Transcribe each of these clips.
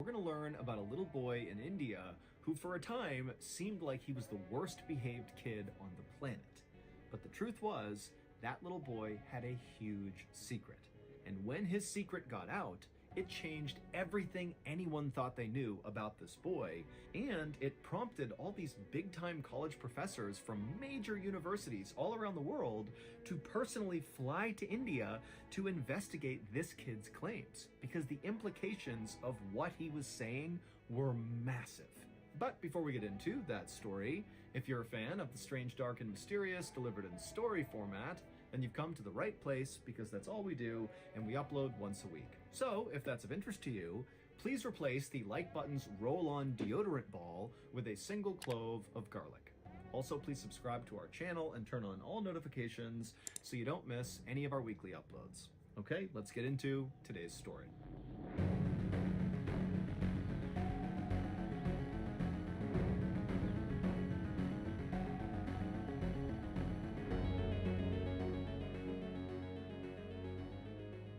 We're going to learn about a little boy in India who for a time seemed like he was the worst behaved kid on the planet. But the truth was, that little boy had a huge secret. And when his secret got out, it changed everything anyone thought they knew about this boy, and it prompted all these big-time college professors from major universities all around the world to personally fly to India to investigate this kid's claims, because the implications of what he was saying were massive. But before we get into that story, if you're a fan of the strange, dark, and mysterious delivered in story format, then you've come to the right place, because that's all we do, and we upload once a week. So, if that's of interest to you, please replace the like button's roll-on deodorant ball with a single clove of garlic. Also, please subscribe to our channel and turn on all notifications so you don't miss any of our weekly uploads. Okay, let's get into today's story.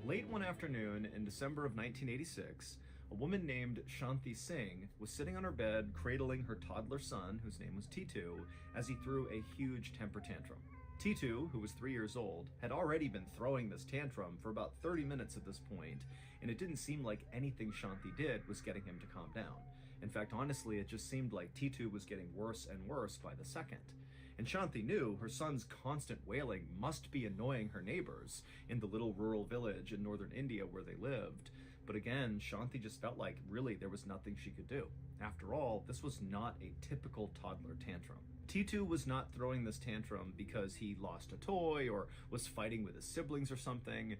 Late one afternoon in December of 1986, a woman named Shanti Singh was sitting on her bed cradling her toddler son, whose name was Titu, as he threw a huge temper tantrum. Titu, who was 3 years old, had already been throwing this tantrum for about 30 minutes at this point, and it didn't seem like anything Shanti did was getting him to calm down. In fact, honestly, it just seemed like Titu was getting worse and worse by the second. And Shanti knew her son's constant wailing must be annoying her neighbors in the little rural village in northern India where they lived. But again, Shanti just felt like really there was nothing she could do. After all, this was not a typical toddler tantrum. Titu was not throwing this tantrum because he lost a toy or was fighting with his siblings or something.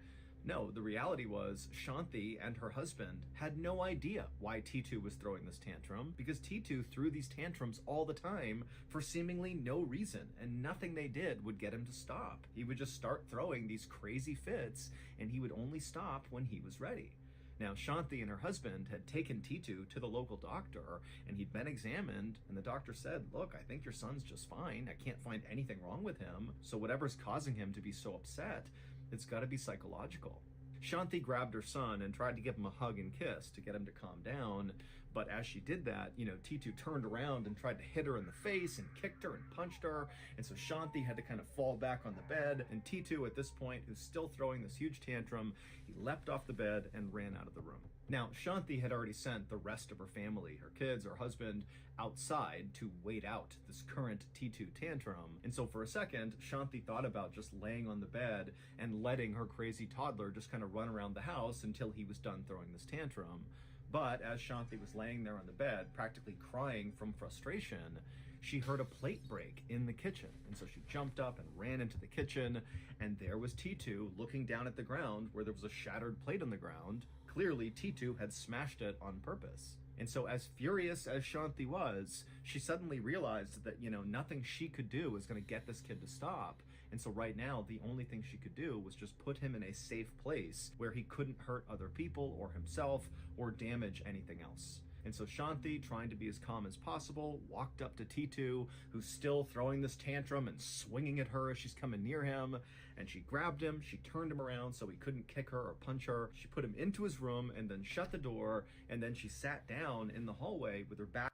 No, the reality was Shanti and her husband had no idea why Titu was throwing this tantrum, because Titu threw these tantrums all the time for seemingly no reason, and nothing they did would get him to stop. He would just start throwing these crazy fits, and he would only stop when he was ready. Now, Shanti and her husband had taken Titu to the local doctor, and he'd been examined, and the doctor said, look, I think your son's just fine. I can't find anything wrong with him. So whatever's causing him to be so upset, it's got to be psychological. Shanti grabbed her son and tried to give him a hug and kiss to get him to calm down. But as she did that, Titu turned around and tried to hit her in the face and kicked her and punched her. And so Shanti had to kind of fall back on the bed. And Titu, at this point, who's still throwing this huge tantrum, he leapt off the bed and ran out of the room. Now, Shanti had already sent the rest of her family, her kids, her husband, outside to wait out this current Titu tantrum. And so for a second, Shanti thought about just laying on the bed and letting her crazy toddler just kind of run around the house until he was done throwing this tantrum. But as Shanti was laying there on the bed, practically crying from frustration, she heard a plate break in the kitchen. And so she jumped up and ran into the kitchen, and there was Titu looking down at the ground where there was a shattered plate on the ground. Clearly, Titu had smashed it on purpose. And so as furious as Shanti was, she suddenly realized that, nothing she could do was going to get this kid to stop. And so right now, the only thing she could do was just put him in a safe place where he couldn't hurt other people or himself or damage anything else. And so Shanti, trying to be as calm as possible, walked up to Titu, who's still throwing this tantrum and swinging at her as she's coming near him. And she grabbed him, she turned him around so he couldn't kick her or punch her. She put him into his room and then shut the door. And then she sat down in the hallway with her back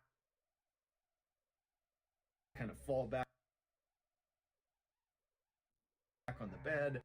kind of fall back on the bed.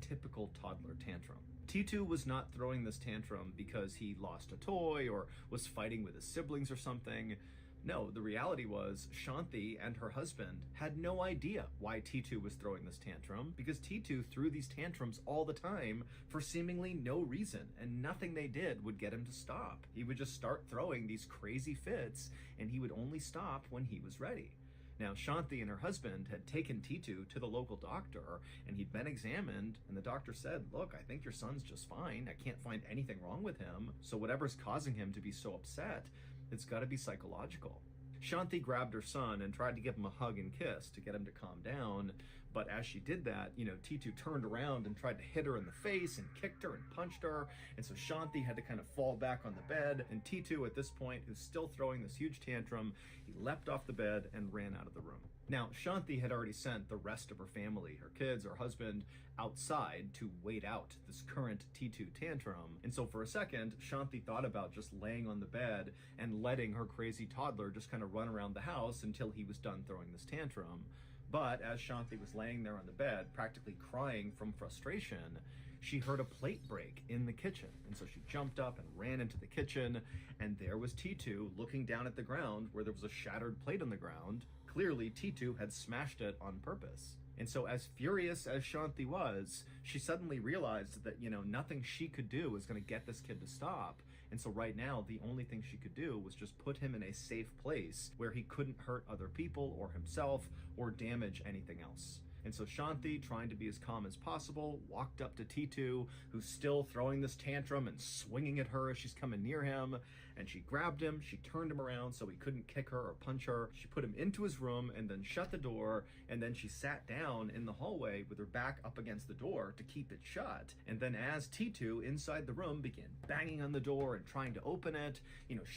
Typical toddler tantrum. Titu was not throwing this tantrum because he lost a toy or was fighting with his siblings or something. No, the reality was Shanti and her husband had no idea why Titu was throwing this tantrum, because Titu threw these tantrums all the time for seemingly no reason, and nothing they did would get him to stop. He would just start throwing these crazy fits, and he would only stop when he was ready. Now, Shanti and her husband had taken Titu to the local doctor, and he'd been examined, and the doctor said, look, I think your son's just fine. I can't find anything wrong with him. So whatever's causing him to be so upset, it's got to be psychological. Shanti grabbed her son and tried to give him a hug and kiss to get him to calm down. But as she did that, T2 turned around and tried to hit her in the face and kicked her and punched her. And so Shanti had to kind of fall back on the bed. And T2 at this point, who's still throwing this huge tantrum, he leapt off the bed and ran out of the room. Now, Shanti had already sent the rest of her family, her kids, her husband, outside to wait out this current T2 tantrum. And so for a second, Shanti thought about just laying on the bed and letting her crazy toddler just kind of run around the house until he was done throwing this tantrum. But as Shanti was laying there on the bed, practically crying from frustration, she heard a plate break in the kitchen. And so she jumped up and ran into the kitchen, and there was T2 looking down at the ground where there was a shattered plate on the ground. Clearly, T2 had smashed it on purpose. And so as furious as Shanti was, she suddenly realized that, nothing she could do was going to get this kid to stop. And so right now, the only thing she could do was just put him in a safe place where he couldn't hurt other people or himself or damage anything else. And so Shanti, trying to be as calm as possible, walked up to T2, who's still throwing this tantrum and swinging at her as she's coming near him. And she grabbed him, she turned him around so he couldn't kick her or punch her. She put him into his room and then shut the door. And then she sat down in the hallway with her back up against the door to keep it shut. And then as T2 inside the room began banging on the door and trying to open it,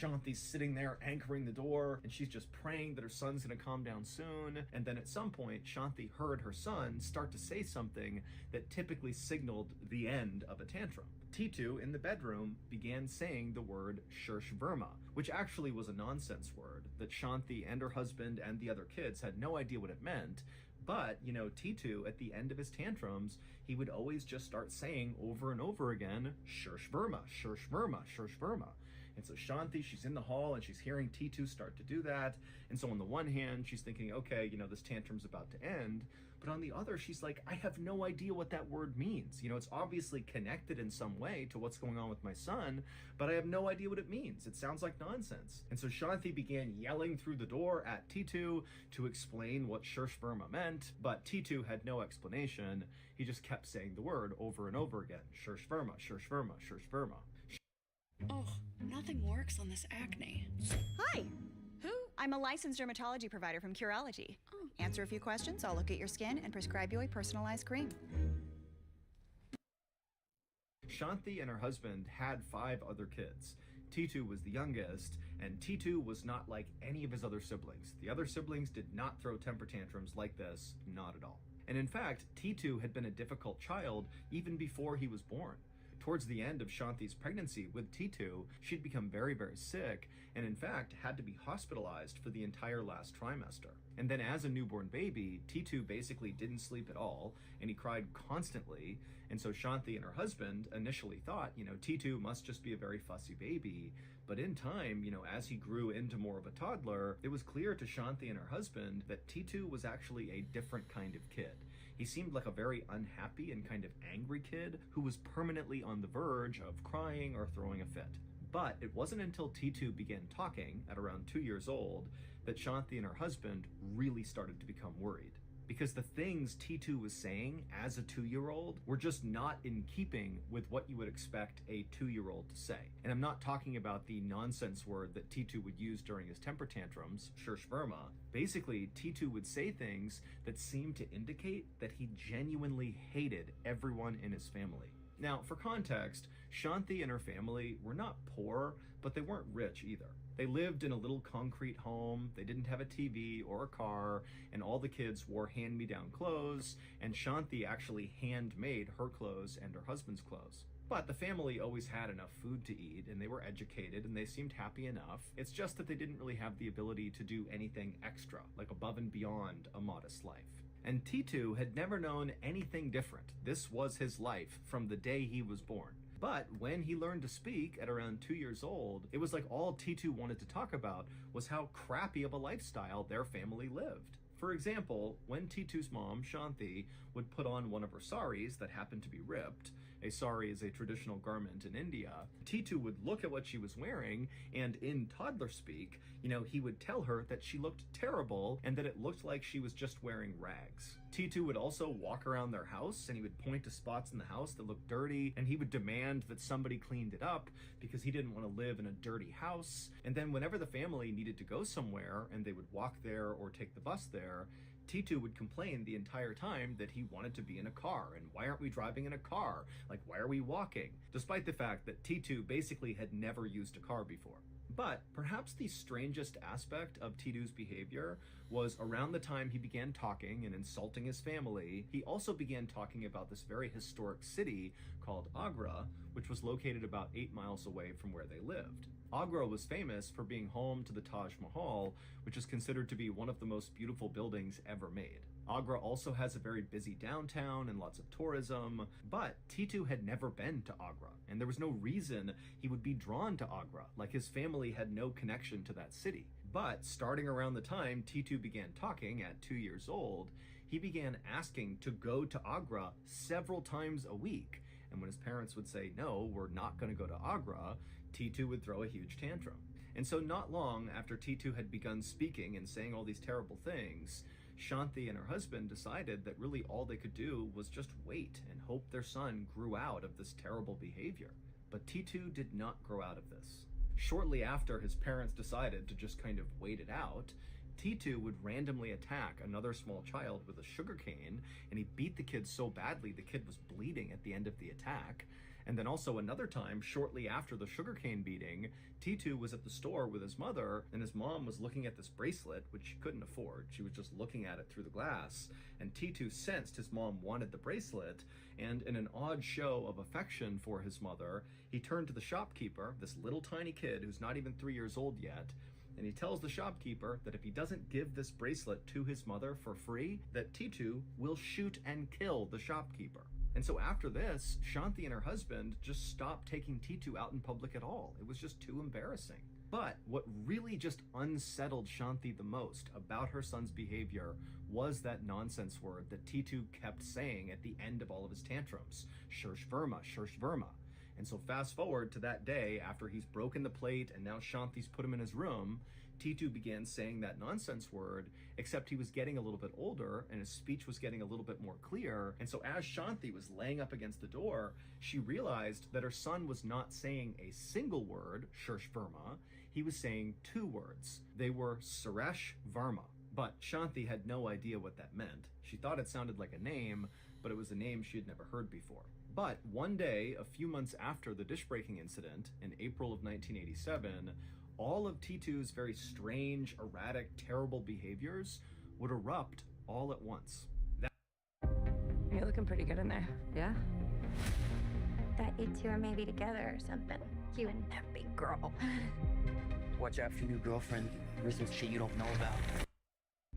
Shanti's sitting there anchoring the door, and she's just praying that her son's gonna calm down soon. And then at some point, Shanti heard her son start to say something that typically signaled the end of a tantrum. T2 in the bedroom began saying the word Shurshverma, which actually was a nonsense word that Shanti and her husband and the other kids had no idea what it meant. But, T2, at the end of his tantrums, he would always just start saying over and over again, Shurshverma, Shurshverma, Shurshverma. And so Shanti, she's in the hall and she's hearing T2 start to do that. And so on the one hand, she's thinking, okay, this tantrum's about to end. But on the other, she's like, I have no idea what that word means. It's obviously connected in some way to what's going on with my son, but I have no idea what it means. It sounds like nonsense. And so Shanti began yelling through the door at T2 to explain what Shurshverma meant, but T2 had no explanation. He just kept saying the word over and over again. Shurshverma, Shurshverma, Shurshverma. Oh, nothing works on this acne. Hi, Who? I'm a licensed dermatology provider from Curology. Oh. Answer a few questions, I'll look at your skin and prescribe you a personalized cream. Shanti and her husband had 5 other kids. T2 was the youngest, and T2 was not like any of his other siblings. The other siblings did not throw temper tantrums like this, not at all. And in fact, T2 had been a difficult child even before he was born. Towards the end of Shanti's pregnancy with T2, she'd become very, very sick, and in fact had to be hospitalized for the entire last trimester. And then as a newborn baby, T2 basically didn't sleep at all, and he cried constantly. And so Shanti and her husband initially thought, T2 must just be a very fussy baby. But in time, as he grew into more of a toddler, it was clear to Shanti and her husband that T2 was actually a different kind of kid. He seemed like a very unhappy and kind of angry kid who was permanently on the verge of crying or throwing a fit. But it wasn't until T2 began talking at around 2 years old that Shanti and her husband really started to become worried. Because the things T2 was saying as a 2-year-old were just not in keeping with what you would expect a 2-year-old to say. And I'm not talking about the nonsense word that T2 would use during his temper tantrums, Shurshverma. Basically, T2 would say things that seemed to indicate that he genuinely hated everyone in his family. Now, for context, Shanti and her family were not poor, but they weren't rich either. They lived in a little concrete home, they didn't have a TV or a car, and all the kids wore hand-me-down clothes, and Shanti actually handmade her clothes and her husband's clothes. But the family always had enough food to eat, and they were educated, and they seemed happy enough. It's just that they didn't really have the ability to do anything extra, like above and beyond a modest life. And T2 had never known anything different. This was his life from the day he was born. But when he learned to speak at around 2 years old, it was like all T2 wanted to talk about was how crappy of a lifestyle their family lived. For example, when T2's mom, Shanti, would put on one of her saris that happened to be ripped, a sari is a traditional garment in India, T2 would look at what she was wearing, and in toddler speak, he would tell her that she looked terrible and that it looked like she was just wearing rags. T2 would also walk around their house and he would point to spots in the house that looked dirty, and he would demand that somebody cleaned it up because he didn't want to live in a dirty house. And then whenever the family needed to go somewhere and they would walk there or take the bus there, T2 would complain the entire time that he wanted to be in a car, and why aren't we driving in a car? Like, why are we walking? Despite the fact that T2 basically had never used a car before. But perhaps the strangest aspect of T2's behavior was around the time he began talking and insulting his family, he also began talking about this very historic city called Agra, which was located about 8 miles away from where they lived. Agra was famous for being home to the Taj Mahal, which is considered to be one of the most beautiful buildings ever made. Agra also has a very busy downtown and lots of tourism, but T2 had never been to Agra, and there was no reason he would be drawn to Agra, like his family had no connection to that city. But starting around the time T2 began talking at 2 years old, he began asking to go to Agra several times a week, and when his parents would say, no, we're not going to go to Agra, T2 would throw a huge tantrum. And so not long after T2 had begun speaking and saying all these terrible things, Shanti and her husband decided that really all they could do was just wait and hope their son grew out of this terrible behavior. But T2 did not grow out of this. Shortly after his parents decided to just kind of wait it out, T2 would randomly attack another small child with a sugar cane, and he beat the kid so badly the kid was bleeding at the end of the attack. And then also another time, shortly after the sugarcane beating, T2 was at the store with his mother, and his mom was looking at this bracelet, which she couldn't afford. She was just looking at it through the glass, and T2 sensed his mom wanted the bracelet, and in an odd show of affection for his mother, he turned to the shopkeeper, this little tiny kid who's not even 3 years old yet, and he tells the shopkeeper that if he doesn't give this bracelet to his mother for free, that T2 will shoot and kill the shopkeeper. And so after this, Shanti and her husband just stopped taking T2 out in public at all. It was just too embarrassing. But what really just unsettled Shanti the most about her son's behavior was that nonsense word that T2 kept saying at the end of all of his tantrums, Shursh Verma, Shursh Verma. And so fast forward to that day after he's broken the plate and now Shanti's put him in his room, T2 began saying that nonsense word, except he was getting a little bit older and his speech was getting a little bit more clear. And so as Shanti was laying up against the door, she realized that her son was not saying a single word, Shursh Verma, he was saying 2 words. They were Suresh Varma. But Shanti had no idea what that meant. She thought it sounded like a name, but it was a name she had never heard before. But one day, a few months after the dish-breaking incident, in April of 1987, all of T2's very strange, erratic, terrible behaviors would erupt all at once. You're looking pretty good in there. Yeah? Thought you two are maybe together or something. You and that big girl. Watch out for your new girlfriend. There's some shit you don't know about.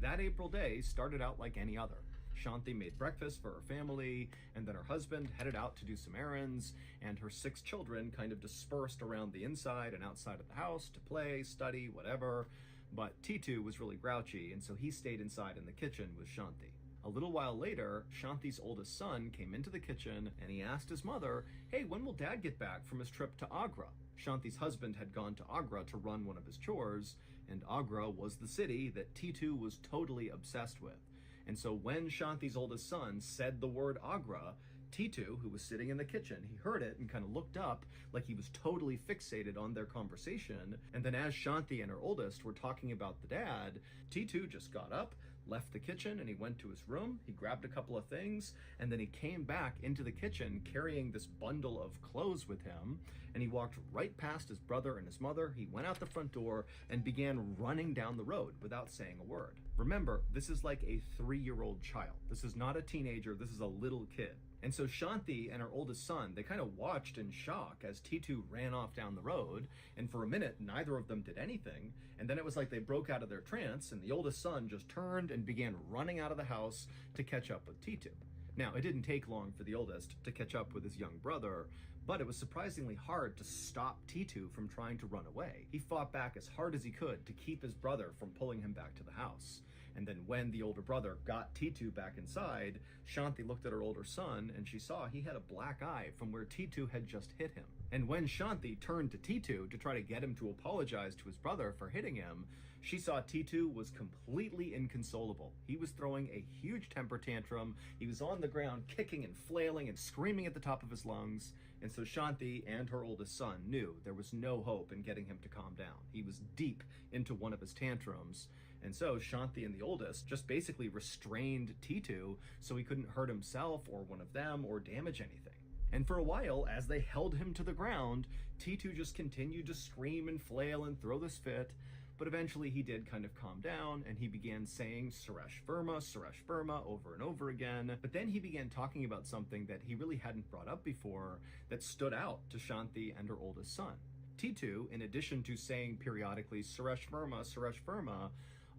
That April day started out like any other. Shanti made breakfast for her family, and then her husband headed out to do some errands, and her 6 children kind of dispersed around the inside and outside of the house to play, study, whatever. But T2 was really grouchy, and so he stayed inside in the kitchen with Shanti. A little while later, Shanti's oldest son came into the kitchen, and he asked his mother, hey, when will Dad get back from his trip to Agra? Shanti's husband had gone to Agra to run one of his chores, and Agra was the city that T2 was totally obsessed with. And so when Shanti's oldest son said the word Agra, T2, who was sitting in the kitchen, he heard it and kind of looked up like he was totally fixated on their conversation. And then as Shanti and her oldest were talking about the dad, T2 just got up, left the kitchen, and he went to his room. He grabbed a couple of things, and then he came back into the kitchen carrying this bundle of clothes with him, and he walked right past his brother and his mother. He went out the front door and began running down the road without saying a word. Remember, this is like a 3-year-old child. This is not a teenager, this is a little kid. And so Shanti and her oldest son, they kind of watched in shock as T2 ran off down the road, and for a minute, neither of them did anything, and then it was like they broke out of their trance, and the oldest son just turned and began running out of the house to catch up with T2. Now, it didn't take long for the oldest to catch up with his young brother, but it was surprisingly hard to stop T2 from trying to run away. He fought back as hard as he could to keep his brother from pulling him back to the house. And then when the older brother got T2 back inside, Shanti looked at her older son and she saw he had a black eye from where T2 had just hit him. And when Shanti turned to T2 to try to get him to apologize to his brother for hitting him, she saw T2 was completely inconsolable. He was throwing a huge temper tantrum. He was on the ground kicking and flailing and screaming at the top of his lungs. And so Shanti and her oldest son knew there was no hope in getting him to calm down. He was deep into one of his tantrums. And so Shanti and the oldest just basically restrained T2 so he couldn't hurt himself or one of them or damage anything. And for a while, as they held him to the ground, T2 just continued to scream and flail and throw this fit, but eventually he did kind of calm down and he began saying Suresh Verma over and over again. But then he began talking about something that he really hadn't brought up before that stood out to Shanti and her oldest son. T2, in addition to saying periodically Suresh Verma,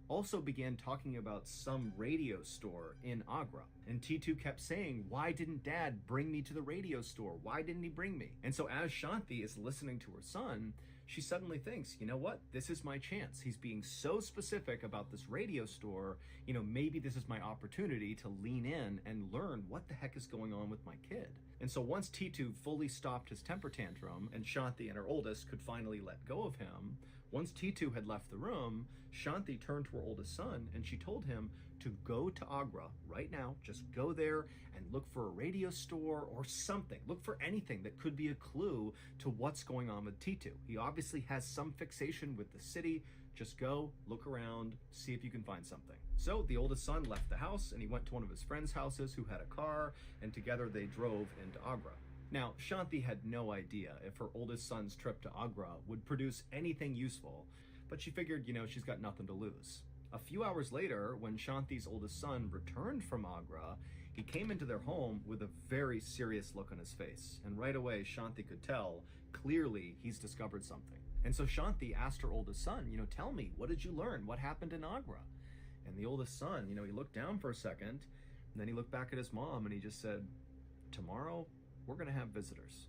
also began talking about some radio store in Agra. And T2 kept saying, why didn't Dad bring me to the radio store? Why didn't he bring me? And so as Shanti is listening to her son, she suddenly thinks, you know what? This is my chance. He's being so specific about this radio store. Maybe this is my opportunity to lean in and learn what the heck is going on with my kid. And so once T2 fully stopped his temper tantrum and Shanti and her oldest could finally let go of him, once T2 had left the room, Shanti turned to her oldest son and she told him to go to Agra right now. Just go there and look for a radio store or something. Look for anything that could be a clue to what's going on with T2. He obviously has some fixation with the city. Just go, look around, see if you can find something. So the oldest son left the house and he went to one of his friends' houses who had a car, and together they drove into Agra. Now, Shanti had no idea if her oldest son's trip to Agra would produce anything useful, but she figured, she's got nothing to lose. A few hours later, when Shanti's oldest son returned from Agra, he came into their home with a very serious look on his face. And right away, Shanti could tell, clearly he's discovered something. And so Shanti asked her oldest son, tell me, what did you learn? What happened in Agra? And the oldest son, he looked down for a second, and then he looked back at his mom and he just said, tomorrow, we're gonna have visitors.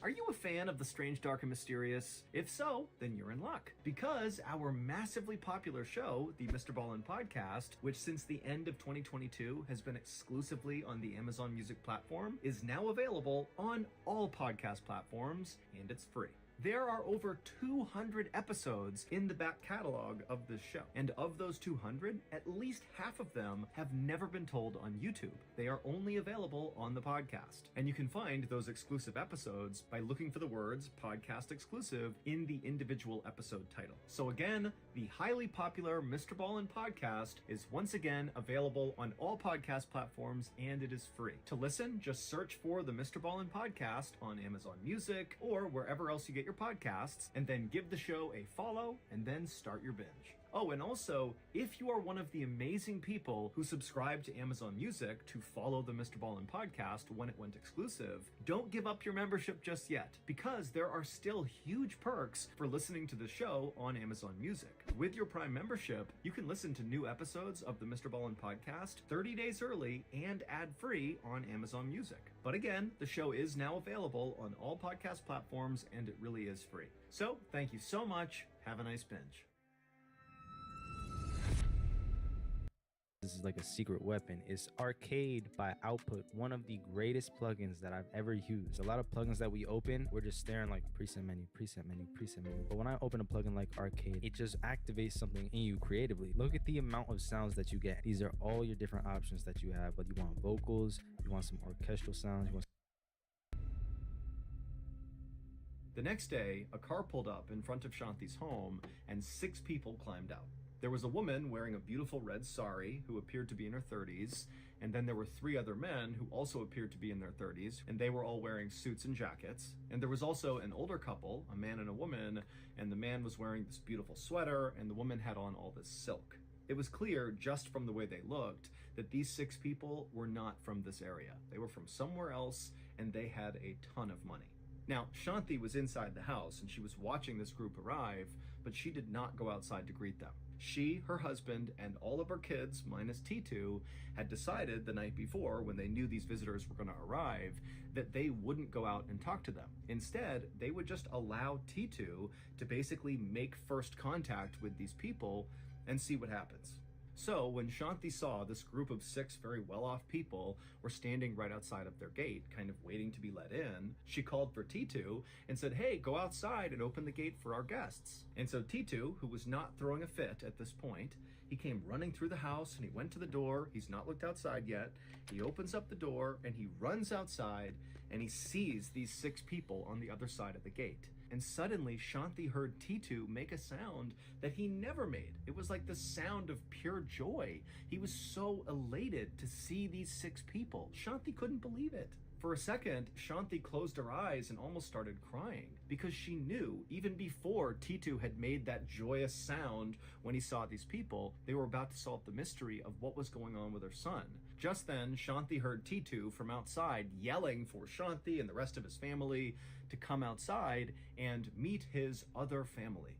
Are you a fan of the strange, dark, and mysterious? If so, then you're in luck. Because our massively popular show, the Mr. Ballin Podcast, which since the end of 2022 has been exclusively on the Amazon Music platform, is now available on all podcast platforms, and it's free. There are over 200 episodes in the back catalog of this show. And of those 200, at least half of them have never been told on YouTube. They are only available on the podcast. And you can find those exclusive episodes by looking for the words podcast exclusive in the individual episode title. So again, the highly popular Mr. Ballin Podcast is once again available on all podcast platforms, and it is free. To listen, just search for the Mr. Ballin Podcast on Amazon Music or wherever else you get your podcasts, and then give the show a follow and then start your binge. Oh, and also, if you are one of the amazing people who subscribe to Amazon Music to follow the Mr. Ballin Podcast when it went exclusive, don't give up your membership just yet, because there are still huge perks for listening to the show on Amazon Music. With your Prime membership, you can listen to new episodes of the Mr. Ballin Podcast 30 days early and ad-free on Amazon Music. But again, the show is now available on all podcast platforms, and it really is free. So, thank you so much. Have a nice binge. This is like a secret weapon. It's Arcade by Output, one of the greatest plugins that I've ever used. A lot of plugins that we open, we're just staring like preset menu, preset menu, preset menu. But when I open a plugin like Arcade, it just activates something in you creatively. Look at the amount of sounds that you get. These are all your different options that you have. Whether you want vocals, you want some orchestral sounds, you want... The next day, a car pulled up in front of Shanti's home and 6 people climbed out. There was a woman wearing a beautiful red sari who appeared to be in her 30s, and then there were 3 other men who also appeared to be in their 30s, and they were all wearing suits and jackets. And there was also an older couple, a man and a woman, and the man was wearing this beautiful sweater, and the woman had on all this silk. It was clear, just from the way they looked, that these 6 people were not from this area. They were from somewhere else, and they had a ton of money. Now, Shanti was inside the house, and she was watching this group arrive, but she did not go outside to greet them. She, her husband, and all of her kids, minus T2, had decided the night before, when they knew these visitors were going to arrive, that they wouldn't go out and talk to them. Instead, they would just allow T2 to basically make first contact with these people and see what happens. So when Shanti saw this group of 6 very well-off people were standing right outside of their gate, kind of waiting to be let in, she called for T2 and said, hey, go outside and open the gate for our guests. And so T2, who was not throwing a fit at this point, he came running through the house and he went to the door. He's not looked outside yet. He opens up the door and he runs outside and he sees these 6 people on the other side of the gate. and suddenly Shanti heard Titu make a sound that he never made. It was like the sound of pure joy. He was so elated to see these 6 people. Shanti couldn't believe it. For a second, Shanti closed her eyes and almost started crying because she knew, even before Titu had made that joyous sound when he saw these people, they were about to solve the mystery of what was going on with her son. Just then, Shanti heard Titu from outside yelling for Shanti and the rest of his family to come outside and meet his other family.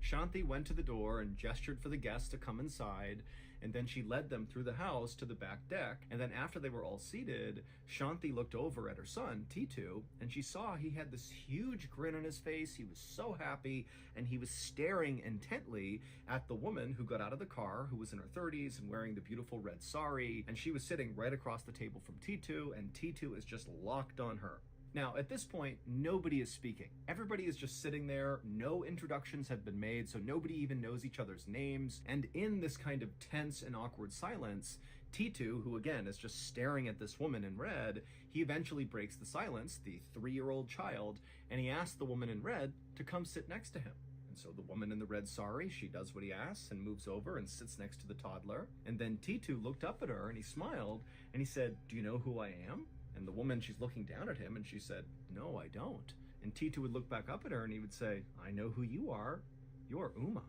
Shanti went to the door and gestured for the guests to come inside, and then she led them through the house to the back deck, and then after they were all seated, Shanti looked over at her son, Titu, and she saw he had this huge grin on his face. He was so happy, and he was staring intently at the woman who got out of the car, who was in her 30s and wearing the beautiful red sari, and she was sitting right across the table from Titu, and Titu is just locked on her. Now, at this point, nobody is speaking. Everybody is just sitting there. No introductions have been made, so nobody even knows each other's names. And in this kind of tense and awkward silence, Titu, who again is just staring at this woman in red, he eventually breaks the silence, the 3-year-old child, and he asks the woman in red to come sit next to him. And so the woman in the red sari, she does what he asks and moves over and sits next to the toddler. And then Titu looked up at her and he smiled and he said, "Do you know who I am?" And the woman, she's looking down at him and she said, "No, I don't." And Titu would look back up at her and he would say, "I know who you are. You're Uma."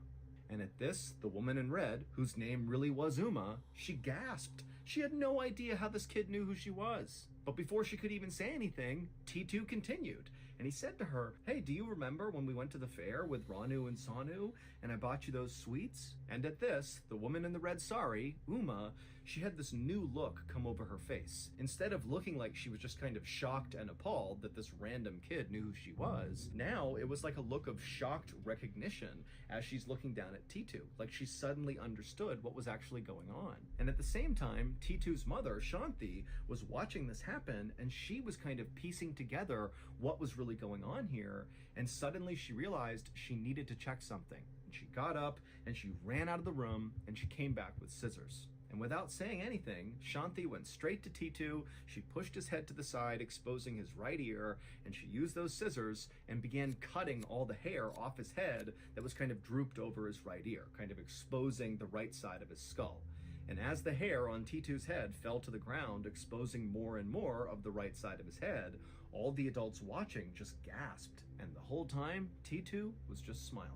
And at this, the woman in red, whose name really was Uma, she gasped. She had no idea how this kid knew who she was. But before she could even say anything, Titu continued. And he said to her, "Hey, do you remember when we went to the fair with Ranu and Sanu and I bought you those sweets?" And at this, the woman in the red sari, Uma, she had this new look come over her face. Instead of looking like she was just kind of shocked and appalled that this random kid knew who she was, now it was like a look of shocked recognition as she's looking down at Titu, like she suddenly understood what was actually going on. And at the same time, Titu's mother, Shanti, was watching this happen and she was kind of piecing together what was really going on here, and suddenly she realized she needed to check something. And she got up and she ran out of the room and she came back with scissors. And without saying anything, Shanti went straight to Titu, she pushed his head to the side, exposing his right ear, and she used those scissors and began cutting all the hair off his head that was kind of drooped over his right ear, kind of exposing the right side of his skull. And as the hair on Titu's head fell to the ground, exposing more and more of the right side of his head, all the adults watching just gasped. And the whole time, Titu was just smiling.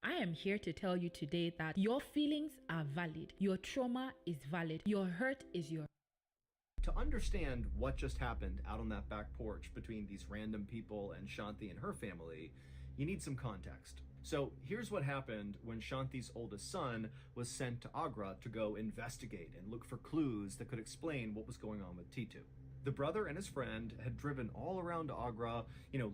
I am here to tell you today that your feelings are valid. Your trauma is valid. Your hurt is your... To understand what just happened out on that back porch between these random people and Shanti and her family, you need some context. So here's what happened when Shanti's oldest son was sent to Agra to go investigate and look for clues that could explain what was going on with Titu. The brother and his friend had driven all around Agra,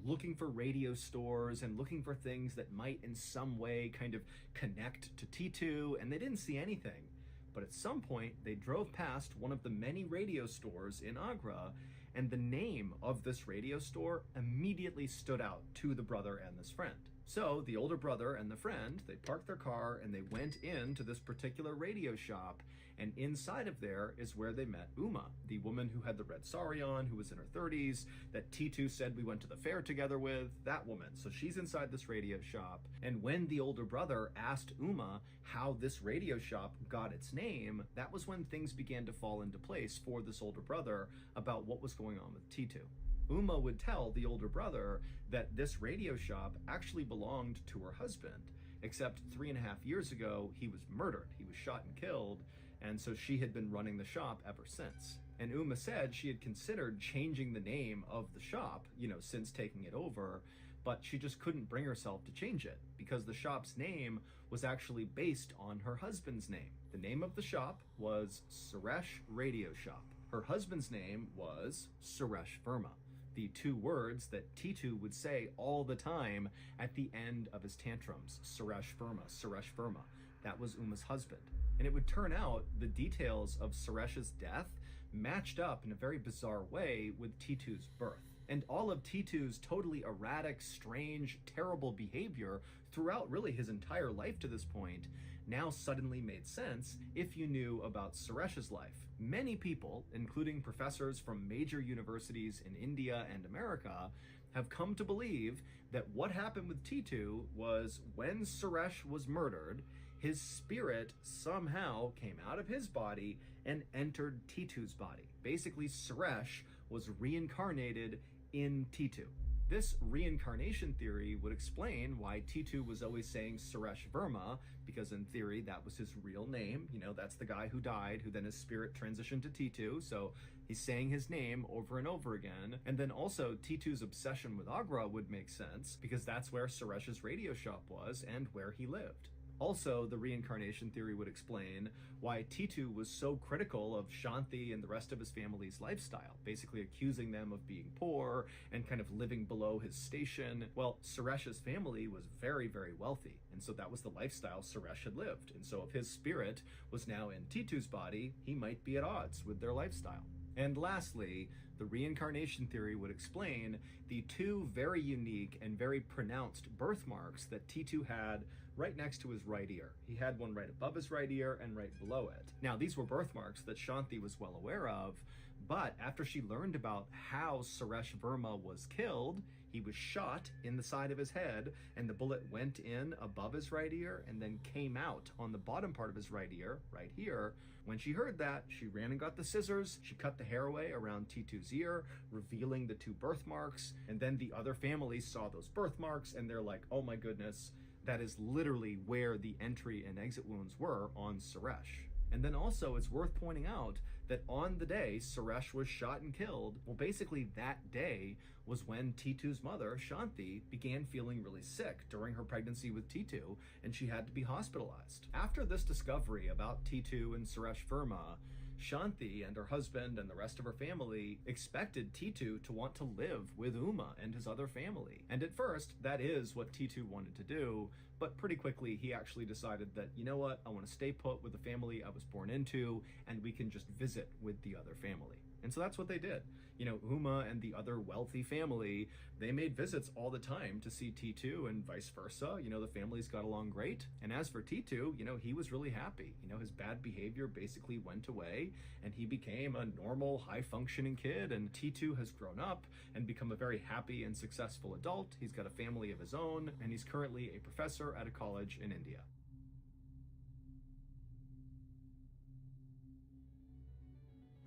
looking for radio stores and looking for things that might in some way kind of connect to Titu, and they didn't see anything. But at some point, they drove past one of the many radio stores in Agra, and the name of this radio store immediately stood out to the brother and this friend. So the older brother and the friend, they parked their car and they went into this particular radio shop, and inside of there is where they met Uma, the woman who had the red sari on, who was in her 30s, that Titu said we went to the fair together with, that woman. So she's inside this radio shop, and when the older brother asked Uma how this radio shop got its name, that was when things began to fall into place for this older brother about what was going on with Titu. Uma would tell the older brother that this radio shop actually belonged to her husband, except 3.5 years ago, he was murdered. He was shot and killed, and so she had been running the shop ever since. And Uma said she had considered changing the name of the shop, since taking it over, but she just couldn't bring herself to change it because the shop's name was actually based on her husband's name. The name of the shop was Suresh Radio Shop. Her husband's name was Suresh Verma, the 2 words that Titu would say all the time at the end of his tantrums. Suresh Verma, Suresh Verma. That was Uma's husband. And it would turn out the details of Suresh's death matched up in a very bizarre way with Titu's birth. And all of Titu's totally erratic, strange, terrible behavior throughout really his entire life to this point now suddenly made sense if you knew about Suresh's life. Many people, including professors from major universities in India and America, have come to believe that what happened with T2 was when Suresh was murdered, his spirit somehow came out of his body and entered T2's body. Basically, Suresh was reincarnated in T2. This reincarnation theory would explain why T2 was always saying Suresh Verma, because in theory that was his real name. You know, that's the guy who died, who then his spirit transitioned to T2, so he's saying his name over and over again. And then also T2's obsession with Agra would make sense, because that's where Suresh's radio shop was and where he lived. Also, the reincarnation theory would explain why T2 was so critical of Shanti and the rest of his family's lifestyle, basically accusing them of being poor and kind of living below his station. Well, Suresh's family was very, very wealthy, and so that was the lifestyle Suresh had lived. And so if his spirit was now in T2's body, he might be at odds with their lifestyle. And lastly, the reincarnation theory would explain the two very unique and very pronounced birthmarks that T2 had right next to his right ear. He had one right above his right ear and right below it. Now, these were birthmarks that Shanti was well aware of, but after she learned about how Suresh Verma was killed, he was shot in the side of his head, and the bullet went in above his right ear and then came out on the bottom part of his right ear, right here. When she heard that, she ran and got the scissors, she cut the hair away around T2's ear, revealing the two birthmarks, and then the other families saw those birthmarks and they're like, oh my goodness, that is literally where the entry and exit wounds were on Suresh. And then also, it's worth pointing out that on the day Suresh was shot and killed, well, basically that day was when T2's mother, Shanti, began feeling really sick during her pregnancy with T2, and she had to be hospitalized. After this discovery about T2 and Suresh Verma, Shanti and her husband and the rest of her family expected T2 to want to live with Uma and his other family. And at first, that is what T2 wanted to do, but pretty quickly he actually decided that, you know what, I want to stay put with the family I was born into, and we can just visit with the other family. And so that's what they did. You know, Uma and the other wealthy family, they made visits all the time to see T2 and vice versa. You know, the families got along great. And as for T2, you know, he was really happy. You know, his bad behavior basically went away and he became a normal, high-functioning kid. And T2 has grown up and become a very happy and successful adult. He's got a family of his own, and he's currently a professor at a college in India.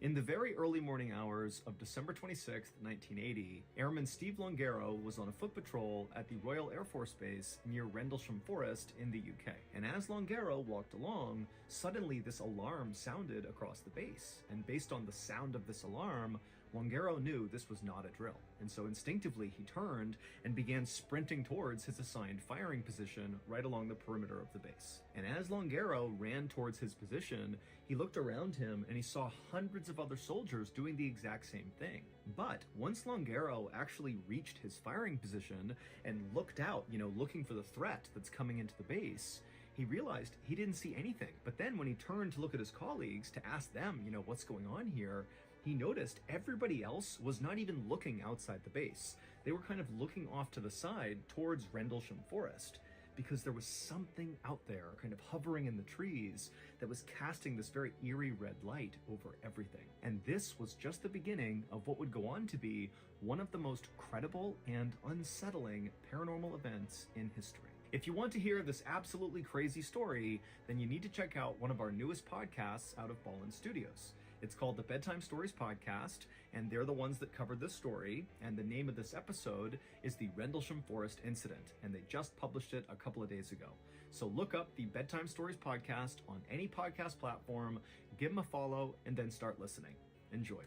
In the very early morning hours of December 26, 1980, Airman Steve Longaro was on a foot patrol at the Royal Air Force Base near Rendlesham Forest in the UK. And as Longaro walked along, suddenly this alarm sounded across the base. And based on the sound of this alarm, Longaro knew this was not a drill, and so instinctively he turned and began sprinting towards his assigned firing position right along the perimeter of the base. And as Longaro ran towards his position, he looked around him and he saw hundreds of other soldiers doing the exact same thing. But once Longaro actually reached his firing position and looked out, you know, looking for the threat that's coming into the base, he realized he didn't see anything. But then when he turned to look at his colleagues to ask them, you know, what's going on here, he noticed everybody else was not even looking outside the base. They were kind of looking off to the side towards Rendlesham Forest, because there was something out there kind of hovering in the trees that was casting this very eerie red light over everything. And this was just the beginning of what would go on to be one of the most credible and unsettling paranormal events in history. If you want to hear this absolutely crazy story, then you need to check out one of our newest podcasts out of Ballin Studios. It's called the Bedtime Stories Podcast, and they're the ones that covered this story, and the name of this episode is the Rendlesham Forest Incident, and they just published it a couple of days ago. So look up the Bedtime Stories Podcast on any podcast platform, give them a follow, and then start listening. Enjoy.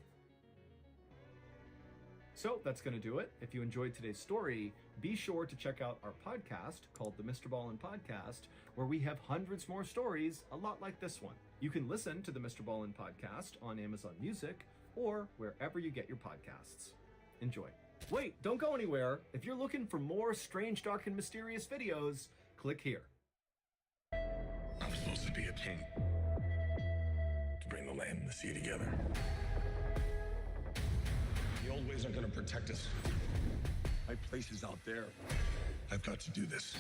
So that's going to do it. If you enjoyed today's story, be sure to check out our podcast called the Mr. Ballin Podcast, where we have hundreds more stories a lot like this one. You can listen to the Mr. Ballin Podcast on Amazon Music or wherever you get your podcasts. Enjoy. Wait, don't go anywhere. If you're looking for more strange, dark, and mysterious videos, click here. I'm supposed to be a king, to bring the land and the sea together. The old ways aren't going to protect us. My place is out there. I've got to do this.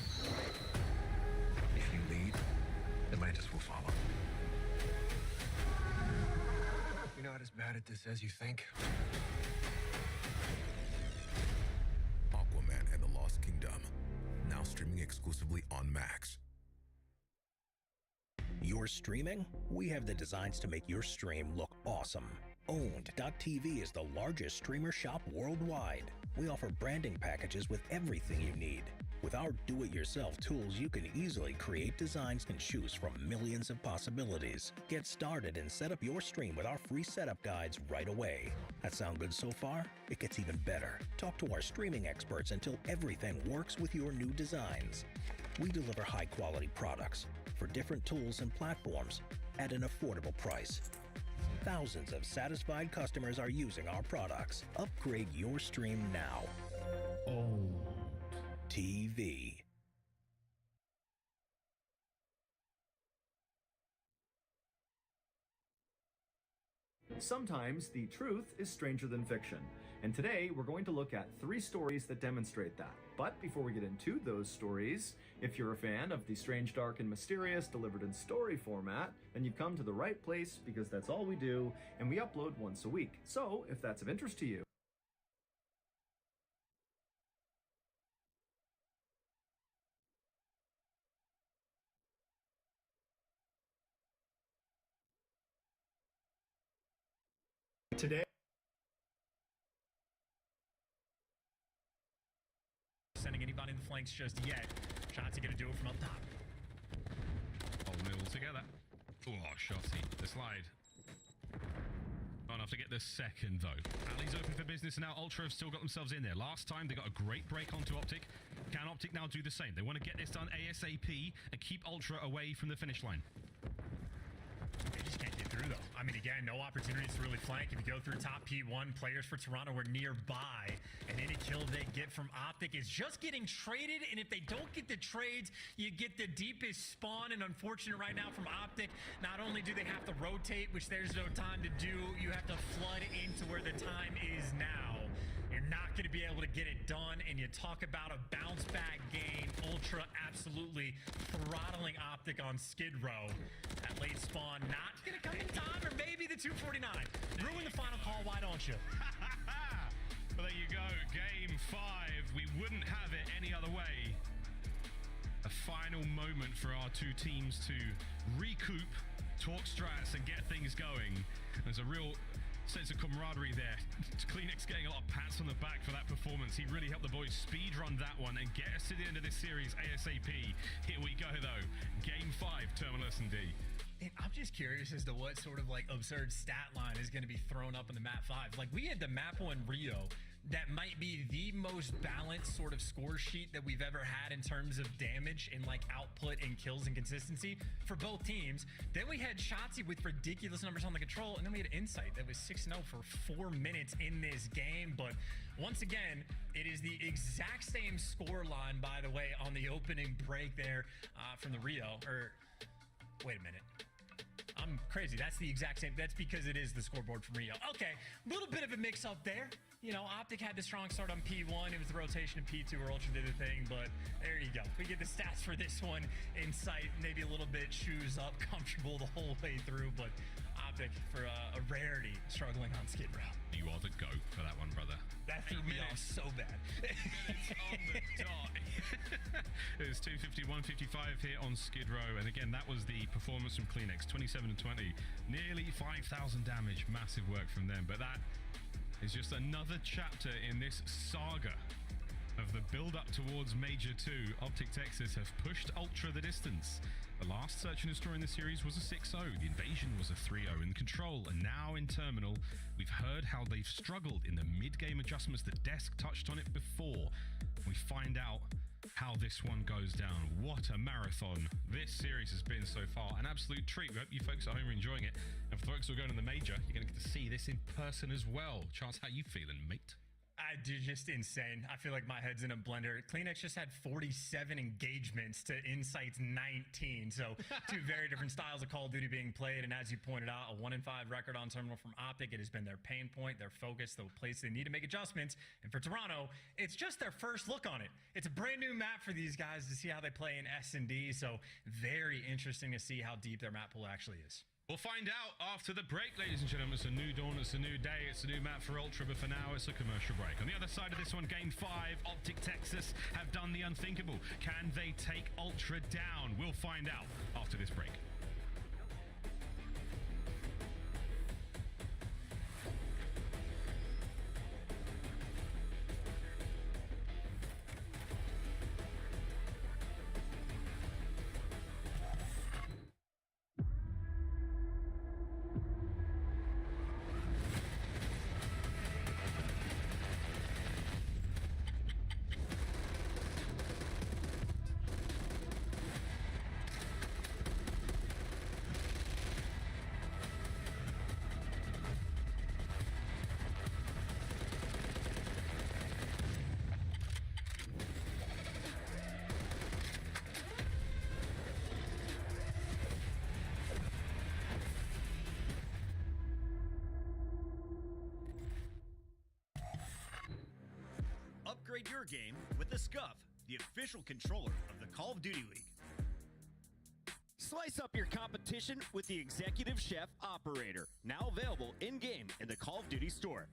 If you lead, Atlantis will follow. You're not as bad at this as you think. Aquaman and the Lost Kingdom. exclusively on Max. You're streaming? We have the designs to make your stream look awesome. Owned.tv is the largest streamer shop worldwide. We offer branding packages with everything you need. With our do-it-yourself tools, you can easily create designs and choose from millions of possibilities. Get started and set up your stream with our free setup guides right away. That sound good so far? It gets even better. Talk to our streaming experts until everything works with your new designs. We deliver high-quality products for different tools and platforms at an affordable price. Thousands of satisfied customers are using our products. Upgrade your stream now. TV. Sometimes the truth is stranger than fiction, and today we're going to look at 3 stories that demonstrate that. But before we get into those stories, if you're a fan of the strange, dark, and mysterious delivered in story format, then you've come to the right place, because that's all we do, and we upload once a week. So if that's of interest to you, today sending anybody in the flanks just yet. Shotzi gonna do it from up top. Hold it all together. Oh, Shotzi, the slide. Not enough to get the second, though. Ali's open for business, and now Ultra have still got themselves in there. Last time, they got a great break onto Optic. Can Optic now do the same? They want to get this done ASAP and keep Ultra away from the finish line. They just can't get through, though. I mean, again, no opportunities to really flank. If you go through top P1, players for Toronto were nearby, and any kill they get from Optic is just getting traded, and if they don't get the trades, you get the deepest spawn, and unfortunate right now from Optic, not only do they have to rotate, which there's no time to do, you have to flood into where the time is now. You're not going to be able to get it done, and you talk about a bounce-back game. Ultra absolutely throttling Optic on Skid Row. That late spawn not going to come in time, or maybe the 249. Ruin the final call, why don't you? Well, there you go. Game 5. We wouldn't have it any other way. A final moment for our two teams to recoup, talk strats, and get things going. There's a real sense of camaraderie there. Kleenex getting a lot of pats on the back for that performance. He really helped the boys speed run that one and get us to the end of this series ASAP. Here we go, though. Game 5, Terminal S&D. And I'm just curious as to what sort of like absurd stat line is going to be thrown up in the map 5. Like, we had the map 1 Rio that might be the most balanced sort of score sheet that we've ever had in terms of damage and like output and kills and consistency for both teams. Then we had Shotzi with ridiculous numbers on the control, and then we had Insight that was 6-0 for 4 minutes in this game. But once again, it is the exact same score line, by the way, on the opening break there from the Rio. Or wait a minute. I'm crazy. That's the exact same. That's because it is the scoreboard from Rio. Okay, a little bit of a mix up there. You know, Optic had the strong start on P1. It was the rotation of P2 where Ultra did the thing, but there you go. We get the stats for this one. Insight, maybe a little bit shoes up, comfortable the whole way through, but Optic, for a rarity, struggling on Skid Row. You are the GOAT for that one, brother. That threw me off so bad. 8 minutes on the dot. It was 2:51:55 here on Skid Row, and again, that was the performance from Kleenex, 27 and 20, nearly 5,000 damage, massive work from them. But that is just another chapter in this saga of the build-up towards Major 2. Optic Texas have pushed Ultra the distance. The last Search and Destroy in the series was a 6-0. The Invasion was a 3-0 in Control. And now in Terminal, we've heard how they've struggled in the mid-game adjustments. The desk touched on it before. We find out how this one goes down. What a marathon this series has been so far. An absolute treat. We hope you folks at home are enjoying it. And for the folks who are going to the Major, you're going to get to see this in person as well. Chance, how you feeling, mate? I do, just insane. I feel like my head's in a blender. Kleenex just had 47 engagements to Insight's 19. So 2 very different styles of Call of Duty being played. And as you pointed out, a 1-5 record on Terminal from Optic. It has been their pain point, their focus, the place they need to make adjustments. And for Toronto, it's just their first look on it. It's a brand new map for these guys to see how they play in S&D. So very interesting to see how deep their map pool actually is. We'll find out after the break, ladies and gentlemen. It's a new dawn, it's a new day, it's a new map for Ultra, but for now, it's a commercial break. On the other side of this one, Game 5, Optic Texas have done the unthinkable. Can they take Ultra down? We'll find out after this break. Upgrade your game with the Scuff, the official controller of the Call of Duty League. Slice up your competition with the Executive Chef Operator, now available in-game in the Call of Duty store.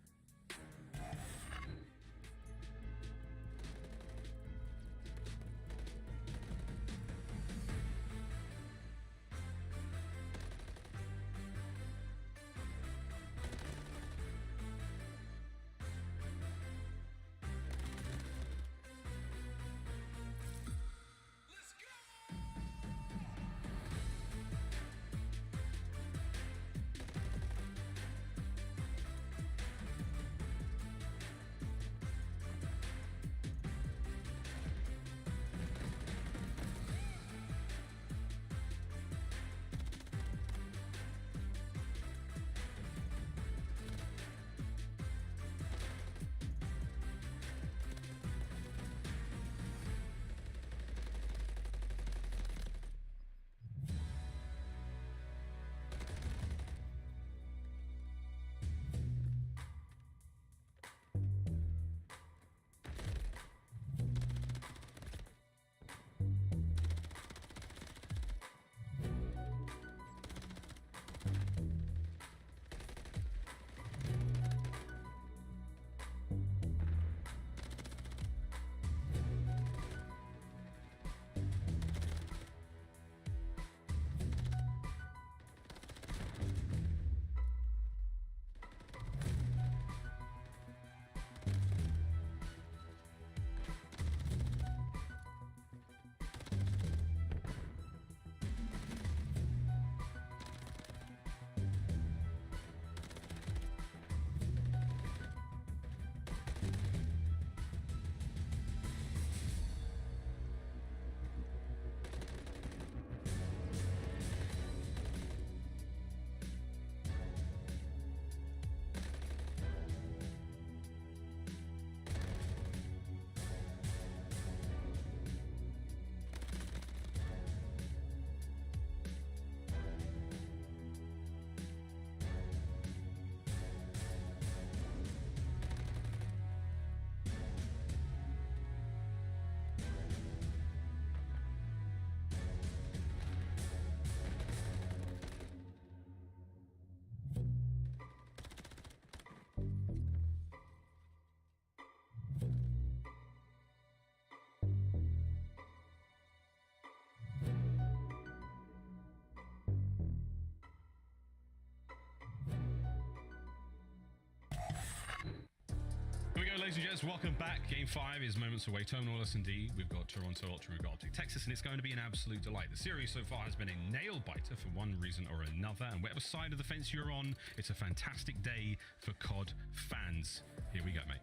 Here we go, ladies and gents. Welcome back. Game 5 is moments away. Terminal S&D. We've got Toronto Ultra, we've got Optic Texas, and it's going to be an absolute delight. The series so far has been a nail-biter for one reason or another, and whatever side of the fence you're on, it's a fantastic day for COD fans. Here we go, mate.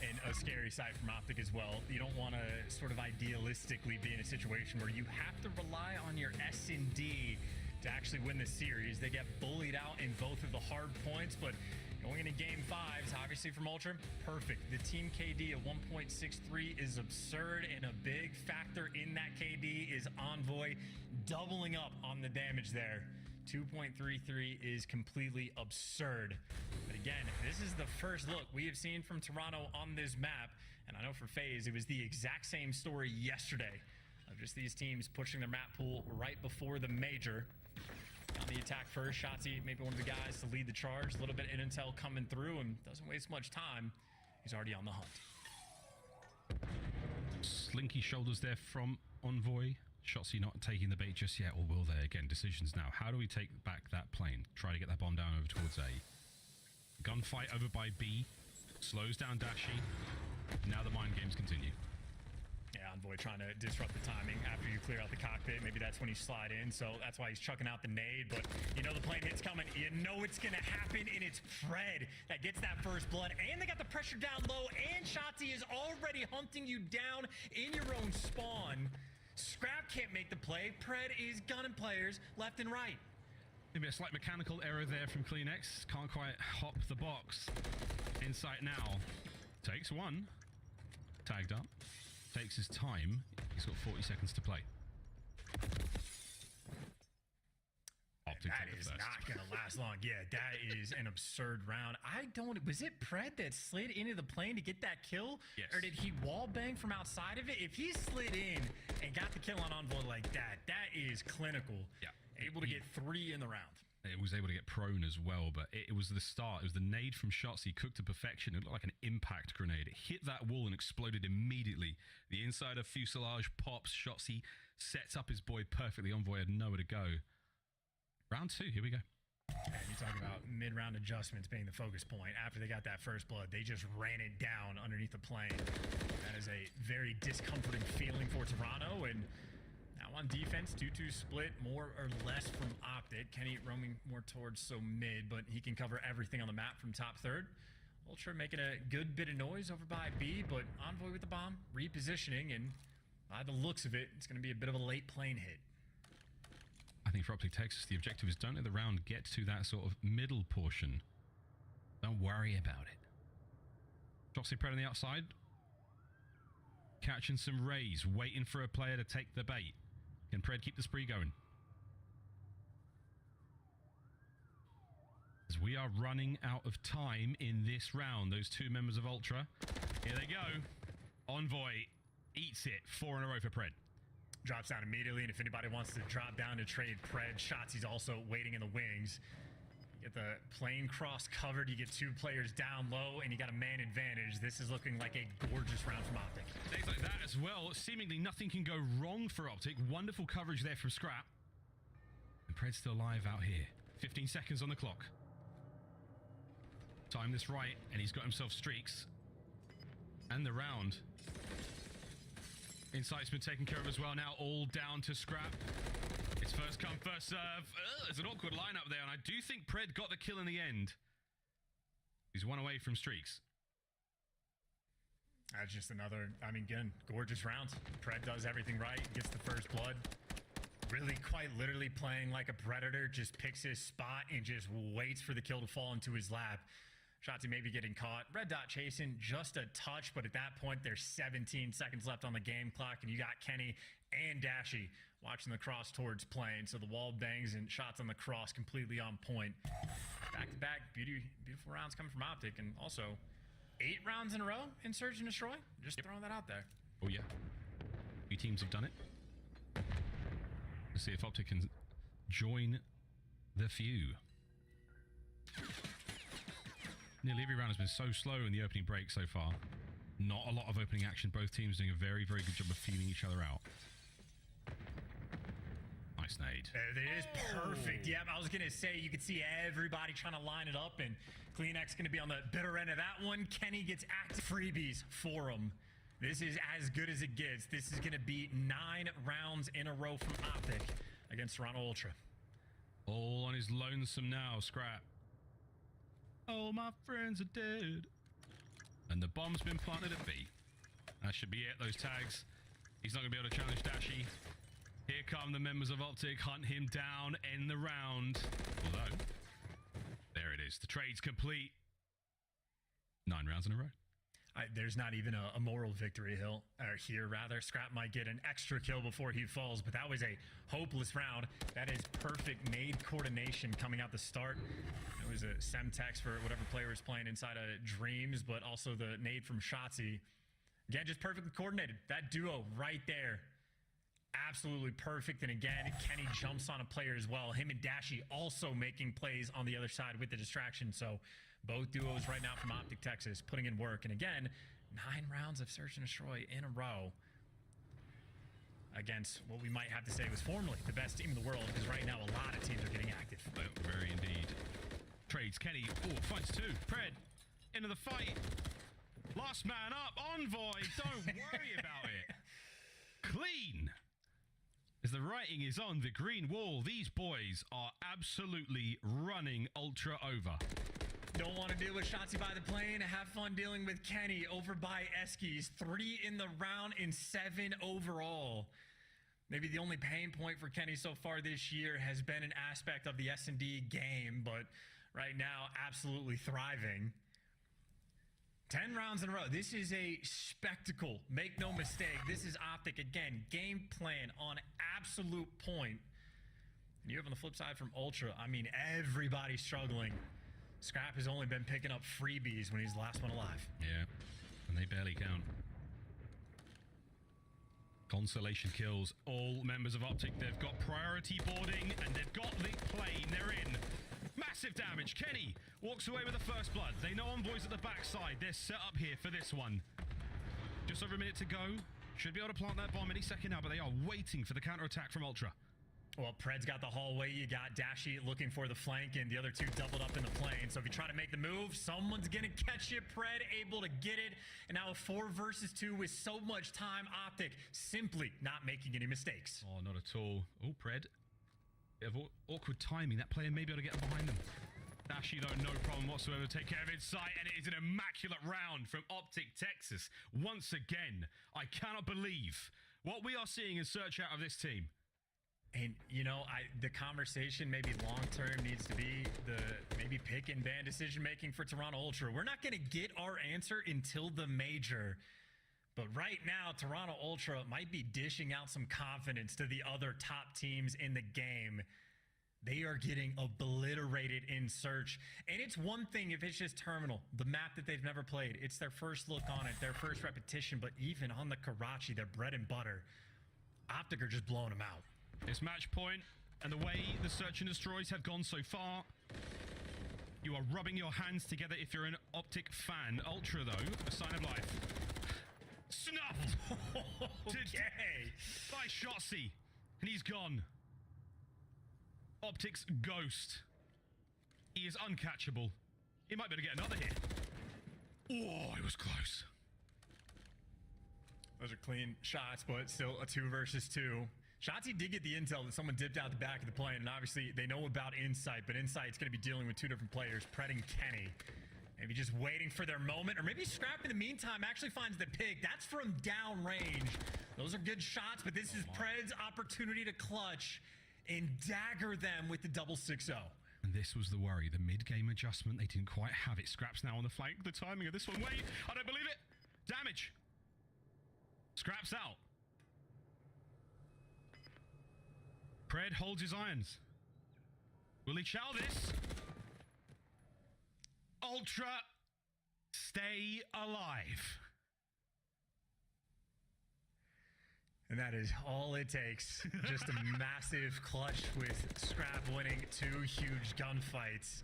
And a scary side from Optic as well. You don't want to sort of idealistically be in a situation where you have to rely on your S&D to actually win the series. They get bullied out in both of the hard points, but going into Game 5s, obviously from Ultra, perfect. The team KD of 1.63 is absurd, and a big factor in that KD is Envoy doubling up on the damage there. 2.33 is completely absurd. But again, this is the first look we have seen from Toronto on this map, and I know for FaZe, it was the exact same story yesterday of just these teams pushing their map pool right before the major. On the attack first. Shotzi, maybe one of the guys to lead the charge. A little bit of intel coming through and doesn't waste much time. He's already on the hunt. Slinky shoulders there from Envoy. Shotzi not taking the bait just yet, or will they? Again, decisions now. How do we take back that plane? Try to get that bomb down over towards A. Gunfight over by B. Slows down Dashi. Now the mind games continue. Yeah, Envoy trying to disrupt the timing after you clear out the cockpit. Maybe that's when you slide in, so that's why he's chucking out the nade. But you know the plane hit's coming. You know it's going to happen, and it's Pred that gets that first blood. And they got the pressure down low, and Shotzi is already hunting you down in your own spawn. Scrap can't make the play. Pred is gunning players left and right. Maybe a slight mechanical error there from CleanX. Can't quite hop the box. Insight now. Takes one. Tagged up. Takes his time. He's got 40 seconds to play. That is not going to last long. Yeah, that is an absurd round. Was it Pred that slid into the plane to get that kill? Yes. Or did he wall bang from outside of it? If he slid in and got the kill on Envoy like that, that is clinical. Yeah. Able to get 3 in the round. It was able to get prone as well, but it was the start. It was the nade from Shotzi, cooked to perfection. It looked like an impact grenade. It hit that wall and exploded immediately. The inside of fuselage pops. Shotzi sets up his boy perfectly. Envoy had nowhere to go. Round 2, here we go. And you talk about mid-round adjustments being the focus point. After they got that first blood, they just ran it down underneath the plane. That is a very discomforting feeling for Toronto. And now on defense, 2-2 split, more or less from Optic. Kenny roaming more towards mid, but he can cover everything on the map from top third. Ultra making a good bit of noise over by B, but Envoy with the bomb, repositioning, and by the looks of it, it's going to be a bit of a late plane hit. I think for Optic Texas, the objective is don't let the round get to that sort of middle portion. Don't worry about it. Jossie Pred on the outside. Catching some rays, waiting for a player to take the bait. Can Pred keep the spree going? As we are running out of time in this round, those 2 members of Ultra. Here they go. Envoy eats it. 4 in a row for Pred. Drops down immediately, and if anybody wants to drop down to trade Pred, Shotzi's also waiting in the wings. You get the plane cross covered, you get 2 players down low, and you got a man advantage. This is looking like a gorgeous round from Optic. Days like that as well. Seemingly nothing can go wrong for Optic. Wonderful coverage there from Scrap. And Pred's still alive out here. 15 seconds on the clock. Time this right, and he's got himself streaks. And the round. Insight's been taken care of as well. Now all down to Scrap. It's first come, first serve. There's an awkward lineup there, and I do think Pred got the kill in the end. He's 1 away from streaks. That's just another, again, gorgeous round. Pred does everything right, gets the first blood. Really quite literally playing like a predator, just picks his spot and just waits for the kill to fall into his lap. Shotzi maybe getting caught. Red dot chasing just a touch, but at that point, there's 17 seconds left on the game clock, and you got Kenny and Dashi watching the cross towards plane. So the wall bangs and shots on the cross completely on point. Back-to-back beautiful rounds coming from Optic, and also 8 rounds in a row in Search and Destroy. Just throwing that out there. Oh, yeah. 2 teams have done it. Let's see if Optic can join the few. Nearly every round has been so slow in the opening break so far. Not a lot of opening action. Both teams doing a very, very good job of feeling each other out. Nice nade. It is perfect. Yep, I was going to say, you could see everybody trying to line it up, and CleanX going to be on the bitter end of that one. Kenny gets active freebies for him. This is as good as it gets. This is going to be 9 rounds in a row from Optic against Toronto Ultra. All on his lonesome now, Scrap. All my friends are dead. And the bomb's been planted at B. That should be it, those tags. He's not going to be able to challenge Dashi. Here come the members of Optic, hunt him down, end the round. Although, there it is. The trade's complete. 9 rounds in a row. There's not even a moral victory here, rather. Scrap might get an extra kill before he falls, but that was a hopeless round. That is perfect nade coordination coming out the start. It was a Semtex for whatever player was playing inside of Dreams, but also the nade from Shotzi. Again, just perfectly coordinated. That duo right there. absolutely perfect. And again, Kenny jumps on a player as well. Him and Dashy also making plays on the other side with the distraction. So both duos right now from Optic Texas putting in work. And again, 9 rounds of search and destroy in a row against what we might have to say was formerly the best team in the world, because right now a lot of teams are getting active. Very indeed. Trades Kenny. Oh, fights two. Pred into the fight. Last man up. Envoy. Don't worry about it. Clean. As the writing is on the green wall, these boys are absolutely running Ultra over. Don't want to deal with Shotzi by the plane. Have fun dealing with Kenny over by Eskies. 3 in the round and 7 overall. Maybe the only pain point for Kenny so far this year has been an aspect of the S&D game, but right now, absolutely thriving. 10 rounds in a row. This is a spectacle. Make no mistake. This is Optic. Again, game plan on absolute point. And you have on the flip side from Ultra, I mean, everybody's struggling. Scrap has only been picking up freebies when he's the last one alive. Yeah, and they barely count. Consolation kills all members of Optic. They've got priority boarding and they've got the plane. They're in. Massive damage. Kenny walks away with the first blood. They know Envoy's at the backside. They're set up here for this one. Just over a minute to go. Should be able to plant that bomb any second now, but they are waiting for the counterattack from Ultra. Well, Pred's got the hallway. You got Dashy looking for the flank, and the other two doubled up in the plane. So if you try to make the move, someone's going to catch you. Pred able to get it. And now a 4 versus 2 with so much time. Optic simply not making any mistakes. Oh, not at all. Oh, Pred. Bit of awkward timing. That player may be able to get behind them. Dashy, though, no problem whatsoever. Take care of its sight, and it is an immaculate round from Optic Texas. Once again, I cannot believe what we are seeing in search out of this team. And, you know, the conversation maybe long-term needs to be the maybe pick and ban decision-making for Toronto Ultra. We're not going to get our answer until the major. But right now, Toronto Ultra might be dishing out some confidence to the other top teams in the game. They are getting obliterated in search. And it's one thing if it's just Terminal, the map that they've never played. It's their first look on it, their first repetition. But even on the Karachi, their bread and butter, Optic are just blowing them out. It's match point, and the way the search and destroys have gone so far, you are rubbing your hands together if you're an Optic fan. Ultra, though, a sign of life. Snuffed! Okay. By Shotzi, and he's gone. Optic's ghost. He is uncatchable. He might be able to get another hit. Oh, it was close. Those are clean shots, but still a 2 versus 2. Shotzi did get the intel that someone dipped out the back of the plane, and obviously they know about Insight, but Insight's going to be dealing with 2 different players, Pred and Kenny. Maybe just waiting for their moment, or maybe Scrap in the meantime actually finds the pick. That's from downrange. Those are good shots, but this is Pred's opportunity to clutch and dagger them with the double 6-0. And this was the worry, the mid-game adjustment. They didn't quite have it. Scrap's now on the flank. The timing of this one, wait, I don't believe it. Damage. Scrap's out. Pred holds his irons. Will he chow this? Ultra, stay alive. And that is all it takes. Just a massive clutch with Scrap winning 2 huge gunfights.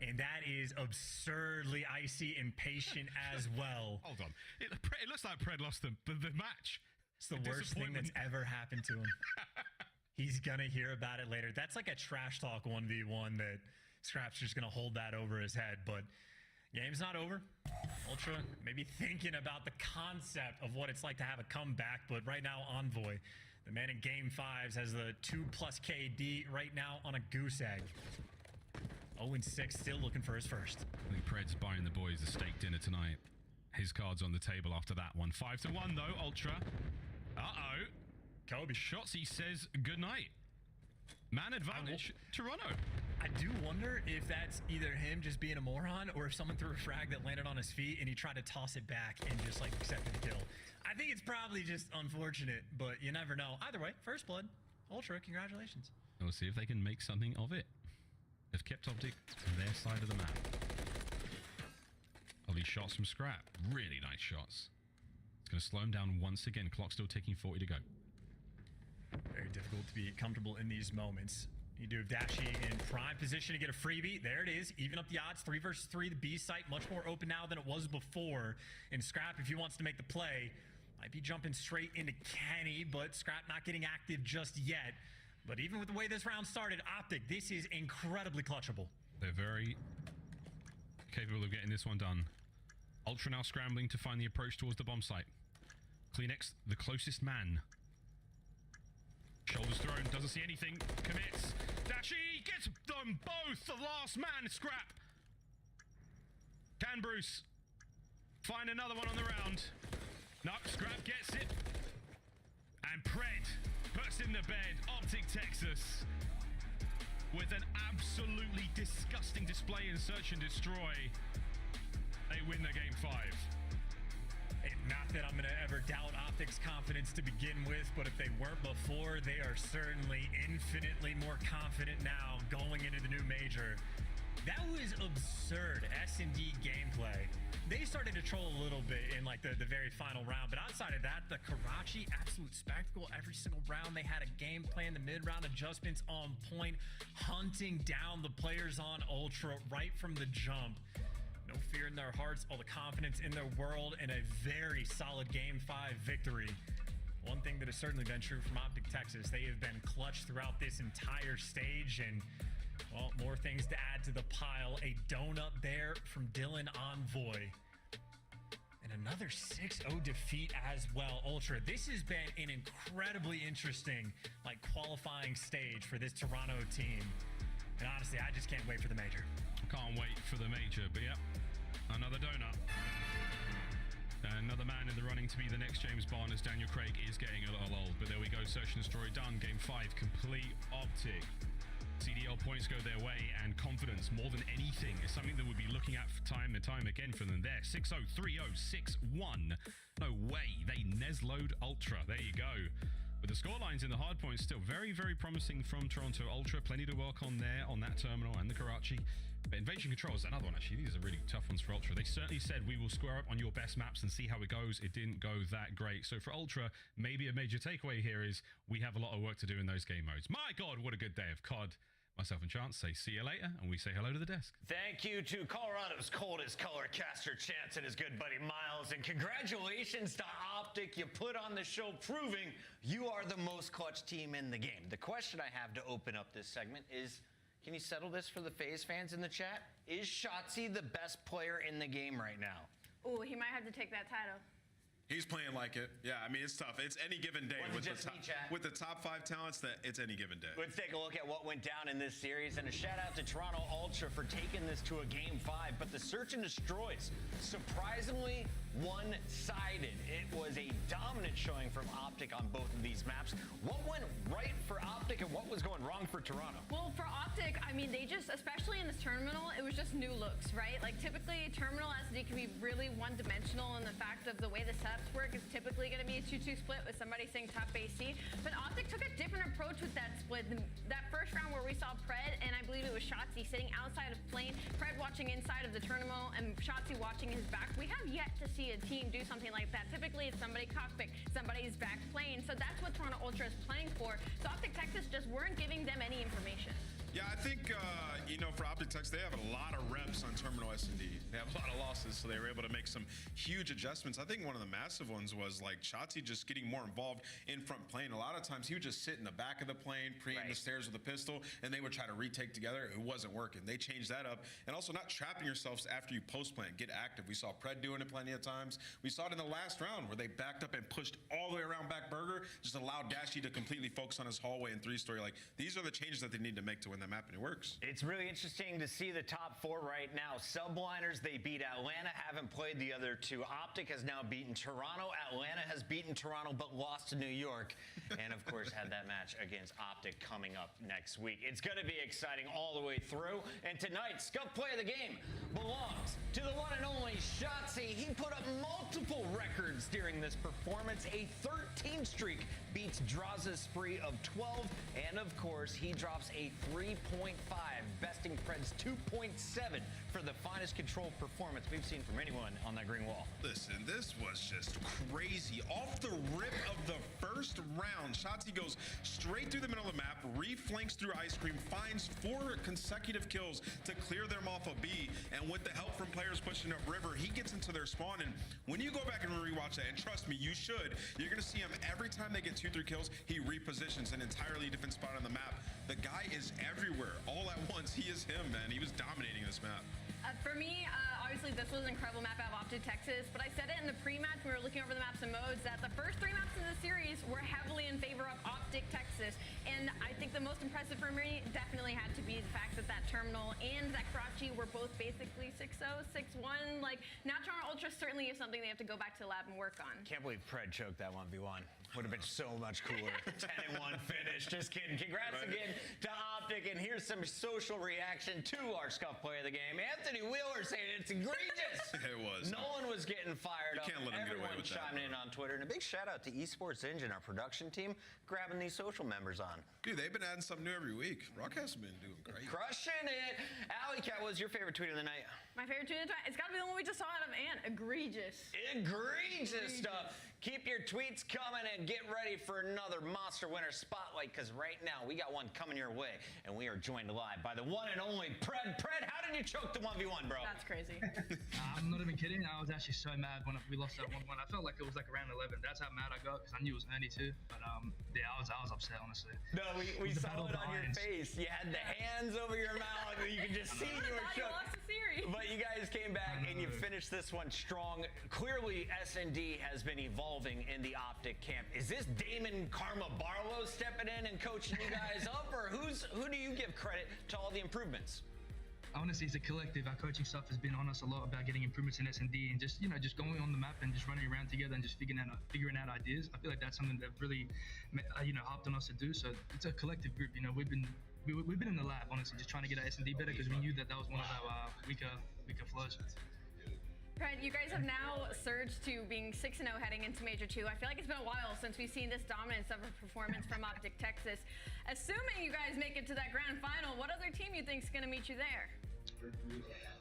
And that is absurdly icy and patient as well. Hold on. It looks like Pred lost the match. It's the worst thing that's ever happened to him. He's going to hear about it later. That's like a trash talk 1v1 that Scrap's just going to hold that over his head. But game's not over. Ultra maybe thinking about the concept of what it's like to have a comeback. But right now, Envoy, the man in game 5s, has the 2+ KD right now on a goose egg. 0-6, still looking for his first. I think Pred's buying the boys a steak dinner tonight. His card's on the table after that one. 5-1 though, Ultra. Uh-oh. Kobe. Shotzi says goodnight. Man advantage, Toronto. I do wonder if that's either him just being a moron or if someone threw a frag that landed on his feet and he tried to toss it back and just like accepted the kill. I think it's probably just unfortunate, but you never know. Either way, first blood. Ultra, congratulations. We'll see if they can make something of it. They've kept Optic on their side of the map. All these shots from Scrap. Really nice shots. It's going to slow him down once again. Clock still ticking, 40 to go. Very difficult to be comfortable in these moments. You do have Dashi in prime position to get a freebie. There it is. Even up the odds. 3 versus 3. The B site much more open now than it was before. And Scrap, if he wants to make the play, might be jumping straight into Kenny, but Scrap not getting active just yet. But even with the way this round started, Optic, this is incredibly clutchable. They're very capable of getting this one done. Ultra now scrambling to find the approach towards the bomb site. Kleenex, the closest man. Shoulders thrown, doesn't see anything, commits. Dashi gets them both, the last man, Scrap. Can Bruce find another one on the round? No, Scrap gets it. And Pred puts in the bed, Optic Texas, with an absolutely disgusting display in Search and Destroy. They win the game 5. Not that I'm going to ever doubt Optic's confidence to begin with, but if they weren't before, they are certainly infinitely more confident now going into the new major. That was absurd S&D gameplay. They started to troll a little bit in like the very final round, but outside of that, the Karachi, absolute spectacle. Every single round they had a game plan, the mid-round adjustments on point, hunting down the players on Ultra right from the jump. No fear in their hearts, all the confidence in their world, and a very solid Game 5 victory. One thing that has certainly been true from Optic Texas, they have been clutch throughout this entire stage, and, well, more things to add to the pile. A donut there from Dylan Envoy. And another 6-0 defeat as well. Ultra, this has been an incredibly interesting, like, qualifying stage for this Toronto team. And honestly, I just can't wait for the major. Can't wait for the major, but yep, another donut. Another man in the running to be the next James Bond, as Daniel Craig is getting a little old. But there we go, Search and Destroy done. Game 5 complete. Optic. CDL points go their way, and confidence more than anything is something that we'll be looking at time and time again for them there. 6-0, 3-0, 6-1. No way, they Nesload Ultra. There you go. But the scorelines in the hard points still very, very promising from Toronto Ultra. Plenty to work on there on that terminal and the Karachi. But Invasion Control is another one, actually. These are really tough ones for Ultra. They certainly said we will square up on your best maps and see how it goes. It didn't go that great. So for Ultra, maybe a major takeaway here is we have a lot of work to do in those game modes. My God, what a good day of COD. Myself and Chance say see you later, and we say hello to the desk. Thank you to Colorado's coldest color caster, Chance, and his good buddy Miles. And congratulations to Optic. You put on the show proving you are the most clutch team in the game. The question I have to open up this segment is, can you settle this for the FaZe fans in the chat? Is Shotzi the best player in the game right now? Ooh, he might have to take that title. He's playing like it. Yeah, I mean, it's tough. It's any given day. With the top 5 talents, it's any given day. Let's take a look at what went down in this series, and a shout out to Toronto Ultra for taking this to a Game 5. But the Search and Destroys, surprisingly one-sided. It was a dominant showing from Optic on both of these maps. What went right for Optic, and what was going wrong for Toronto? Well, for Optic, I mean, they just, especially in this terminal, it was just new looks, right? Like, typically, terminal SD can be really one-dimensional in the fact of the way the setups work. It's typically going to be a 2-2 split with somebody saying top AC. But Optic took a different approach with that split. That first round where we saw Pred, and I believe it was Shotzi sitting outside of plane, Pred watching inside of the terminal, and Shotzi watching his back. We have yet to see a team do something like that. Typically, it's somebody cockpit, somebody's back plane. So that's what Toronto Ultra is playing for. So Optic Texas just weren't giving them any information. Yeah, I think, for Optic Texas, they have a lot of reps on Terminal S&D. They have a lot of losses, so they were able to make some huge adjustments. I think one of the massive ones was, like, Shotzi just getting more involved in front plane. A lot of times, he would just sit in the back of the plane, pre-aim the stairs with a pistol, and they would try to retake together. It wasn't working. They changed that up. And also, not trapping yourselves after you post-plant. Get active. We saw Pred doing it plenty of times. We saw it in the last round, where they backed up and pushed all the way around back Burger, just allowed Dashi to completely focus on his hallway and 3-story. Like, these are the changes that they need to make to win that map, and it works. It's really interesting to see the top 4 right now. Subliners, they beat Atlanta, haven't played the other 2. Optic has now beaten Toronto. Atlanta has beaten Toronto, but lost to New York. And, of course, had that match against Optic coming up next week. It's going to be exciting all the way through. And tonight, Scuff Play of the Game belongs to the one and only Shotzi. He put up multiple records during this performance. A 13 streak beats Draza's spree of 12. And, of course, he drops a 3 3.5, besting Pred's 2.7 for the finest controlled performance we've seen from anyone on that green wall. Listen, this was just crazy. Off the rip of the first round, Shotzi goes straight through the middle of the map, reflanks through Ice Cream, finds 4 consecutive kills to clear them off a B, and with the help from players pushing up river, he gets into their spawn. And when you go back and rewatch that, and trust me, you should, you're gonna see him every time they get 2-3 kills, he repositions an entirely different spot on the map. The guy is everywhere all at once. He is him, man. He was dominating this map. For me, obviously this was an incredible map out of Optic Texas, but I said it in the pre-match when we were looking over the maps and modes that the first 3 maps in the series were heavily in favor of Optic Texas, and I think the most impressive for me definitely had to be the fact that that Terminal and that Karachi were both basically 6-0, 6-1. Like, now Toronto Ultra certainly is something they have to go back to the lab and work on. Can't believe Pred choked that 1v1. Would have been so much cooler. 10-1 finish. Just kidding. Congrats again to Optic. And here's some social reaction to our scuff play of the game. Anthony Wheeler saying it's egregious. It was. No one was getting fired up. You can't let him get away with that. Everyone chiming in on Twitter. And a big shout out to Esports Engine, our production team, grabbing these social members on. Dude, they've been adding something new every week. Broadcast have been doing great. Crushing it. Alley Cat, what was your favorite tweet of the night? My favorite tweet of the night, it's got to be the one we just saw out of Ant. Egregious. Egregious stuff. Keep your tweets coming and get ready for another Monster Winner Spotlight, because right now we got one coming your way, and we are joined live by the one and only Pred. Pred, how did you choke the 1v1, bro? That's crazy. I'm not even kidding. I was actually so mad when we lost that 1-1. I felt like it was like around 11. That's how mad I got, because I knew it was Ernie too. But yeah, I was upset, honestly. No, we saw it on your face. You had the hands over your mouth, and you could just see you were shook. But you guys came back and you finished this one strong. Clearly, S&D has been evolving in the Optic camp. Is this Damon Karma Barlow stepping in and coaching you guys up, or who do you give credit to all the improvements? Honestly, it's a collective. Our coaching staff has been on us a lot about getting improvements in S&D and just going on the map and just running around together and just figuring out ideas. I feel like that's something that really, harped on us to do. So it's a collective group. We've been in the lab, honestly, just trying to get our S&D better, because we knew that was one of our weaker flows. Pred, you guys have now surged to being 6-0 heading into Major 2. I feel like it's been a while since we've seen this dominance of a performance from Optic Texas. Assuming you guys make it to that grand final, what other team you think is going to meet you there?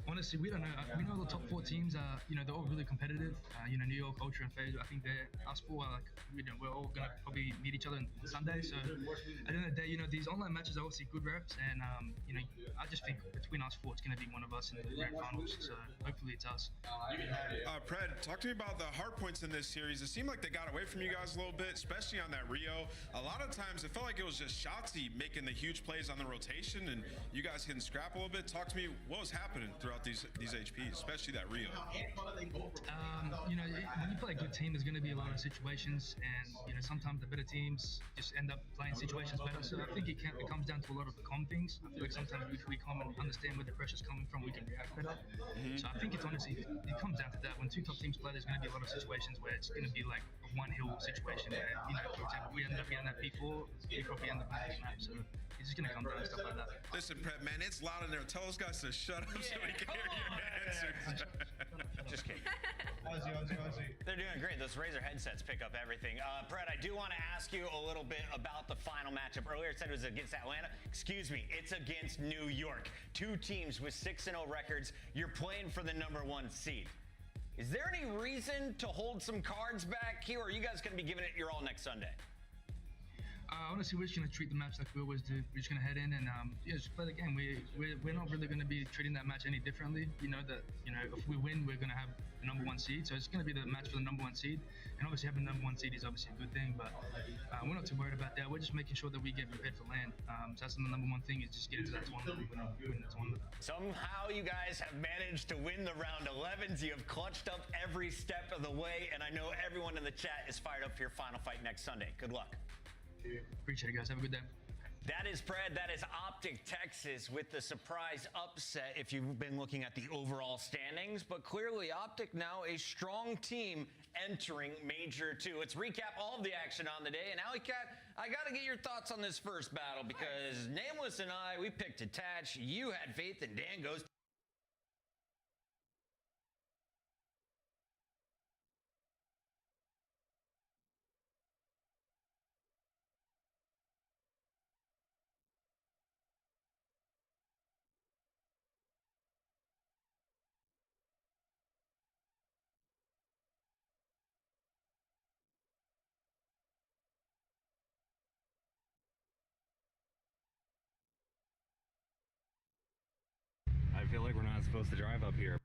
Honestly, we don't know. We know the top 4 teams are, they're all really competitive. New York, Ultra, and FaZe. I think us 4 are we're all gonna probably meet each other on Sunday. So at the end of the day, these online matches are obviously good reps, and I just think between us 4, it's gonna be one of us in the grand finals. So hopefully it's us. Pred, talk to me about the hard points in this series. It seemed like they got away from you guys a little bit, especially on that Rio. A lot of times it felt like it was just Shotzi making the huge plays on the rotation, and you guys hitting scrap a little bit. Talk to me, what was happening throughout these HPs, especially that Rio? When you play a good team, there's going to be a lot of situations, and sometimes the better teams just end up playing situations better. So I think it comes down to a lot of the calm things. I feel like sometimes if we calm and understand where the pressure's coming from, we can react better. So I think it's honestly, it comes down to that. When 2 top teams play, there's going to be a lot of situations where it's going to be like a one-hill situation where, for example, we ended up getting that P4, we probably end up winning the map. So it's just going to come down to stuff like that. Listen, Pred, man, it's loud in there. Tell those guys to shut up so we can hear your answers. Just kidding. They're doing great. Those Razer headsets pick up everything. Pred, I do want to ask you a little bit about the final matchup. Earlier it said it was against Atlanta. Excuse me, it's against New York. 2 teams with 6-0 records. You're playing for the #1 seed. Is there any reason to hold some cards back here, or are you guys going to be giving it your all next Sunday? Honestly, we're just going to treat the match like we always do. We're just going to head in and just play the game. We're not really going to be treating that match any differently. If we win, we're going to have the #1 seed. So it's going to be the match for the #1 seed. And obviously having the #1 seed is obviously a good thing, but we're not too worried about that. We're just making sure that we get prepared for LAN. So that's the #1 thing, is just get into that tournament, win the tournament. Somehow you guys have managed to win the round 11s. You have clutched up every step of the way, and I know everyone in the chat is fired up for your final fight next Sunday. Good luck. Appreciate it, guys. Have a good day. That is Pred. That is Optic Texas with the surprise upset if you've been looking at the overall standings. But clearly Optic now a strong team entering Major 2. Let's recap all of the action on the day. And Alley Cat, I got to get your thoughts on this first battle, because Nameless and I, we picked Attach. You had faith, and Dan goes feel like we're not supposed to drive up here.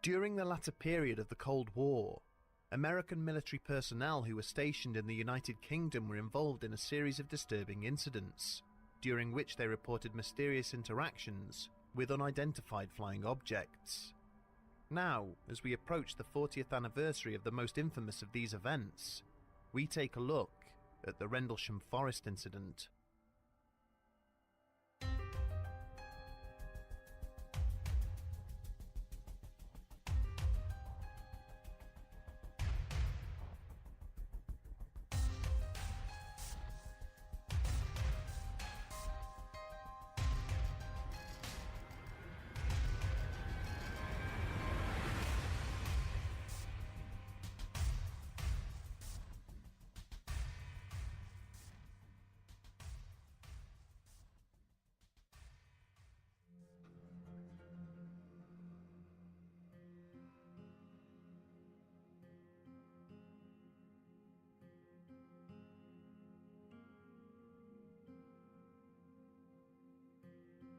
During the latter period of the Cold War, American military personnel who were stationed in the United Kingdom were involved in a series of disturbing incidents, during which they reported mysterious interactions with unidentified flying objects. Now, as we approach the 40th anniversary of the most infamous of these events, we take a look at the Rendlesham Forest incident.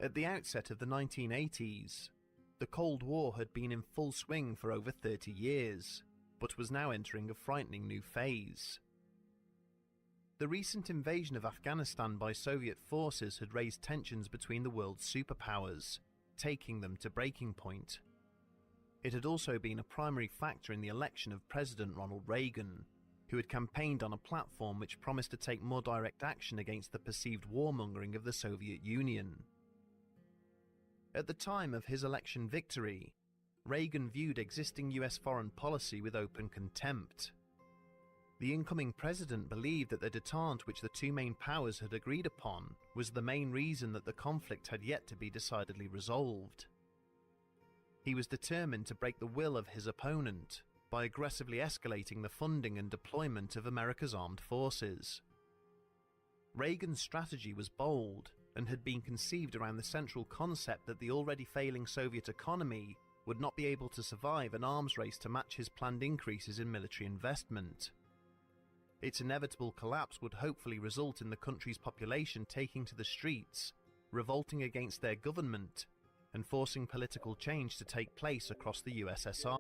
At the outset of the 1980s, the Cold War had been in full swing for over 30 years, but was now entering a frightening new phase. The recent invasion of Afghanistan by Soviet forces had raised tensions between the world's superpowers, taking them to breaking point. It had also been a primary factor in the election of President Ronald Reagan, who had campaigned on a platform which promised to take more direct action against the perceived warmongering of the Soviet Union. At the time of his election victory, Reagan viewed existing US foreign policy with open contempt. The incoming president believed that the détente which the two main powers had agreed upon was the main reason that the conflict had yet to be decidedly resolved. He was determined to break the will of his opponent by aggressively escalating the funding and deployment of America's armed forces. Reagan's strategy was bold and had been conceived around the central concept that the already failing Soviet economy would not be able to survive an arms race to match his planned increases in military investment. Its inevitable collapse would hopefully result in the country's population taking to the streets, revolting against their government, and forcing political change to take place across the USSR.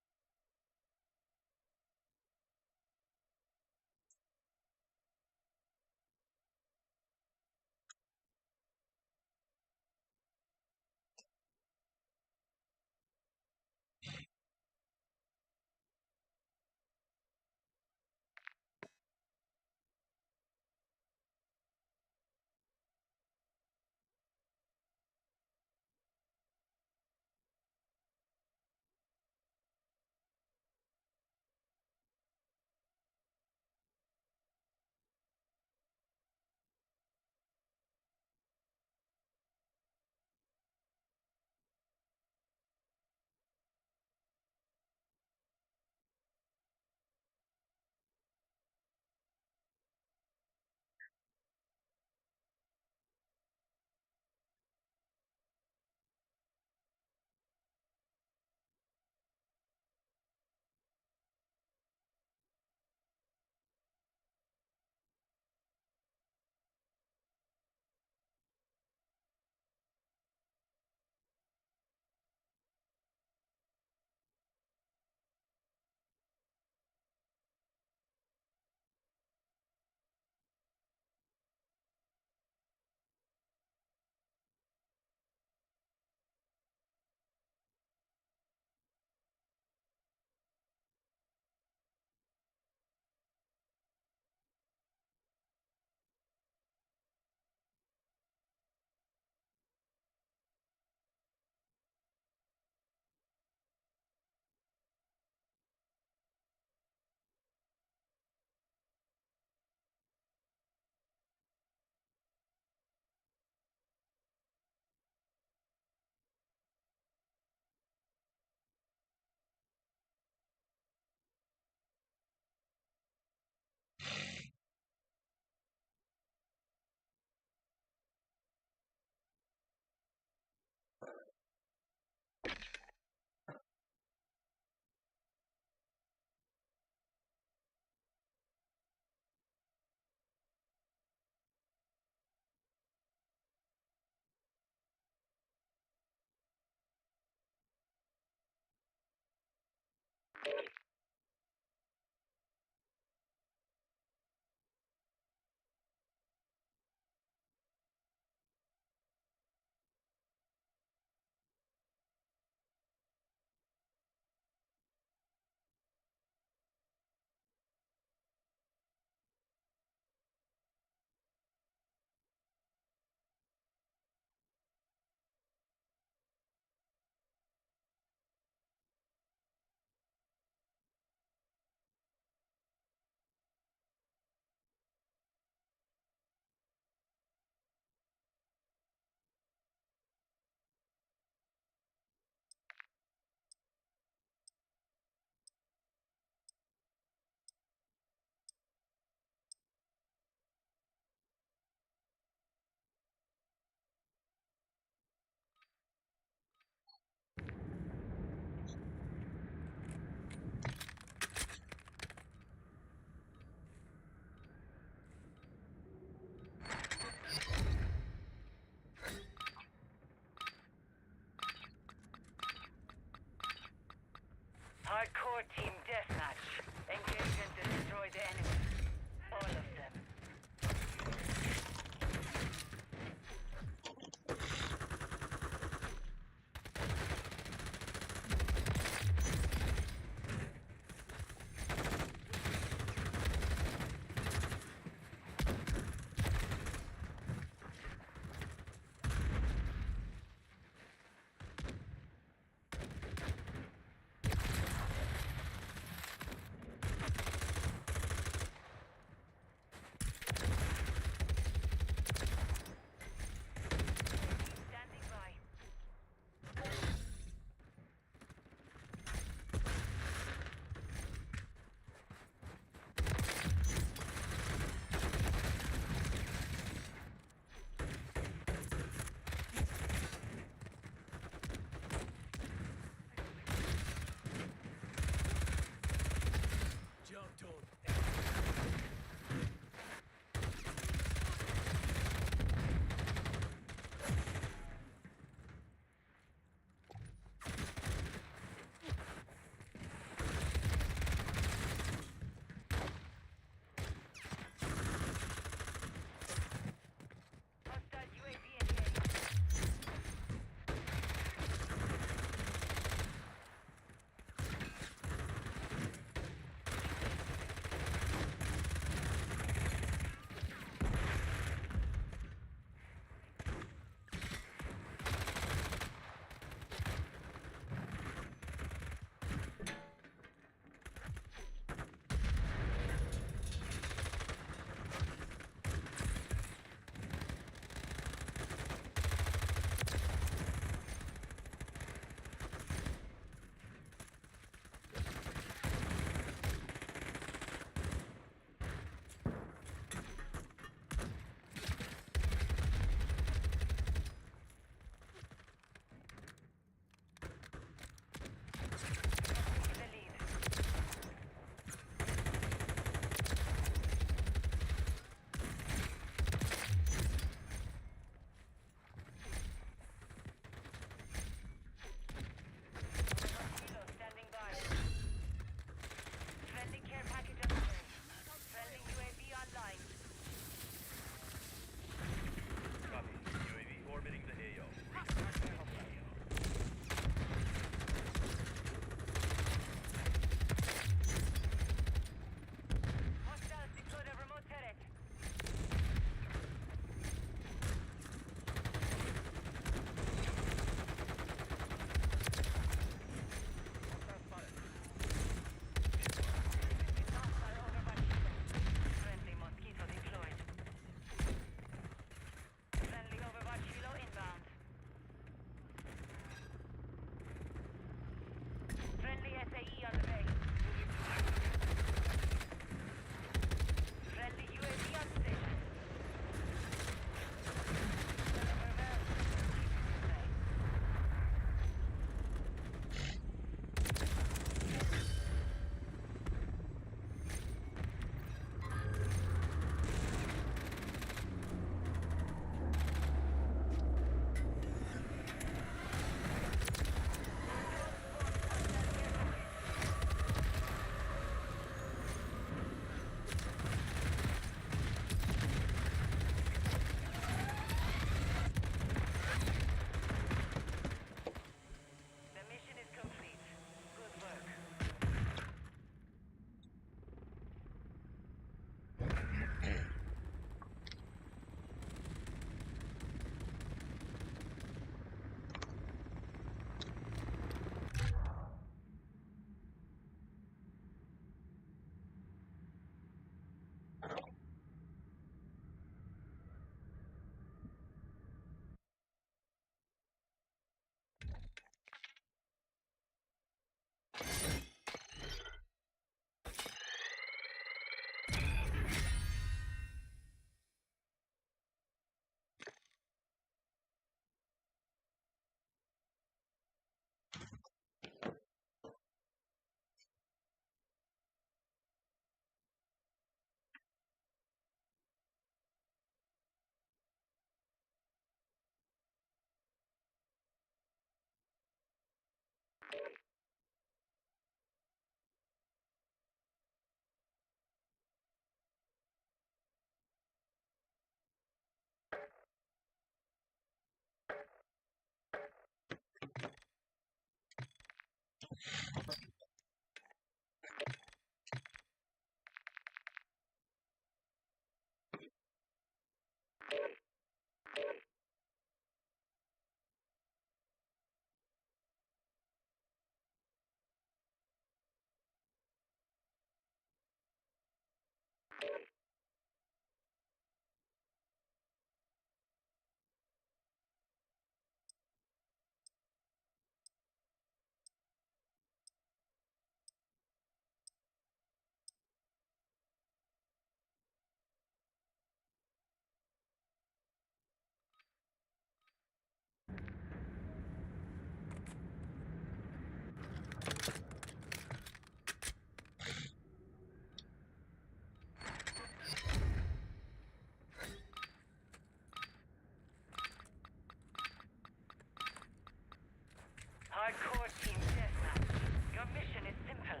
Hardcore team deathmatch. Your mission is simple.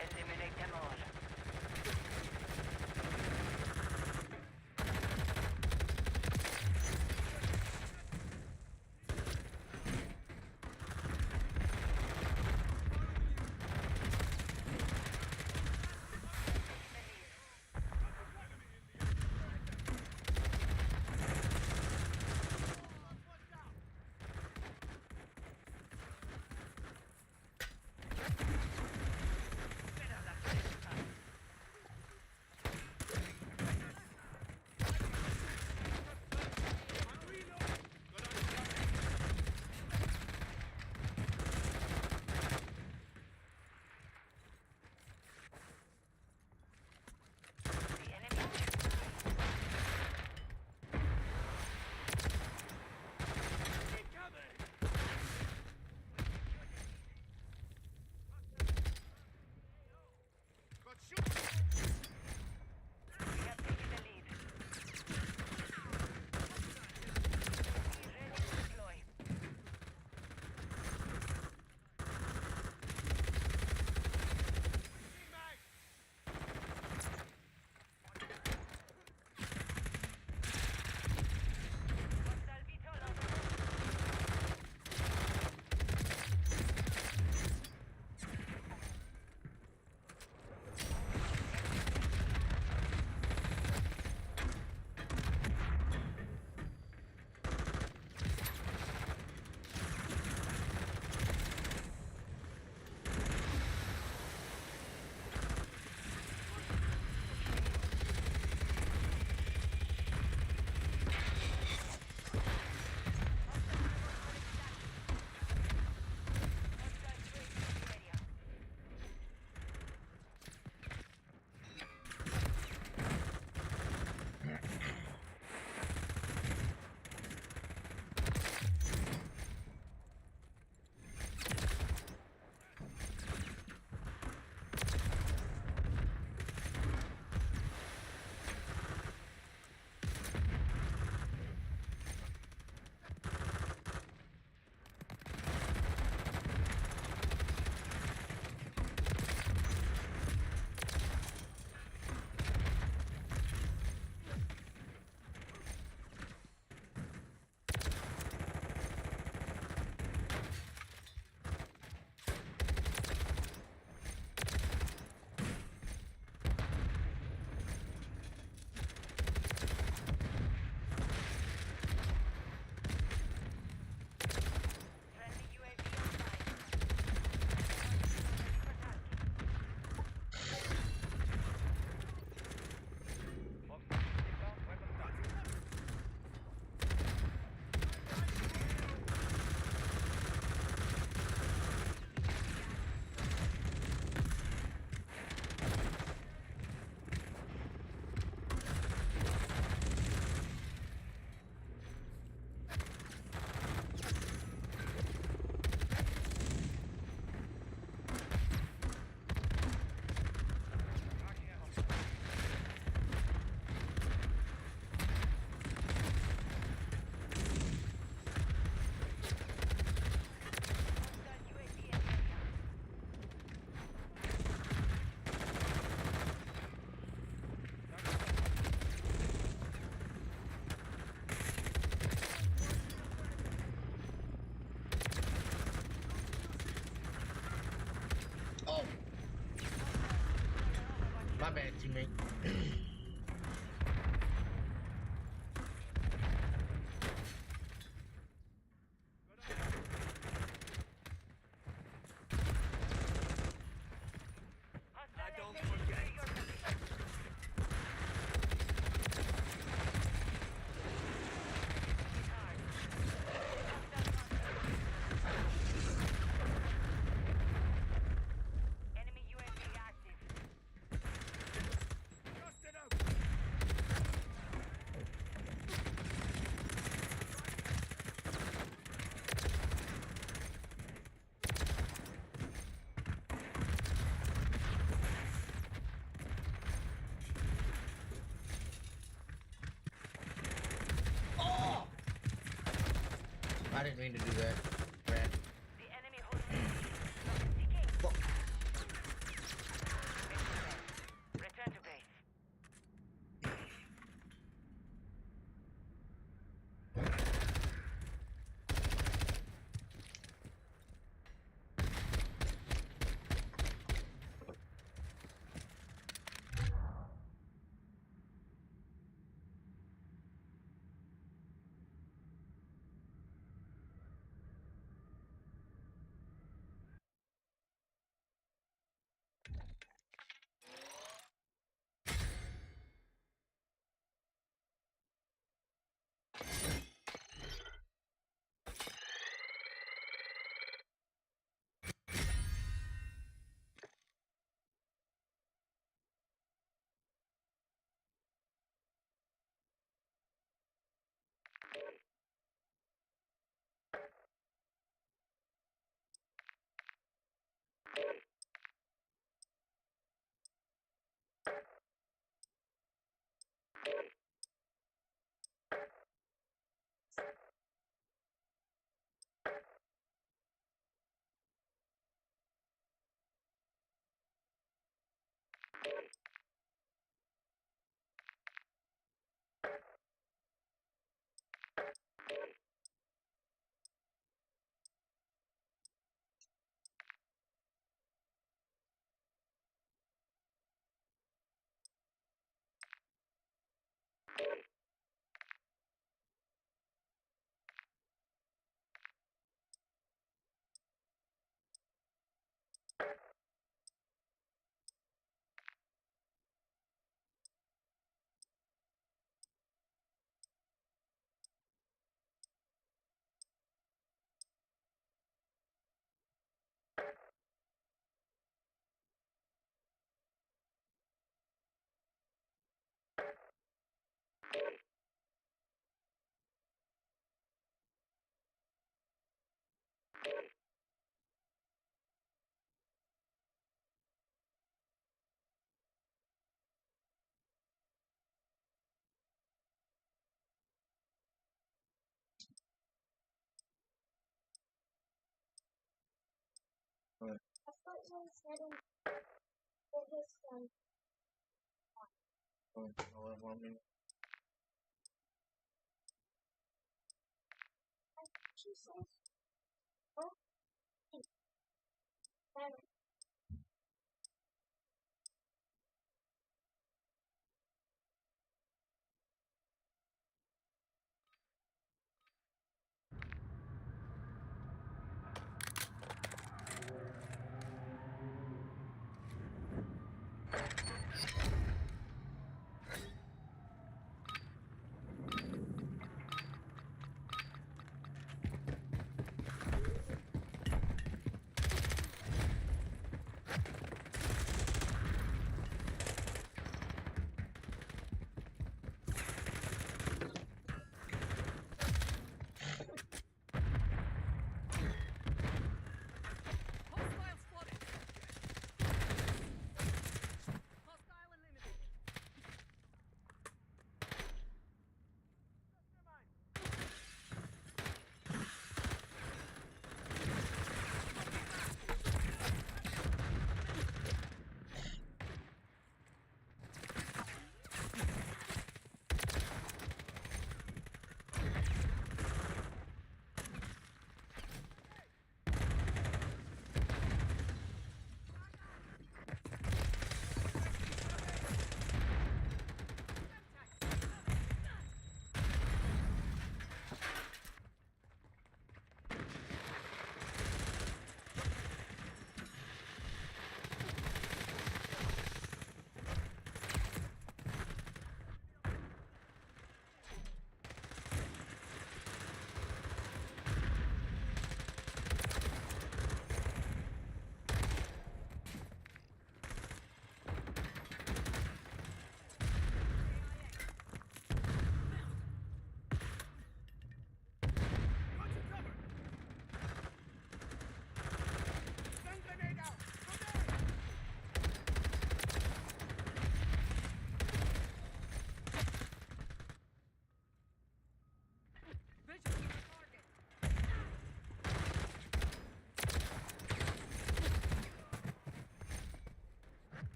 Eliminate them all. My bad, teammate. I didn't mean to do that. Rat. Fuck. Return to base.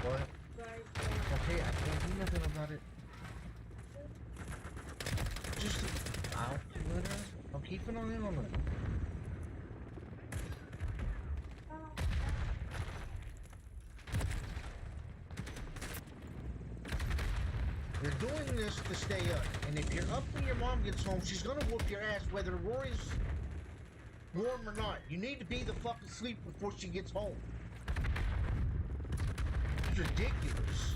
What? Okay, I can't do nothing about it. Just, I'll keep an eye on it. You're doing this to stay up, and if you're up when your mom gets home, she's gonna whoop your ass whether Rory's warm or not. You need to be the fucking sleep before she gets home. It's ridiculous.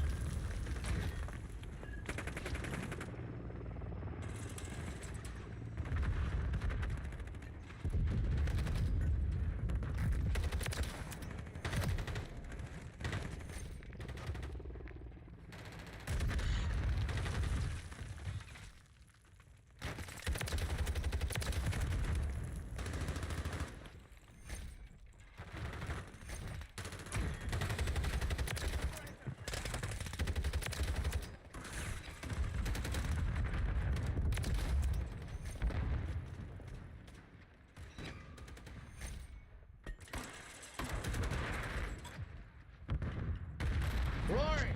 Rory!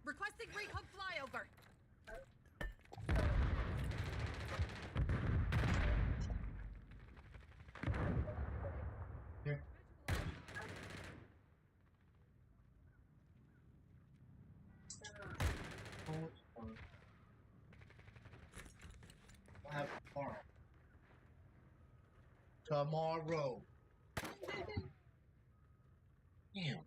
Requesting rehab flyover. Tomorrow. Damn.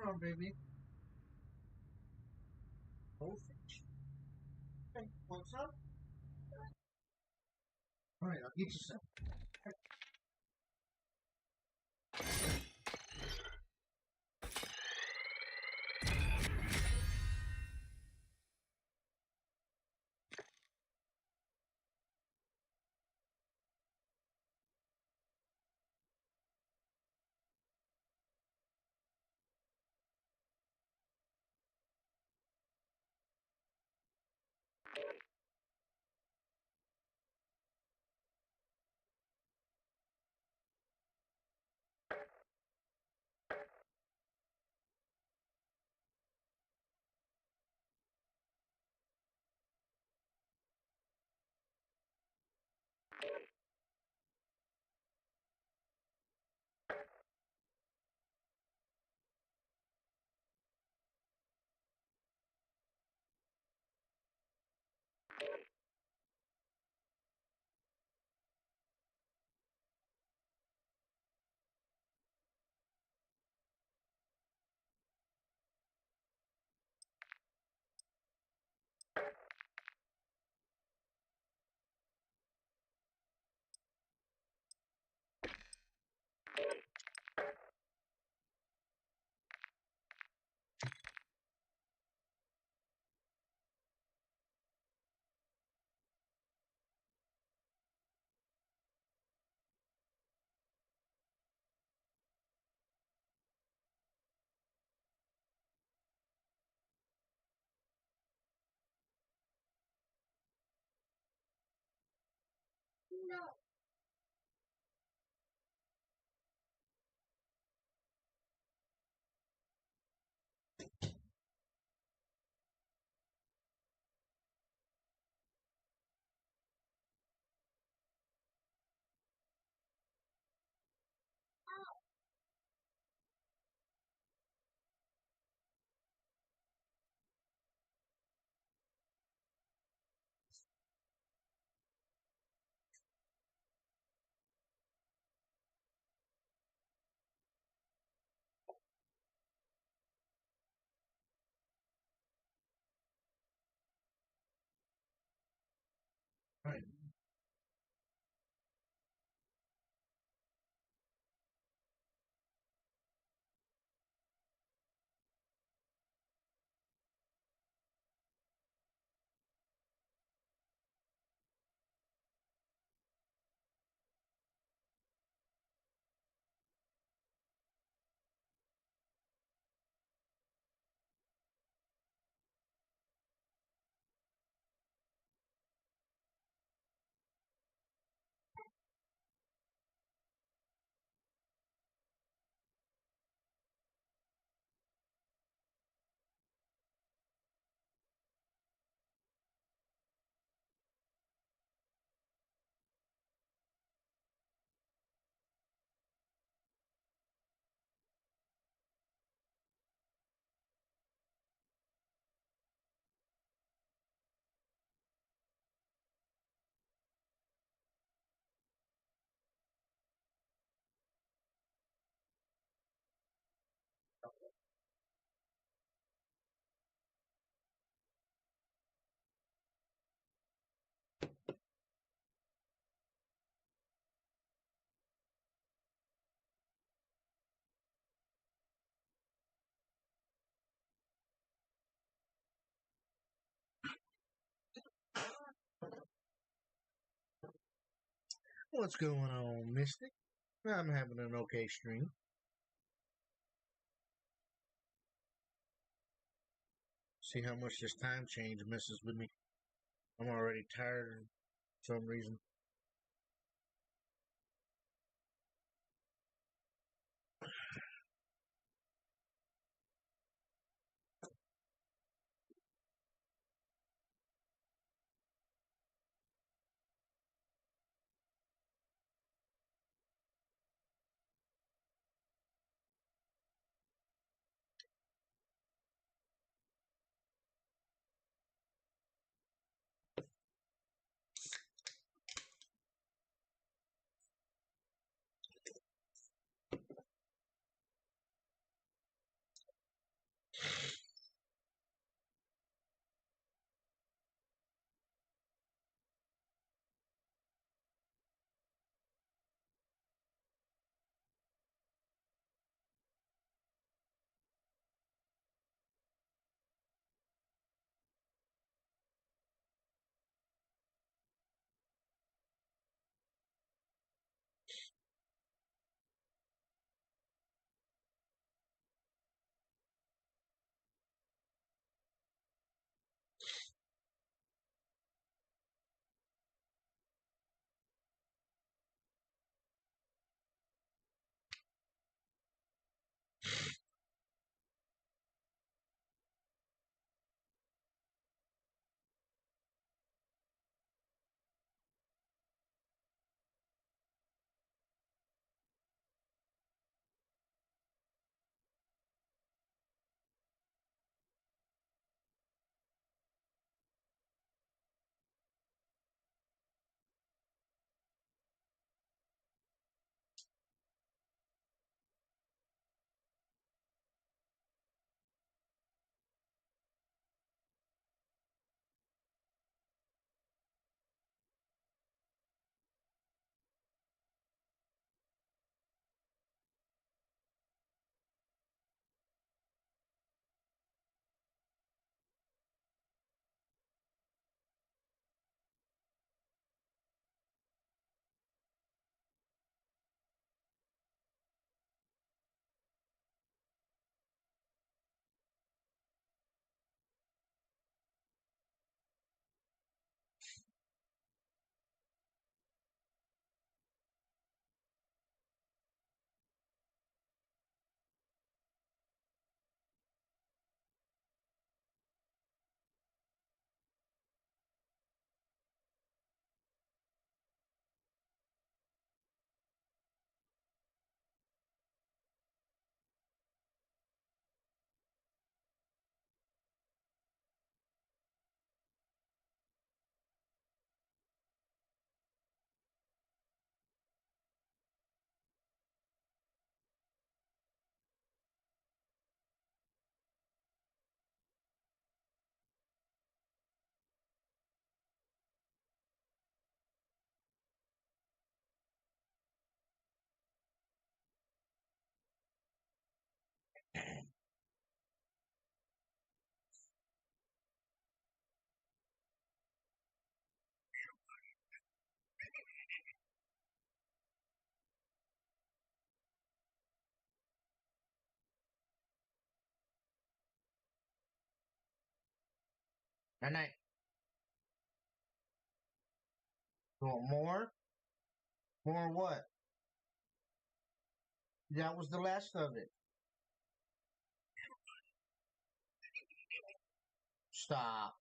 wrong, baby? Goldfish. Hey, want some? All right, I'll get you some. No. All right. What's going on, Mystic? I'm having an okay stream. See how much this time change messes with me. I'm already tired for some reason. And I want more? More what? That was the last of it. Stop.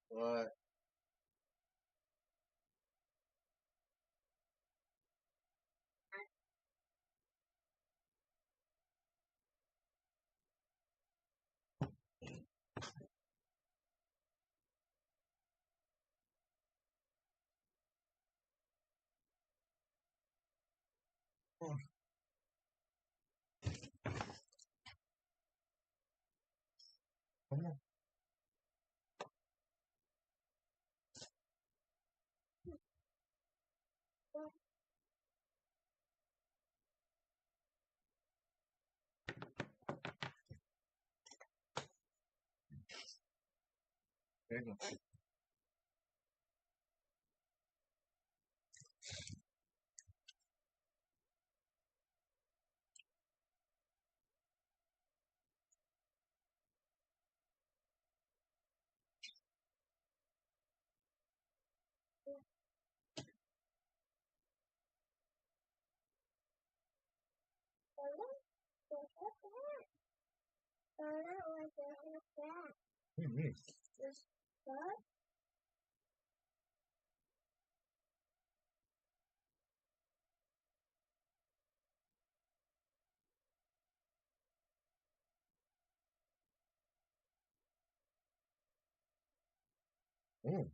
What? Come on. There you go. Mm-hmm. Mm.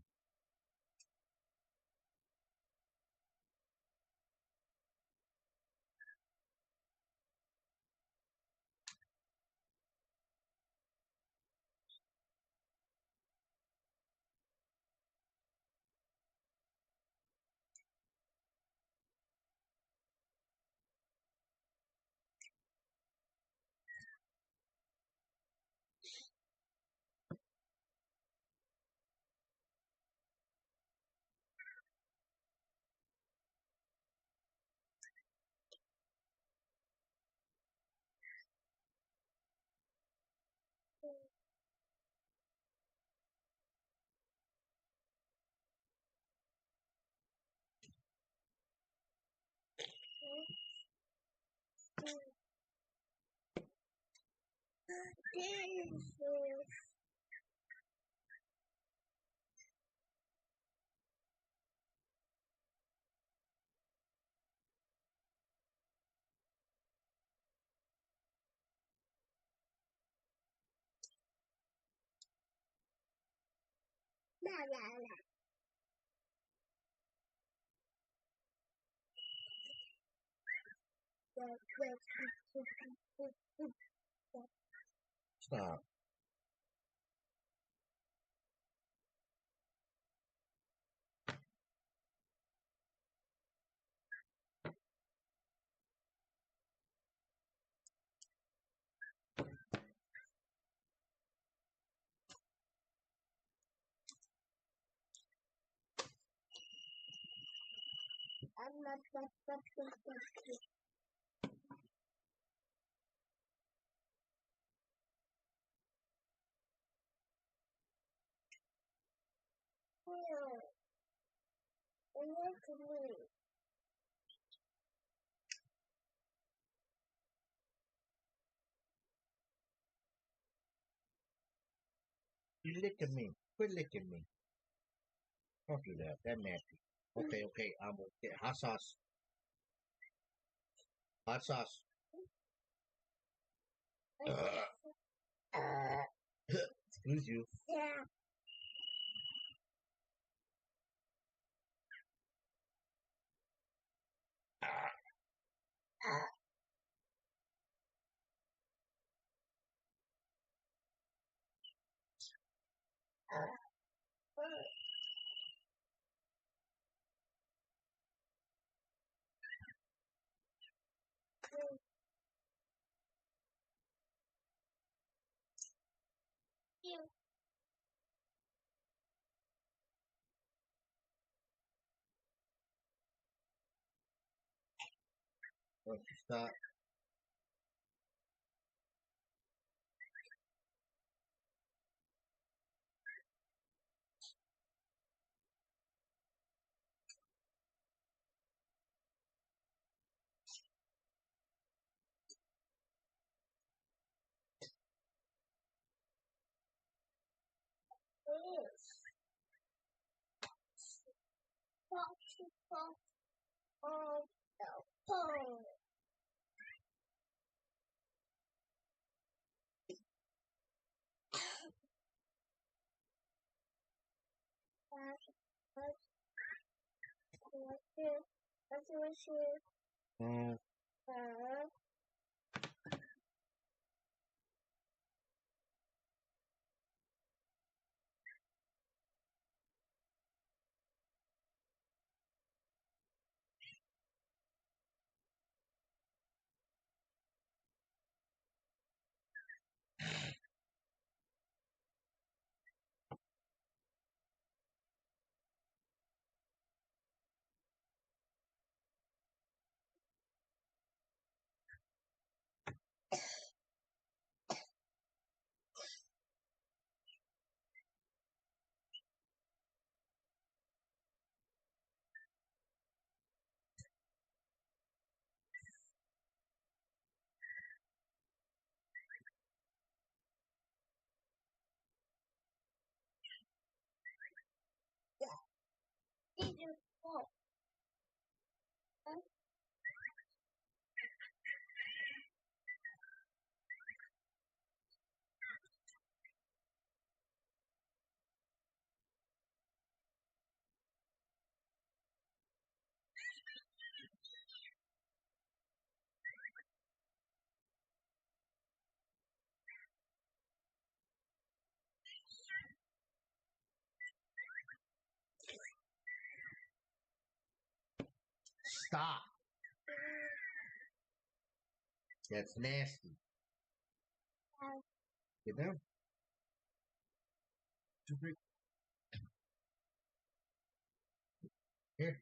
Stop. You licking me. Quit licking me. Don't do that. That's nasty. Okay, okay. I'm gonna get hot sauce. Hot sauce. Excuse you. Once you stop. Stop. That's nasty. Get down. Too big. Here.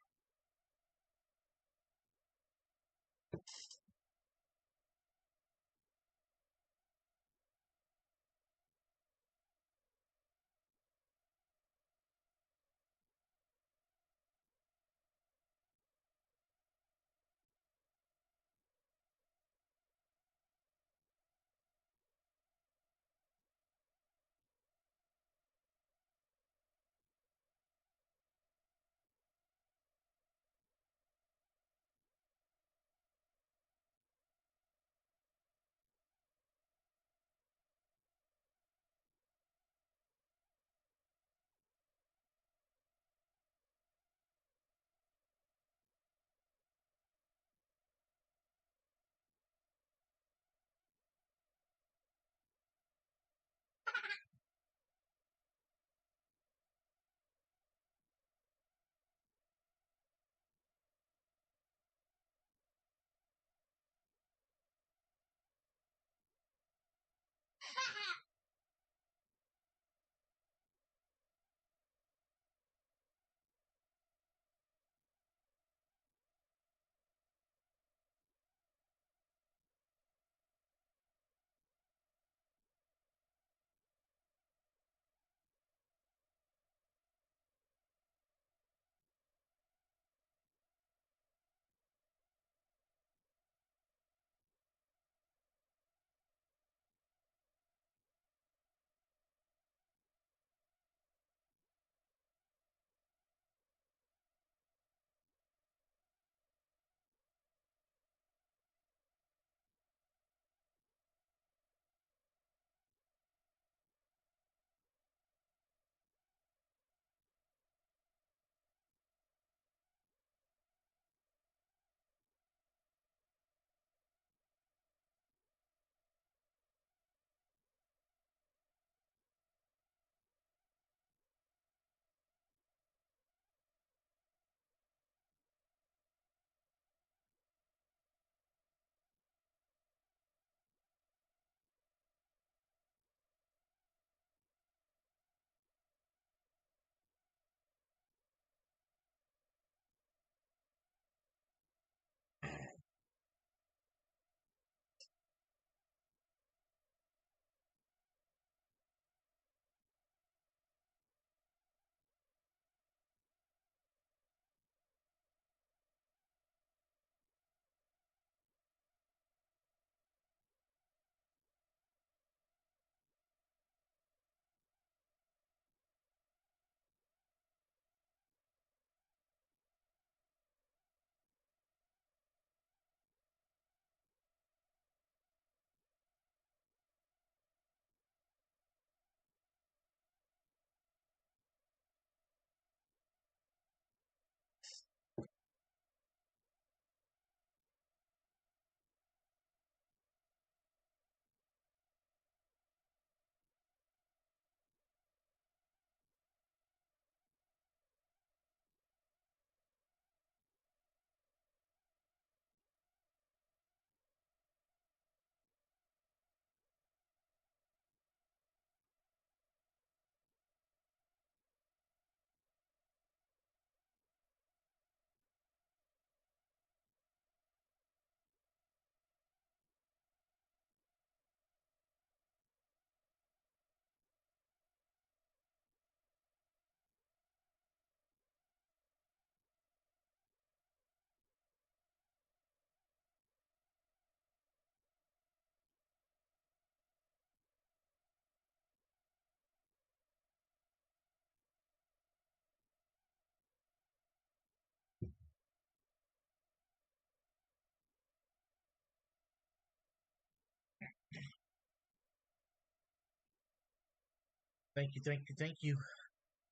Thank you, thank you, thank you.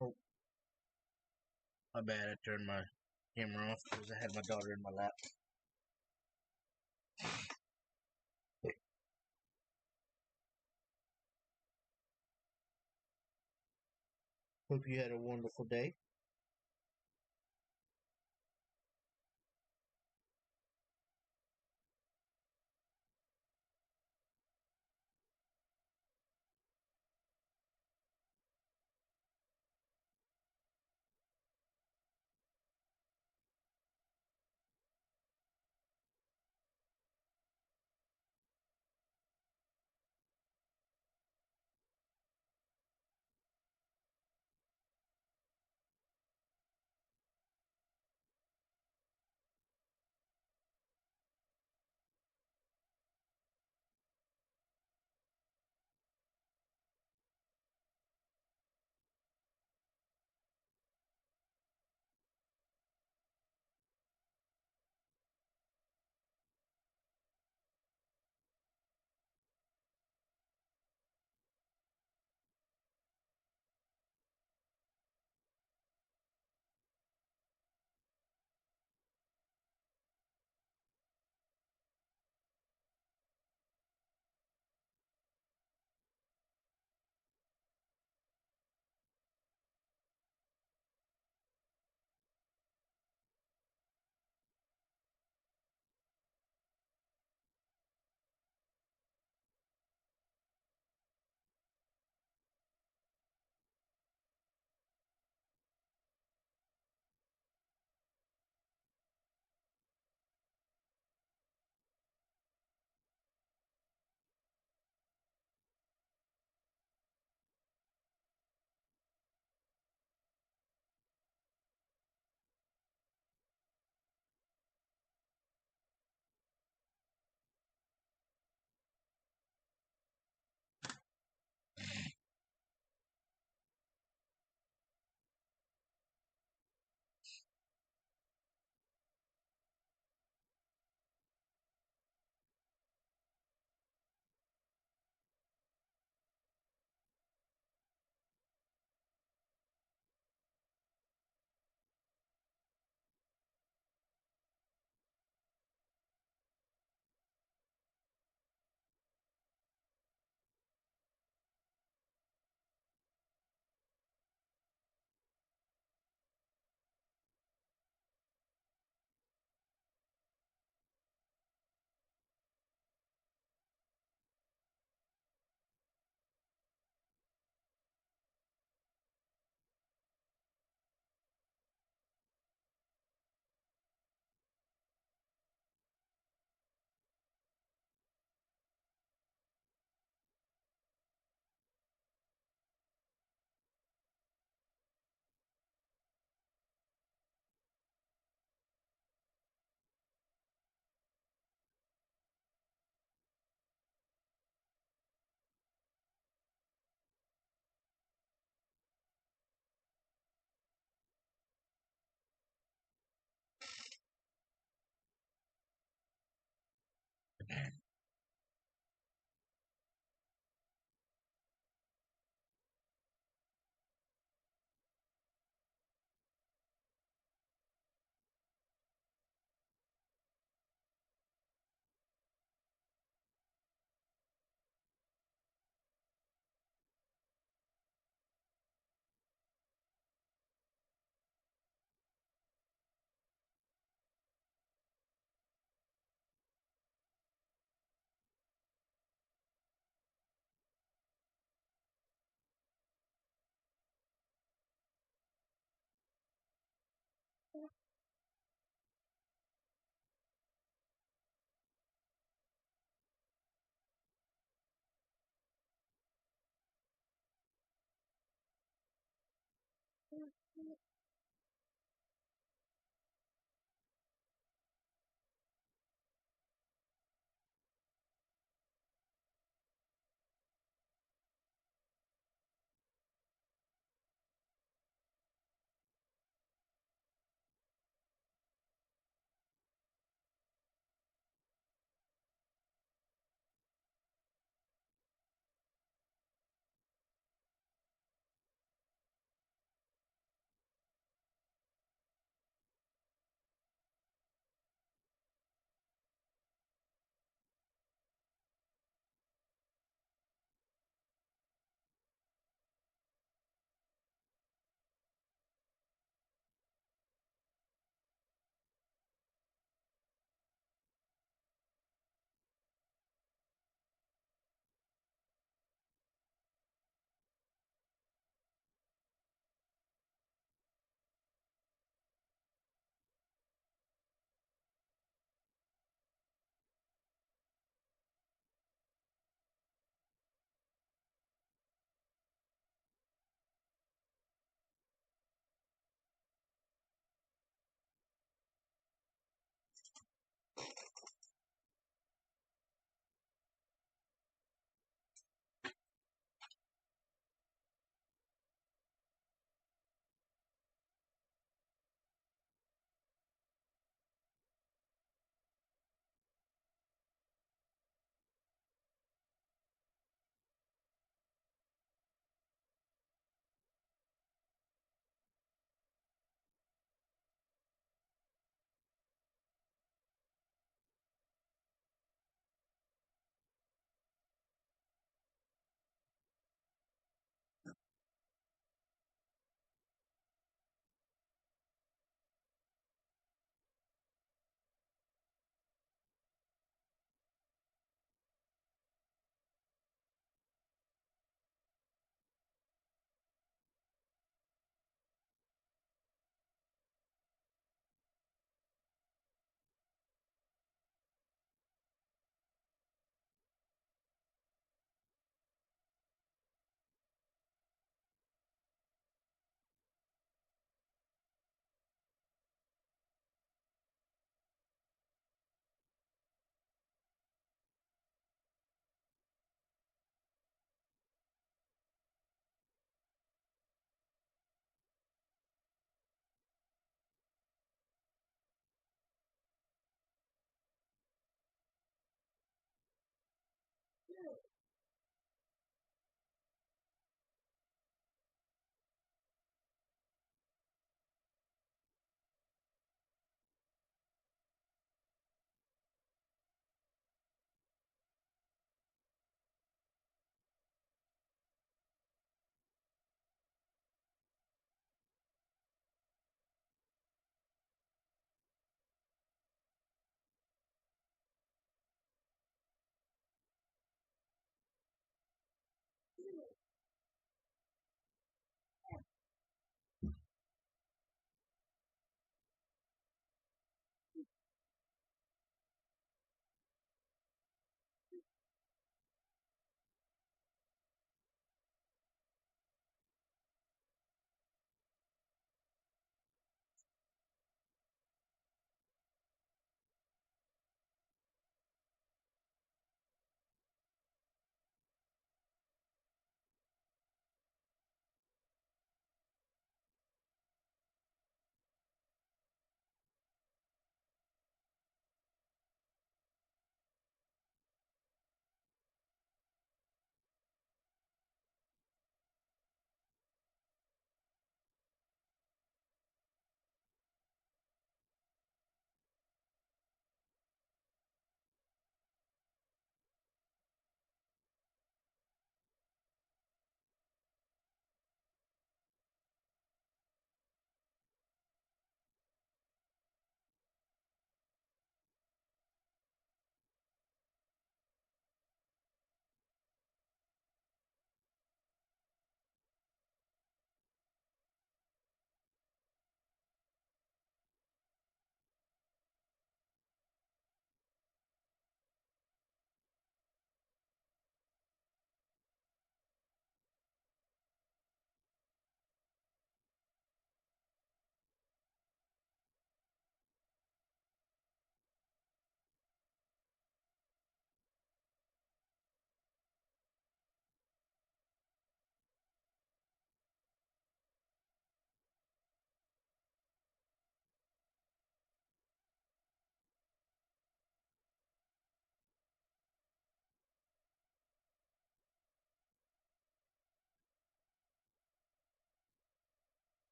Oh, my bad. I turned my camera off because I had my daughter in my lap. Hope you had a wonderful day.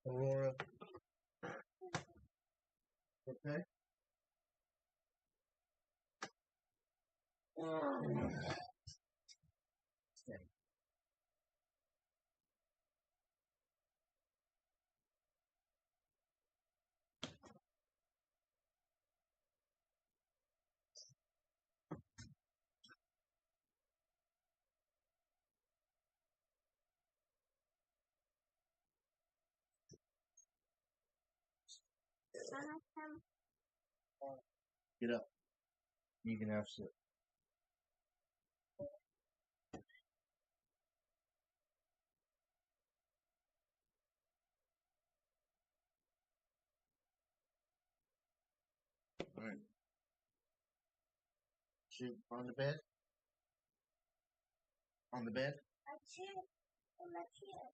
Aurora. Okay. Get up. You can have sit. All right. Sit on the bed. On the bed. On my chair.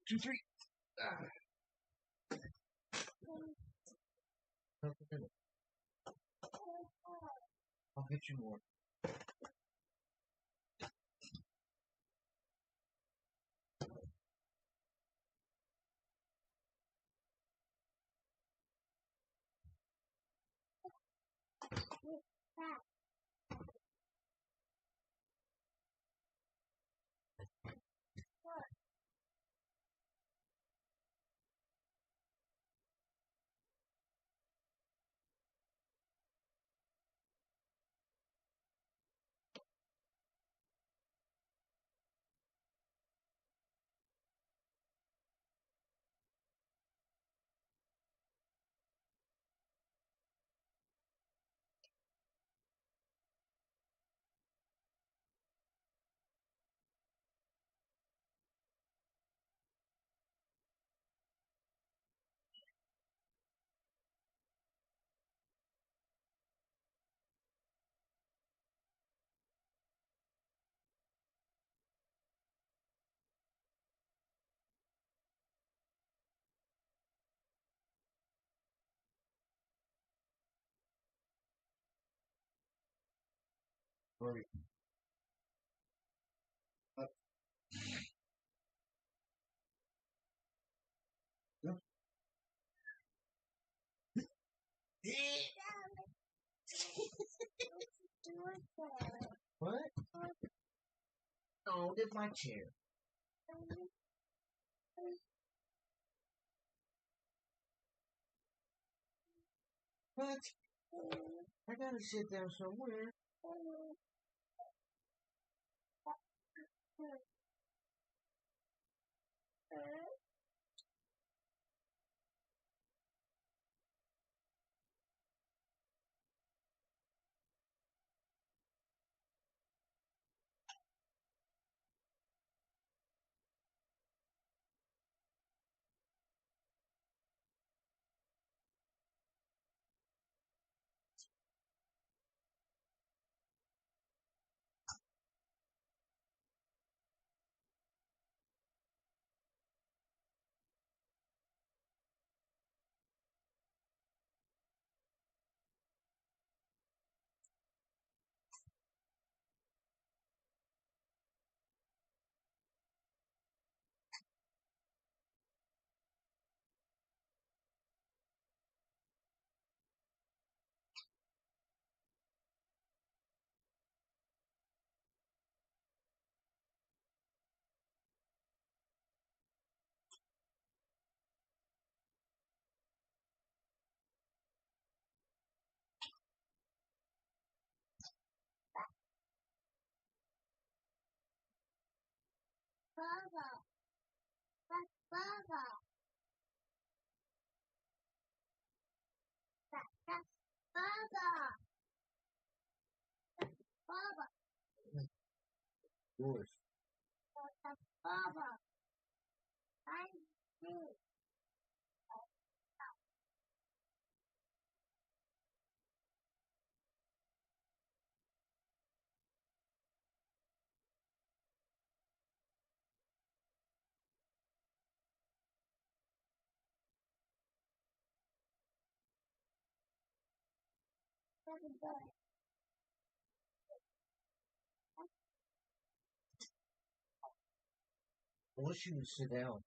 2, 3. I'll get you more. Hurry. Up. Go. What? No, get my chair. What? I gotta sit down somewhere. Baba. That's Baba. That's Baba. That's Baba. Yours. That's Baba. I see. I want you to sit down.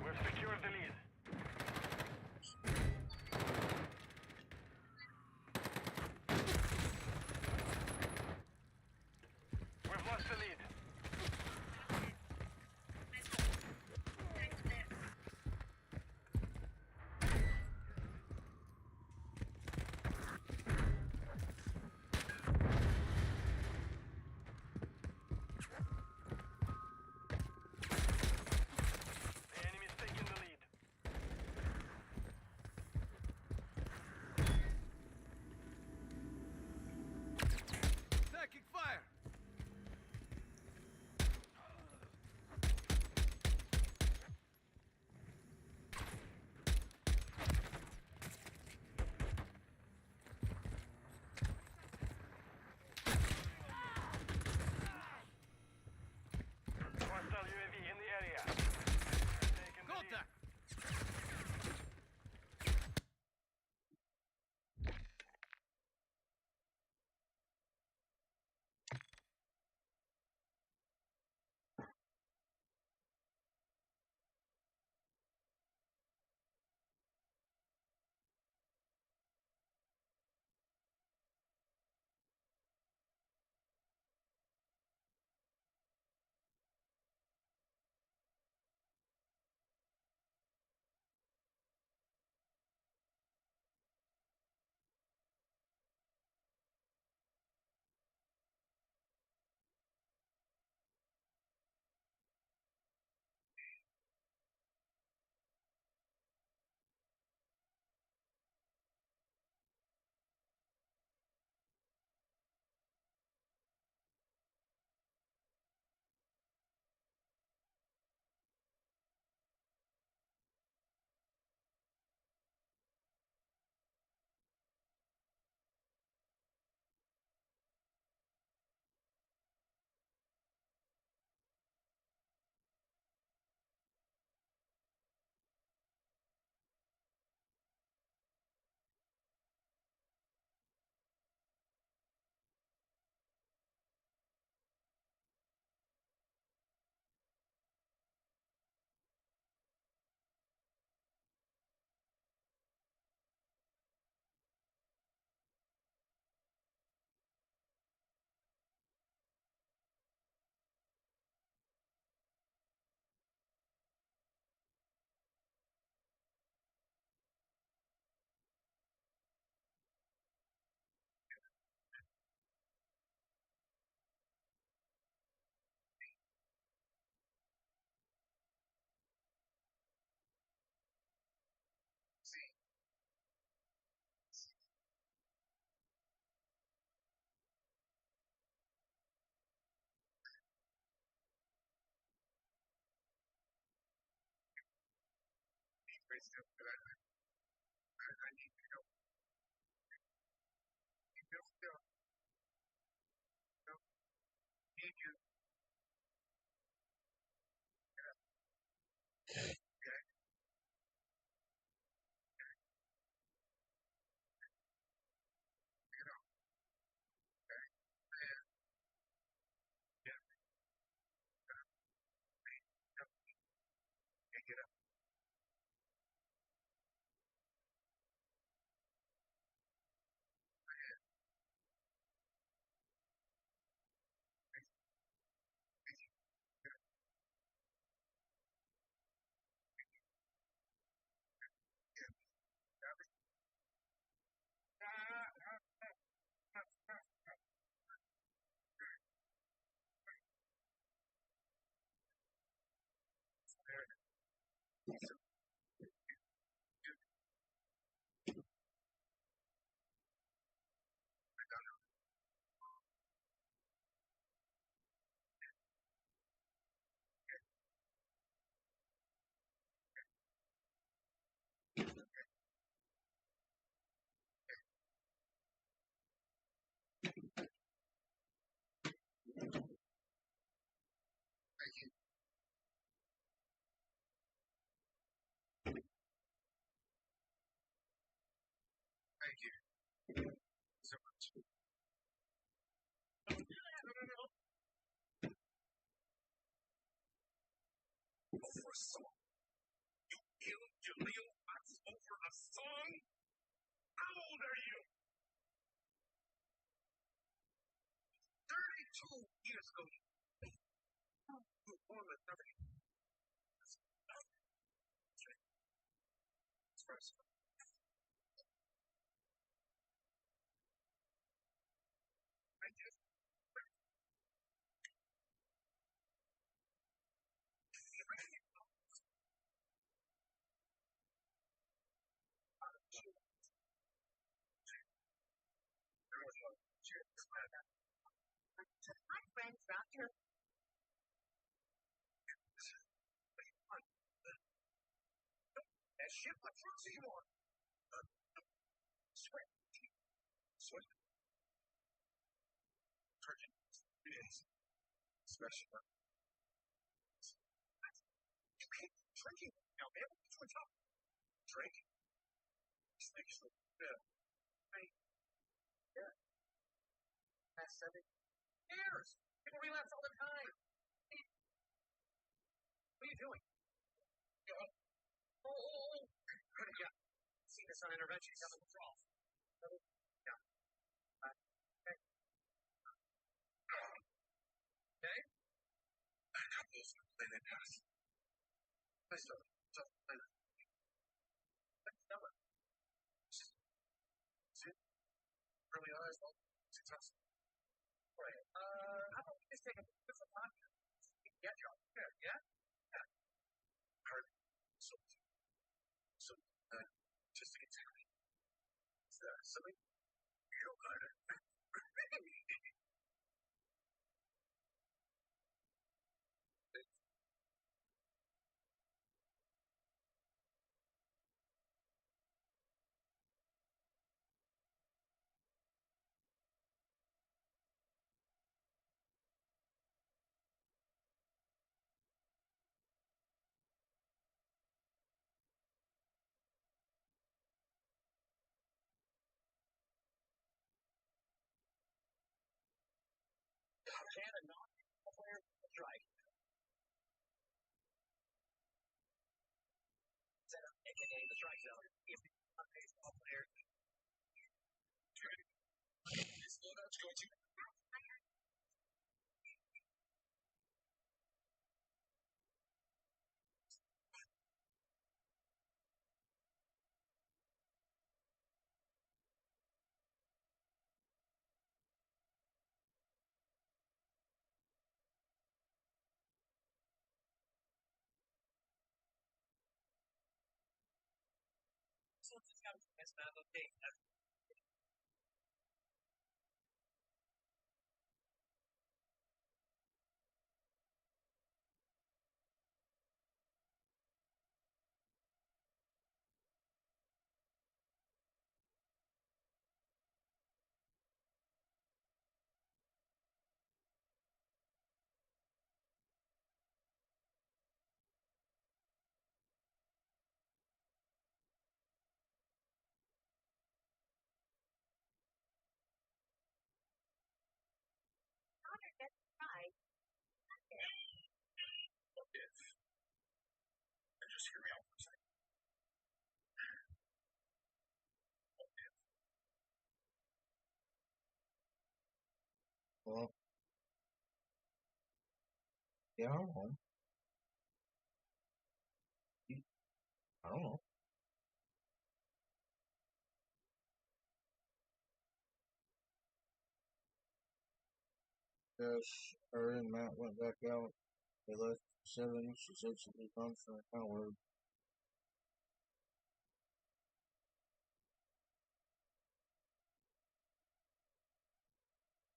We've secured the lead. We've lost the lead. The enemy's taking the lead. Taking fire! Hostile UAV in the area. Taking the lead. Contact! Thank you so much. No. Over a song? You killed Jaleel Watts over a song? How old are you? 32 years ago. You were born with nothing. First. Thank you. My friends dropped her. That shit, what drugs are you on? Sweat. Sweat. Turkey. It is. Special. You keep drinking now, man. What's your top? Drink. Just make sure. Yeah. Hey. Yeah. Past 7 years. People relapse all the time. What are you doing? Oh. Yeah. Seen this on intervention. He's having withdrawals. Yeah. Okay. Okay? I got those in the past. Let's do it. Let's do it. See? Early on as well. Successful. Right. How about we just take a different podcast? Get you up there, yeah? Yeah. Hard. So, just to get started. Is that silly? You don't got it. Can a non-player strike? AKA the strike zone. If a baseball player. This loadout's going to. So it's got it's not okay. Right. Okay. And just hear me out for a second. Okay. Well, yeah, I don't know. I don't know. Yes, her and Matt went back out. They left 7. She said she'd be gone for an hour.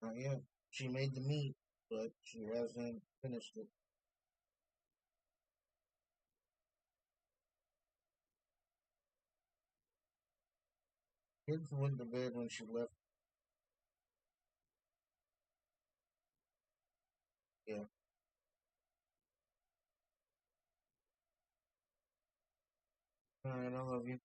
Not yet. She made the meat, but she hasn't finished it. Kids went to bed when she left. Yeah. Alright, I love you.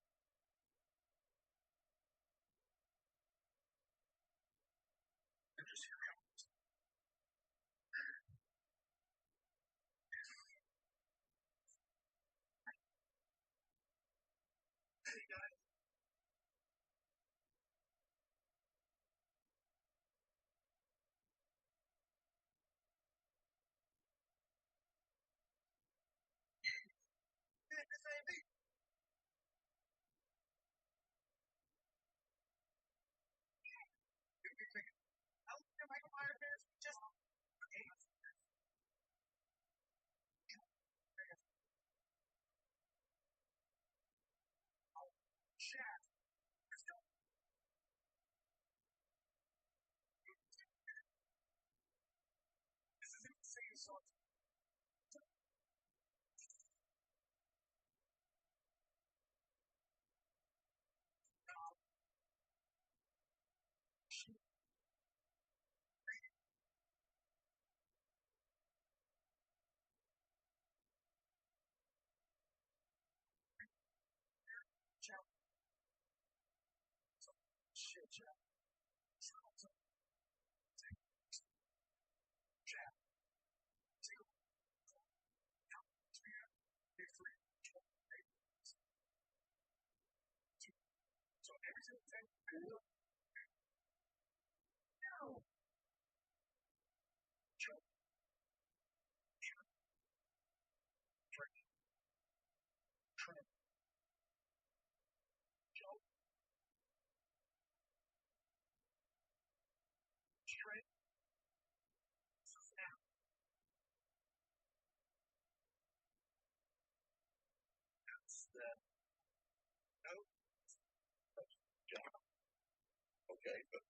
Okay, but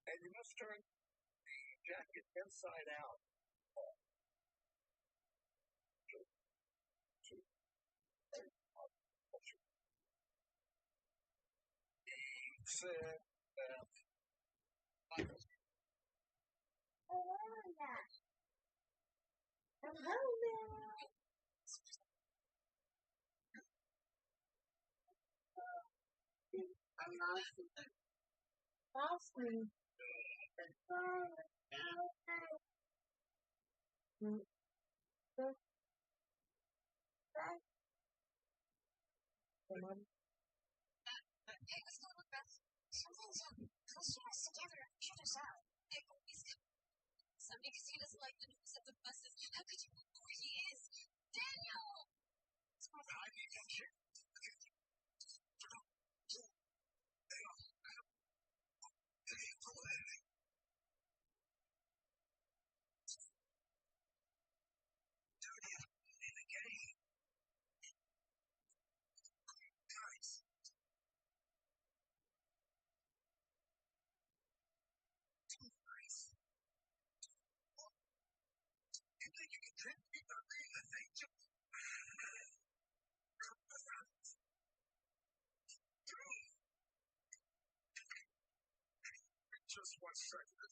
and you must turn the jacket inside out. Said that Because he doesn't like the news of the buses. How could you know where he is? Daniel! I need to check. Just 1 second.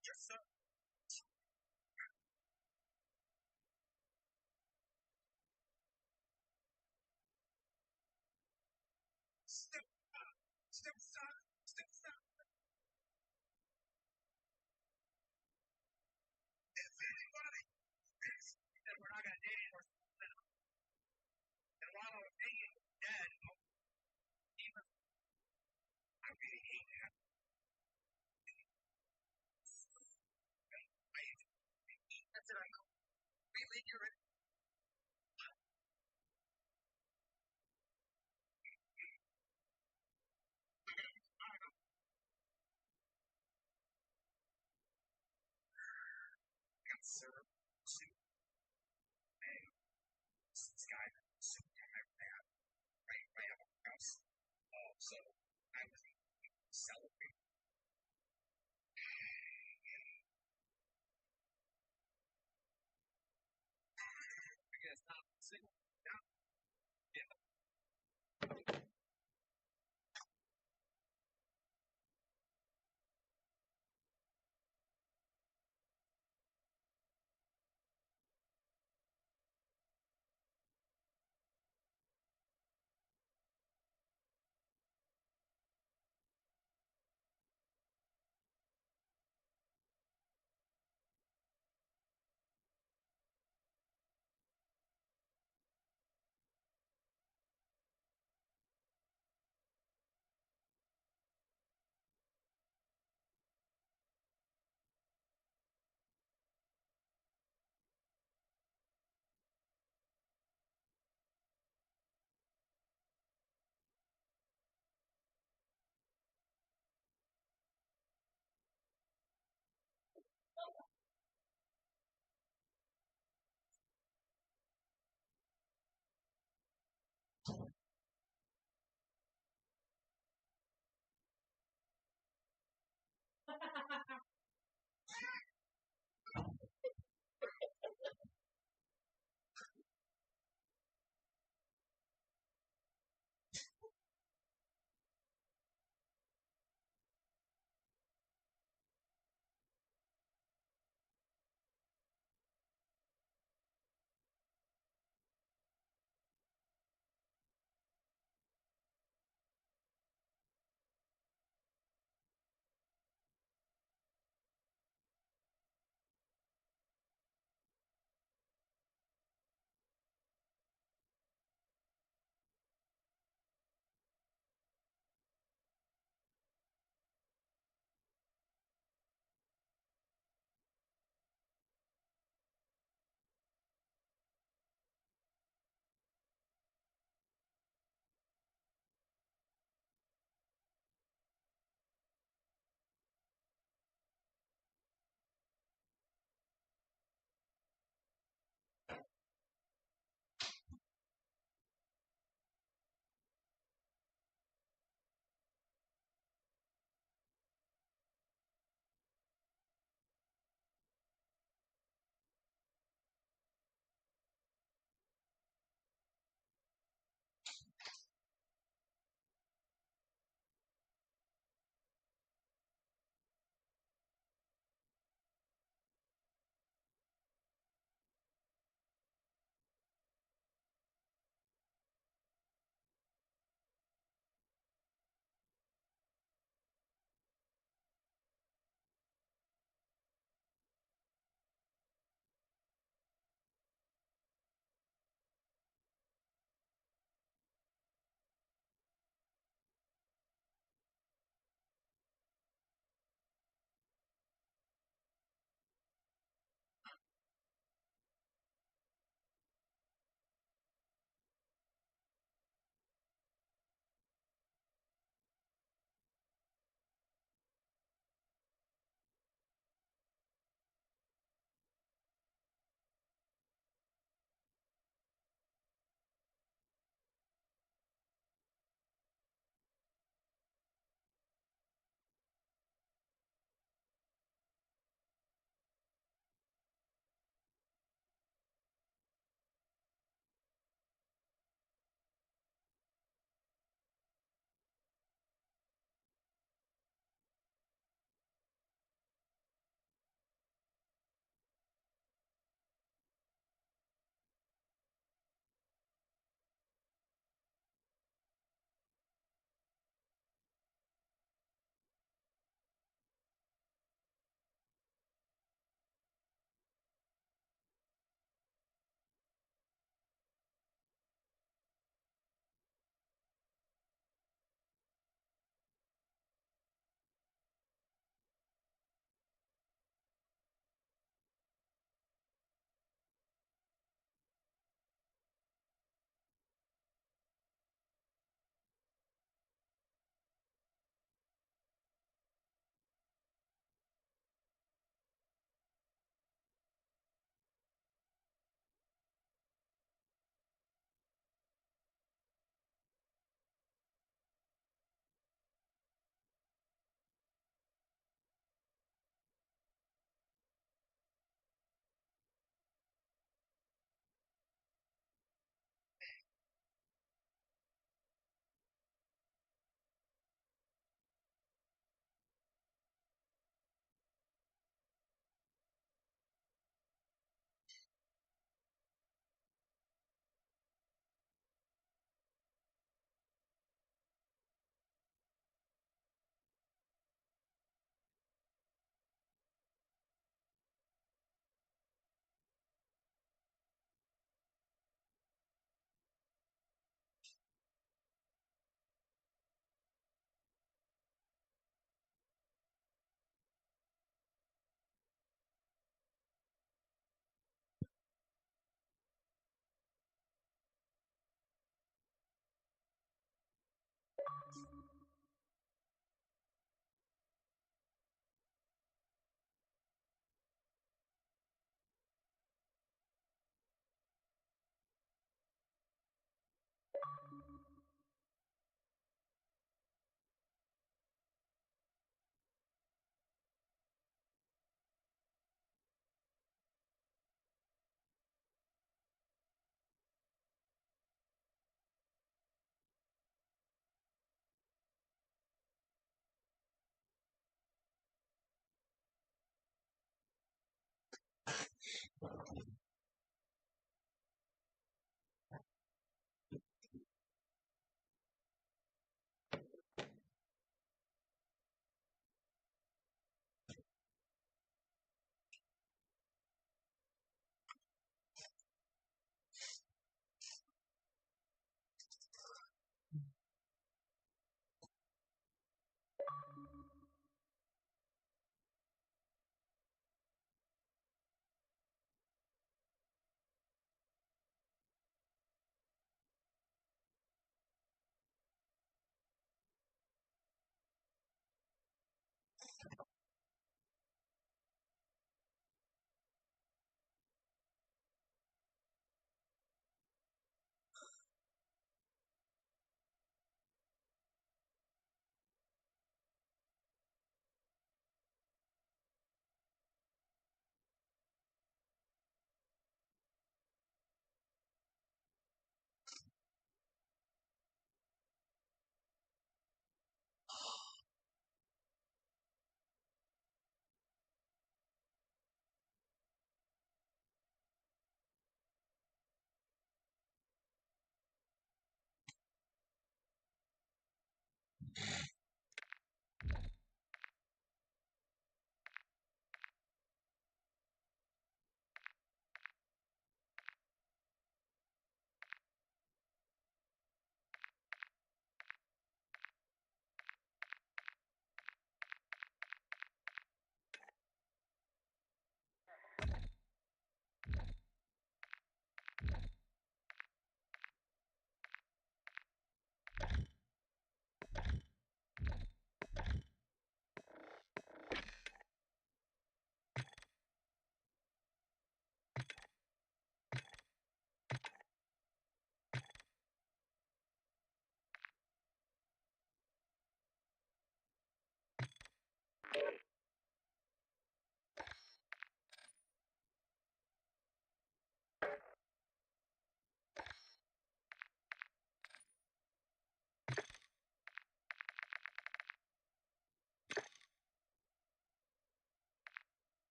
Yes, sir. Step up. Step aside. Step aside. If anybody thinks that we're not going to date or something, then while I was dating Dad, even I really hate that. That's it, I know. Really, you're ready. Sir, hey, this guy, right out of the house. So I was celebrating. I guess not single. Yeah.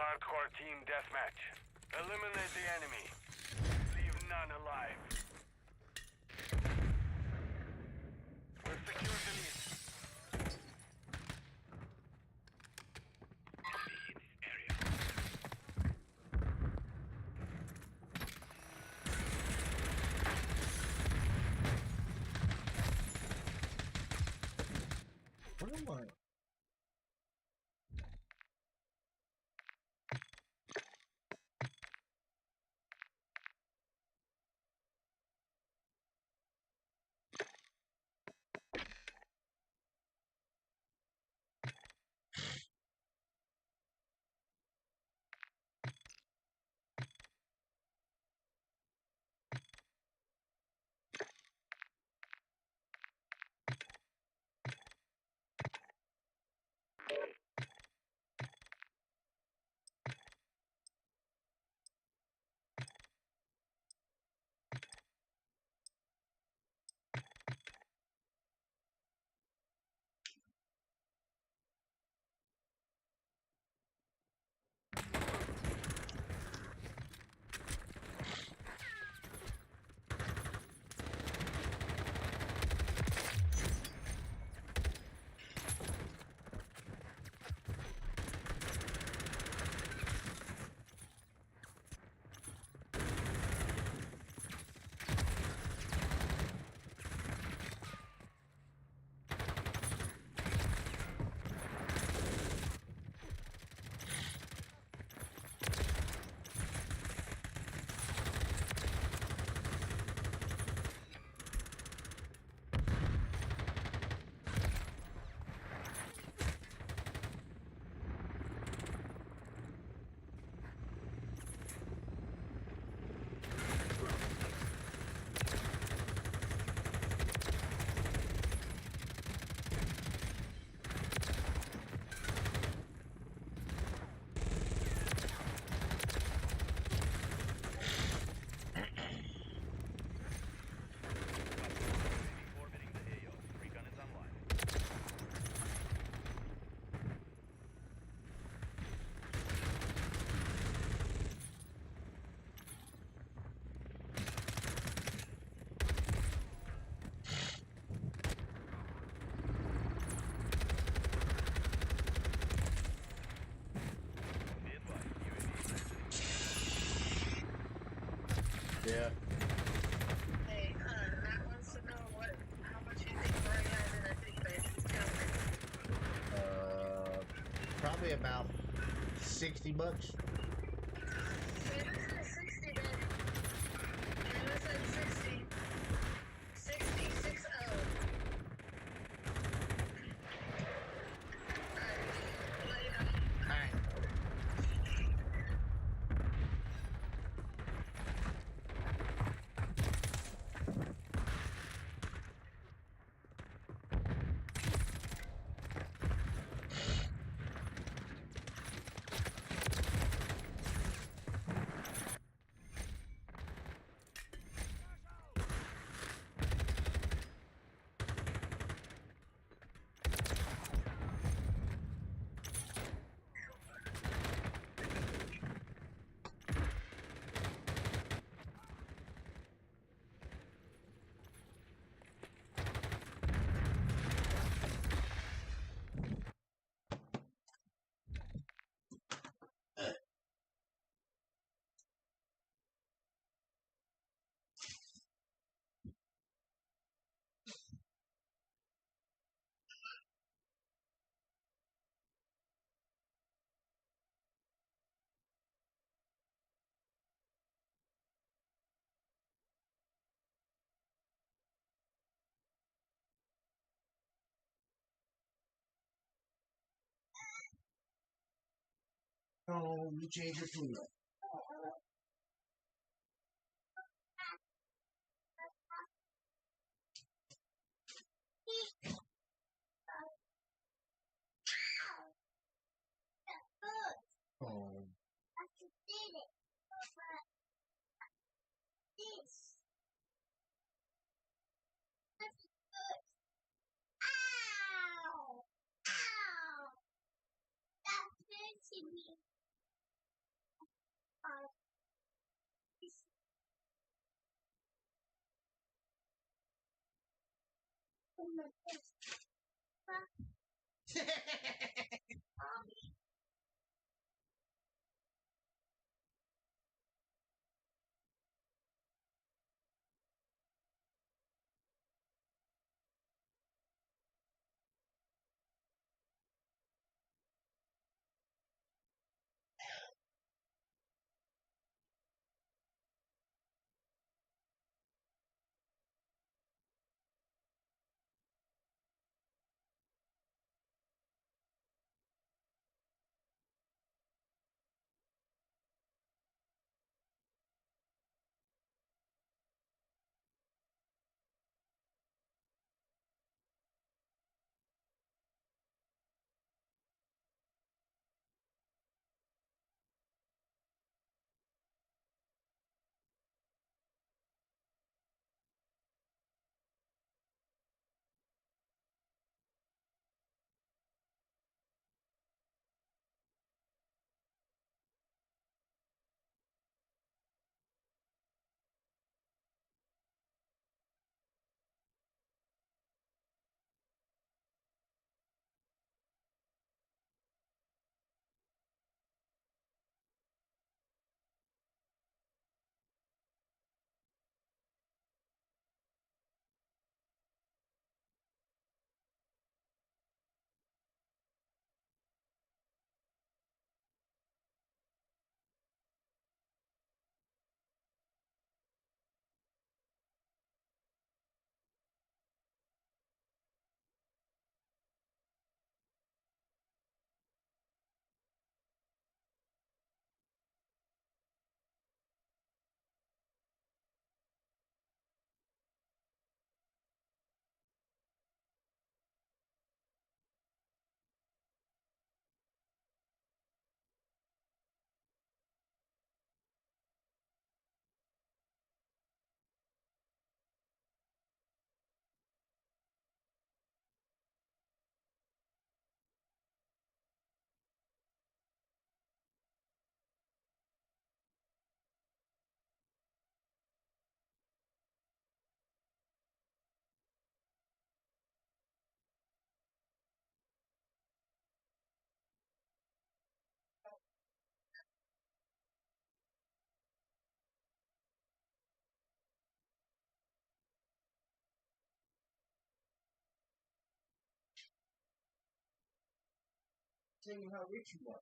Hardcore team deathmatch. Eliminate the enemy. Leave none alive. We've secured the lead. What am I? Yeah. Hey, Matt wants to know how much you think Roy has in a database. Probably about $60. Oh, you change your tune. Oh. Tell you how rich you are.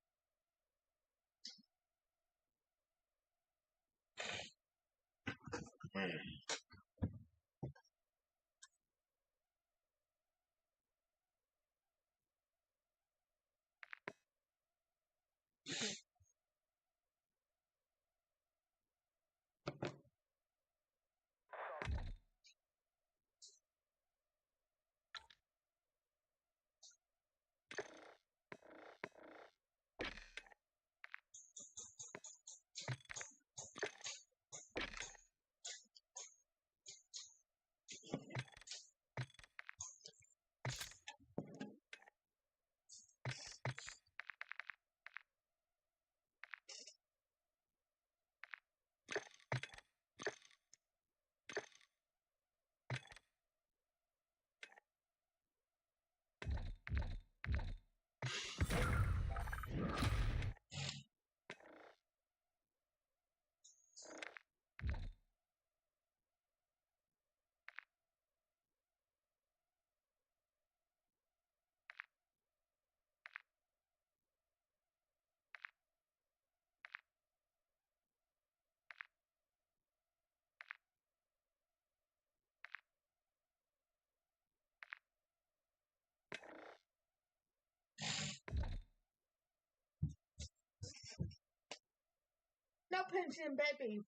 No pinching, baby.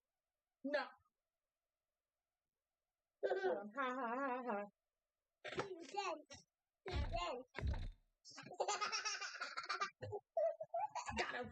No. Ha ha ha ha. Got him.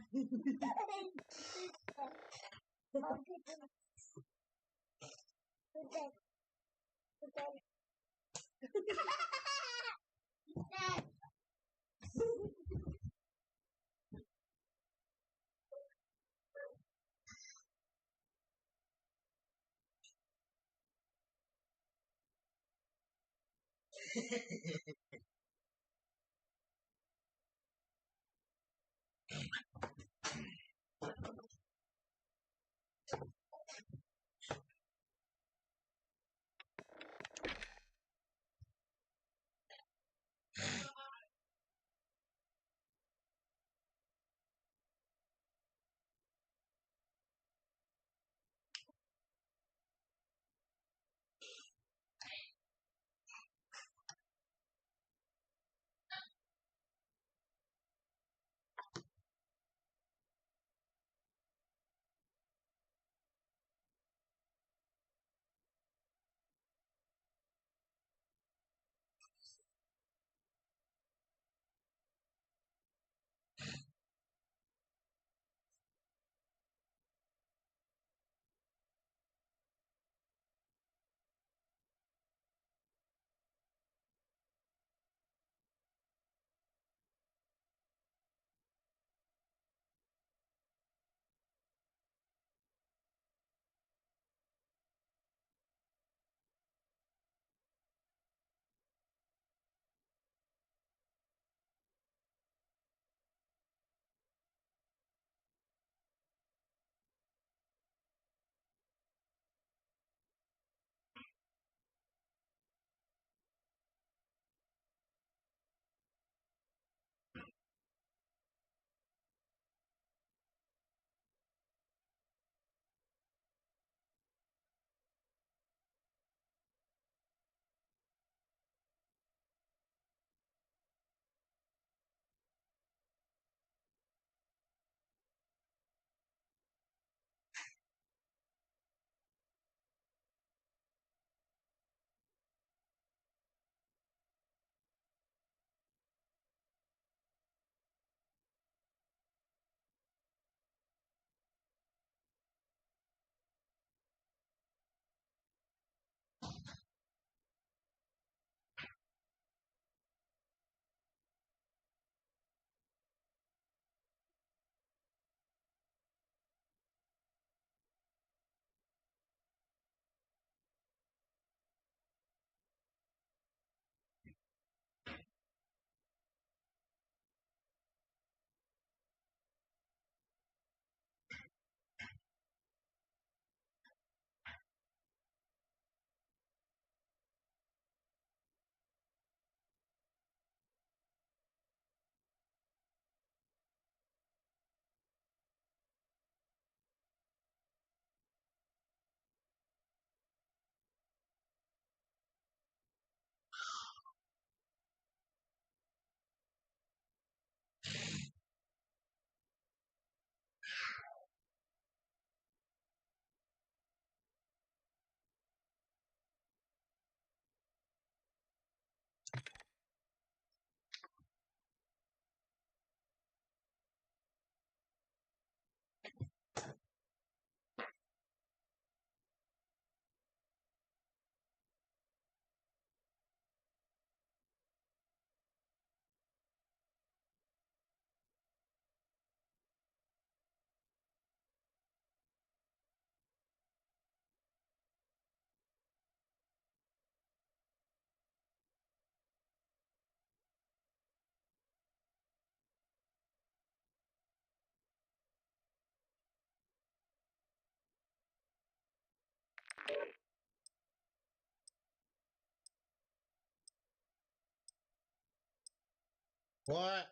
What?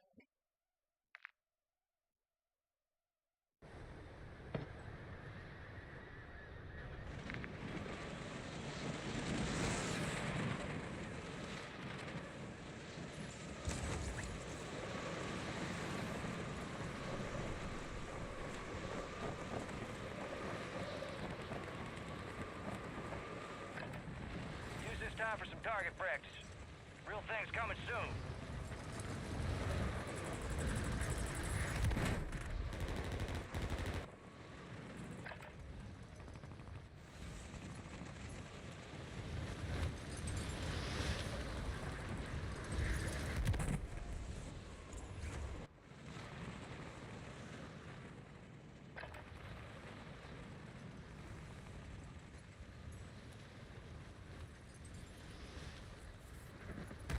Use this time for some target practice. Real thing's coming soon.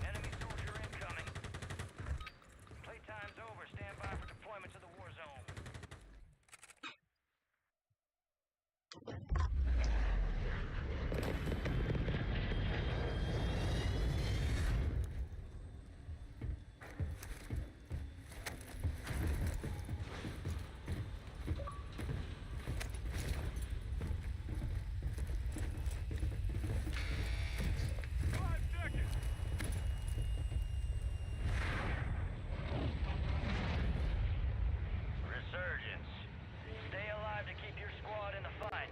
Enemy soldier incoming. Playtime's over. Stand by for deployment to the war zone. Resurgence. Stay alive to keep your squad in the fight.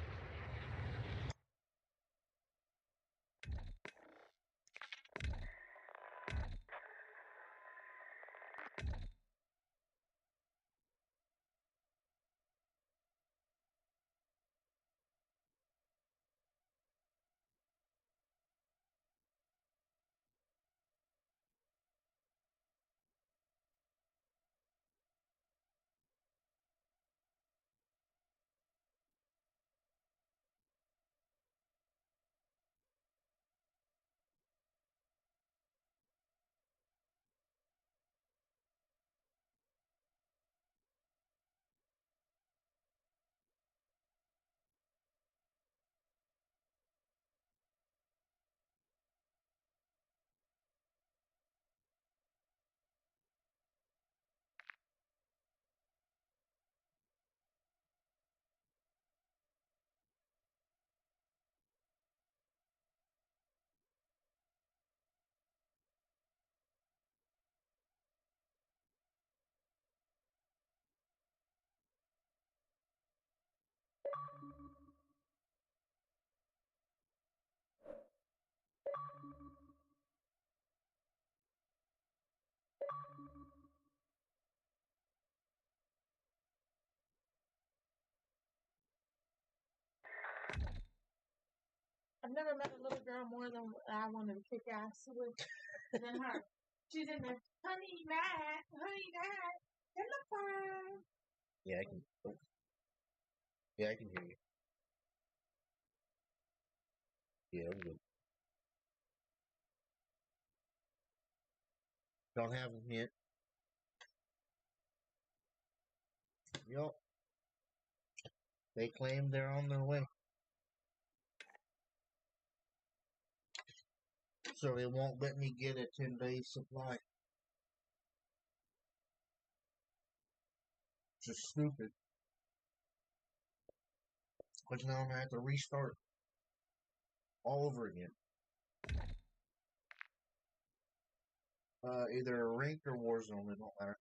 I've never met a little girl more than I wanted to kick ass with than her. She's in there, honey, Matt, in the farm. Yeah, I can. Oh. Yeah, I can hear you. Yeah, I'm good. Don't have them yet. Yup. They claim they're on their way. So they won't let me get a 10-day supply. It's just stupid. Because now I'm going to have to restart all over again. Either ranked or Warzone, it don't matter.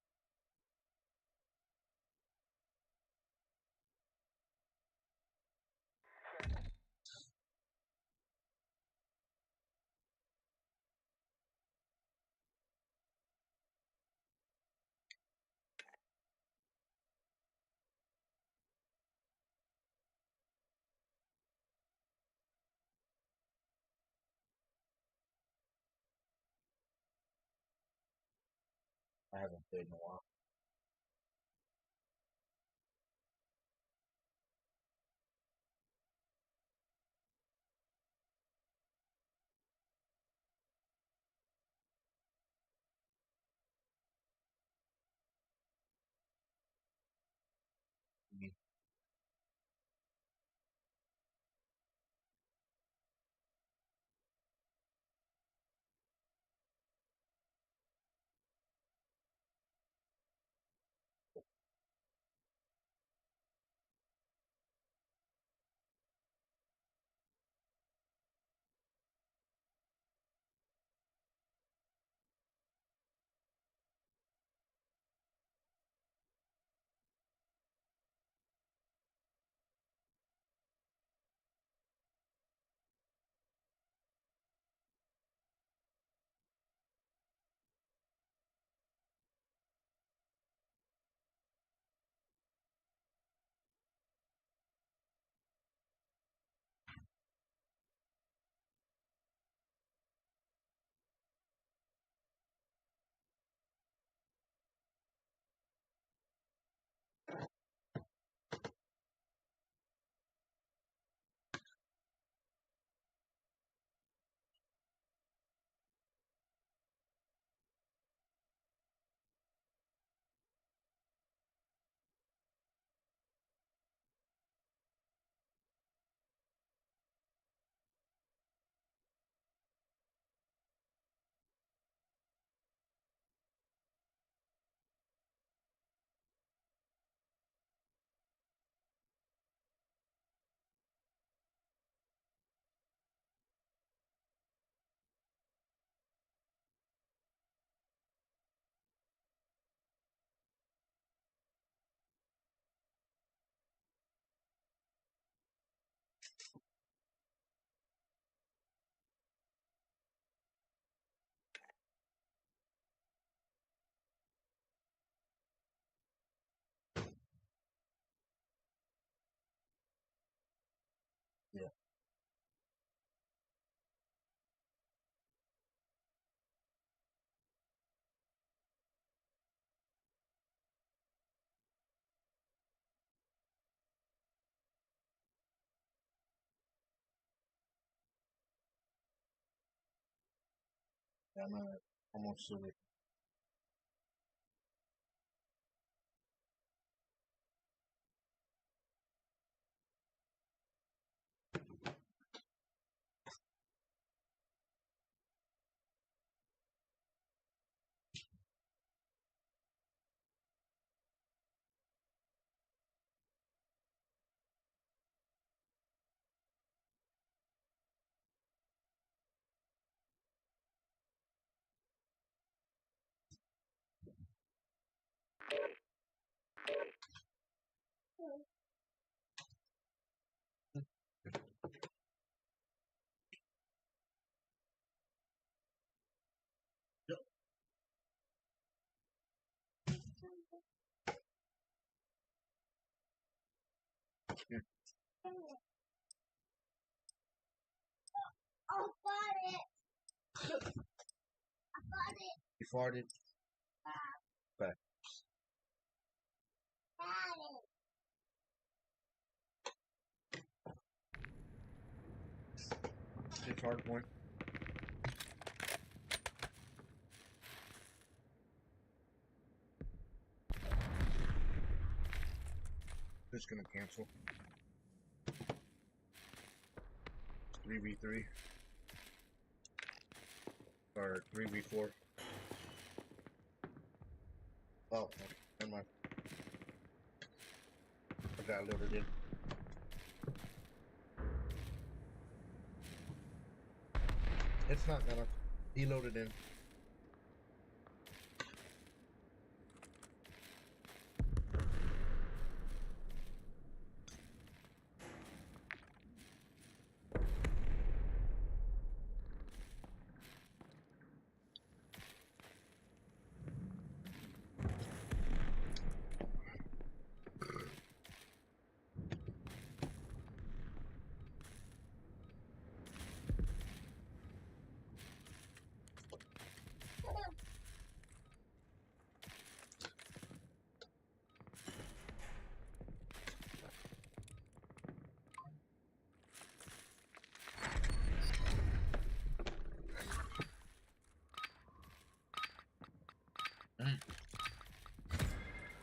I haven't played in a while. Yeah. I'm almost silly. I got it. I got it. You farted? Okay. Got it. It's hard point. Just gonna cancel. 3v3. Or 3v4. Oh, okay. Never mind. I got loaded in. It's not gonna be loaded in.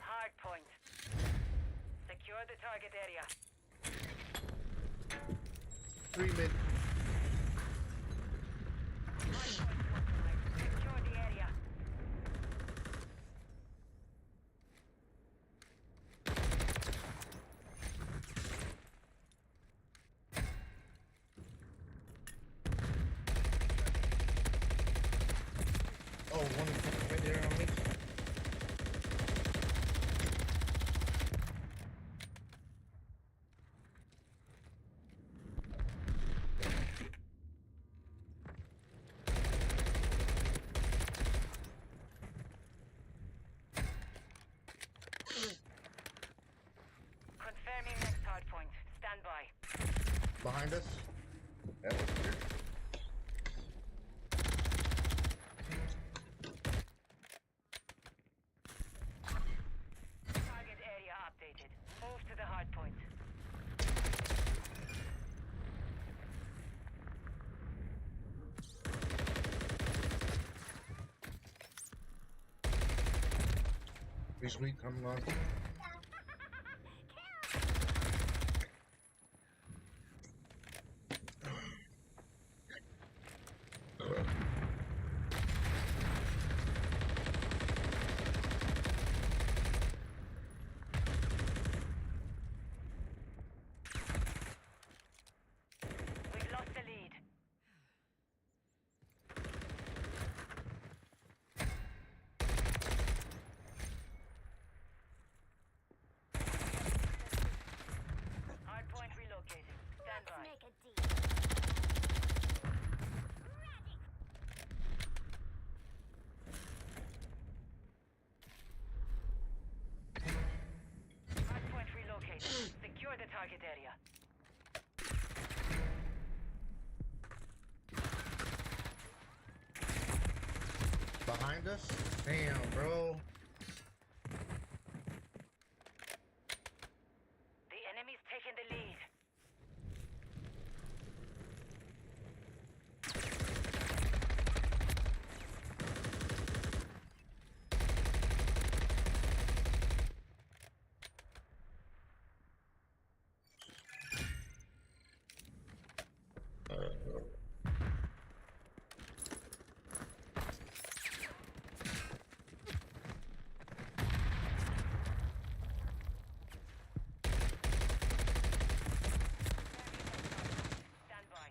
Hard point. Secure the target area. 3 mid. Secure the area. Oh, one right there on me. Confirming next hard point. Stand by. Behind us. That was weird. Target area updated. Move to the hard point. This week coming on. We've lost the lead. Hard point relocated. Stand by. Hard point relocated. Secure the target area. behind us? Damn, bro. The enemy's taking the lead. Stand by.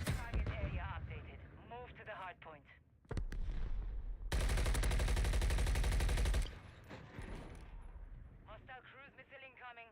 Target area updated. Move to the hard point. Hostile cruise missile incoming.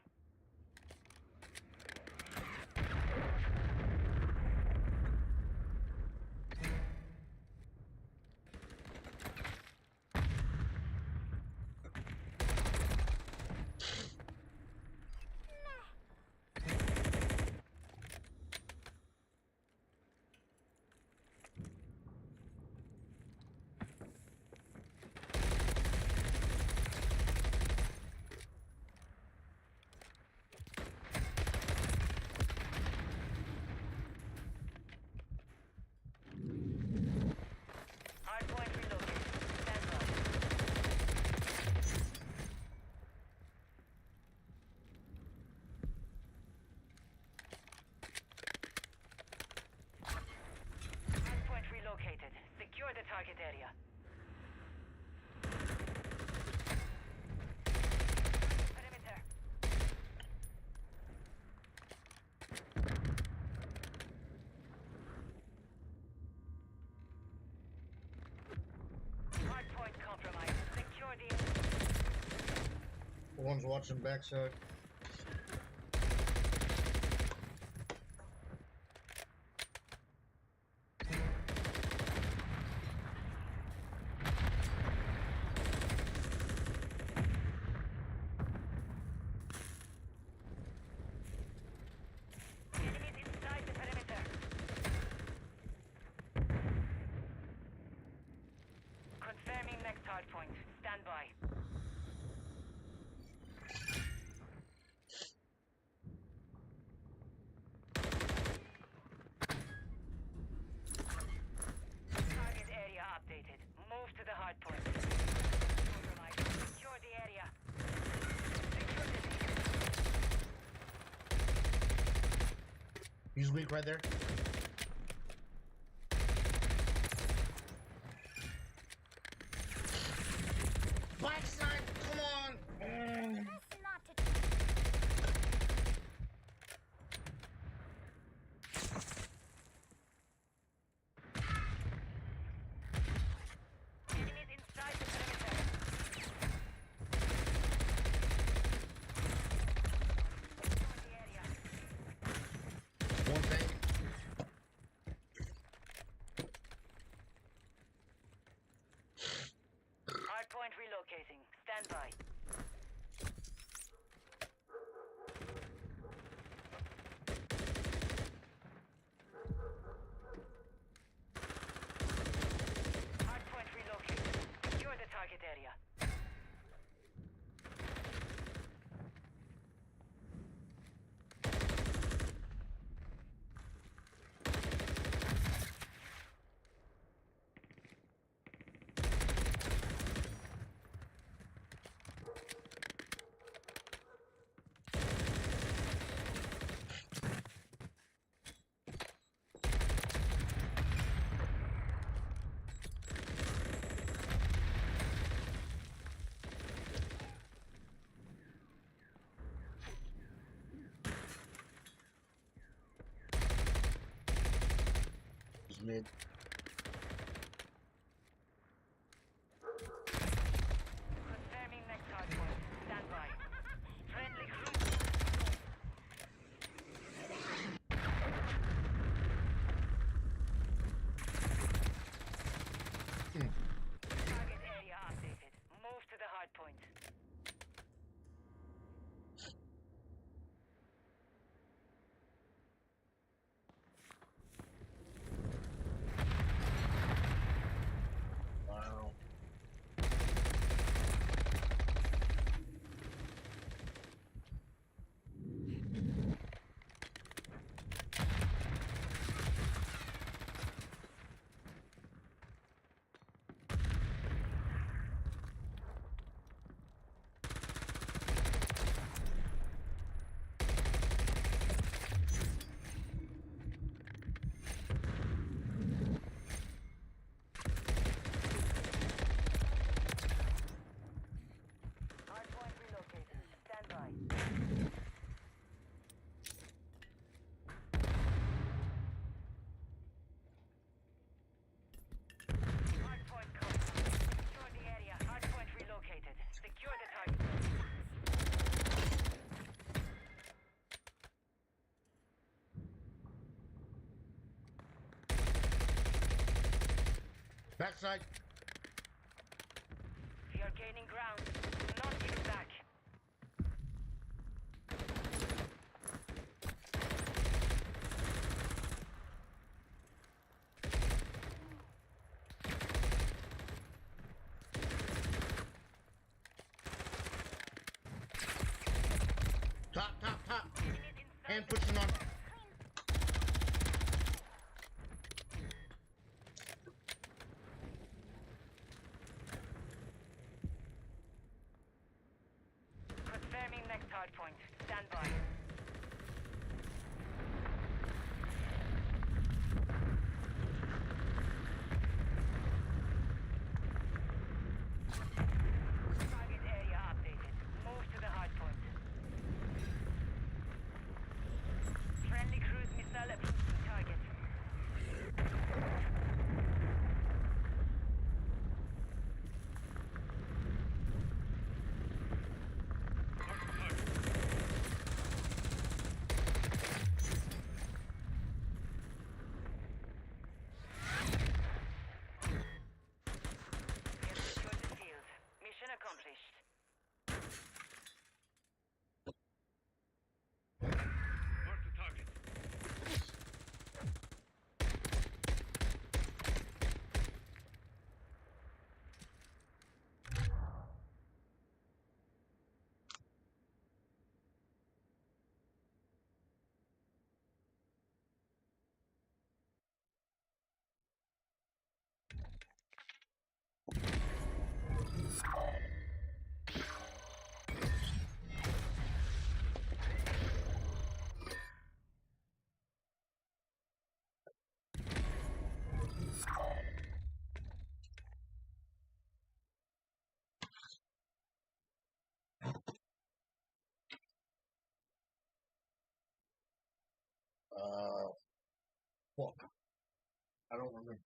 Hard point relocated. Stand by. Hard point relocated. Secure the target area. Perimeter. Hard point compromised. Secure the One's watching backside. enemies inside the perimeter. Confirming next hard point. Stand by. Target area updated. Move to the hard point. Compromise. Secure the area. Secure the lead. He's weak right there. Backside, come on! Enemies inside the perimeter. Secure the area. One thing. Hard point relocating. Stand by. Hard point relocated. Secure the target area. He's mid. Confirming next hard point. Stand by. Friendly cruise. Target area updated. Move to the hard point. Backside. We are gaining ground. Do not give it back. Top. Hand pushing on. Confirming next hard point. Stand by. Target area updated. Move to the hard point. Friendly cruise missile approaching target. We have secured the field. Mission accomplished. Mark the target. Fuck. I don't remember.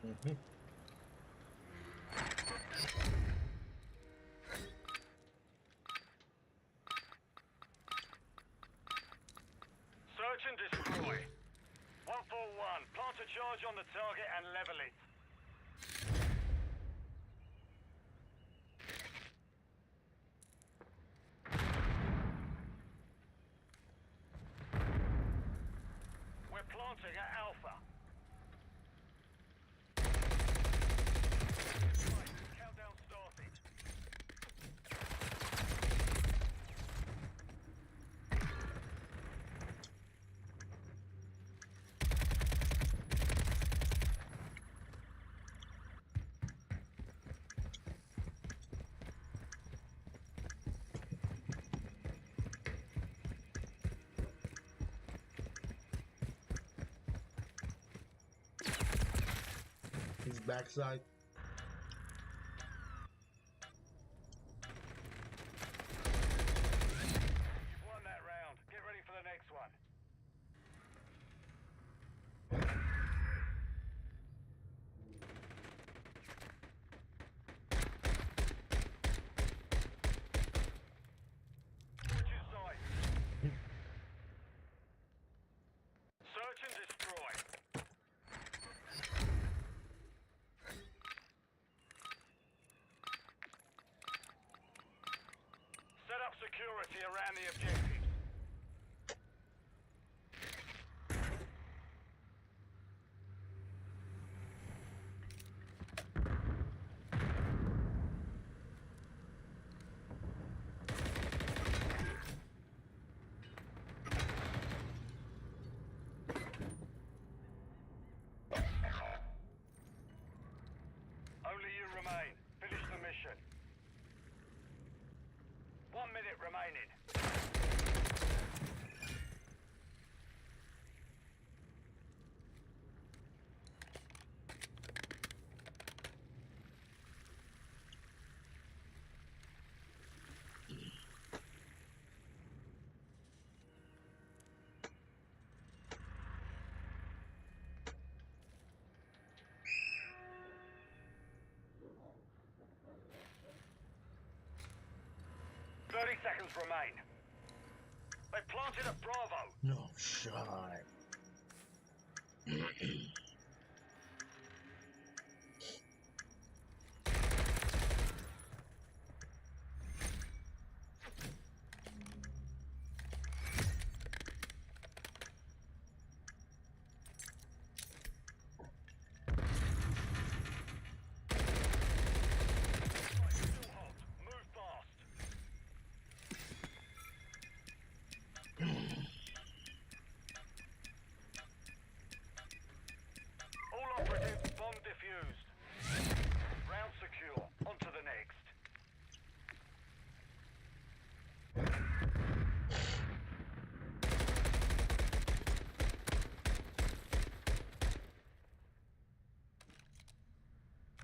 Mm-hmm. Search and destroy. 141. Plant a charge on the target and level it. We're planting at Alpha. Right, countdown started. His backside. You've won that round. Get ready for the next one. Switch your sight. Search and destroy. Set up security around the objectives. Only you remain. Finish the mission. 1 minute remaining. Seconds remain. They planted at Bravo. No shot. Still hot. Move fast. All operatives, bomb defused. Round secure. On to the next.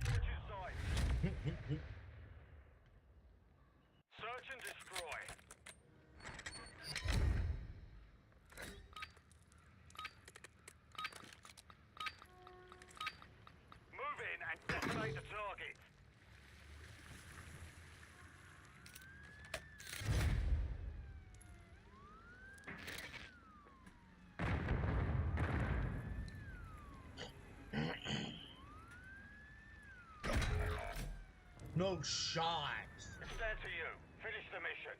Switch your sight. Search and destroy. Move in and detonate the target. No shot. It's down to you. Finish the mission.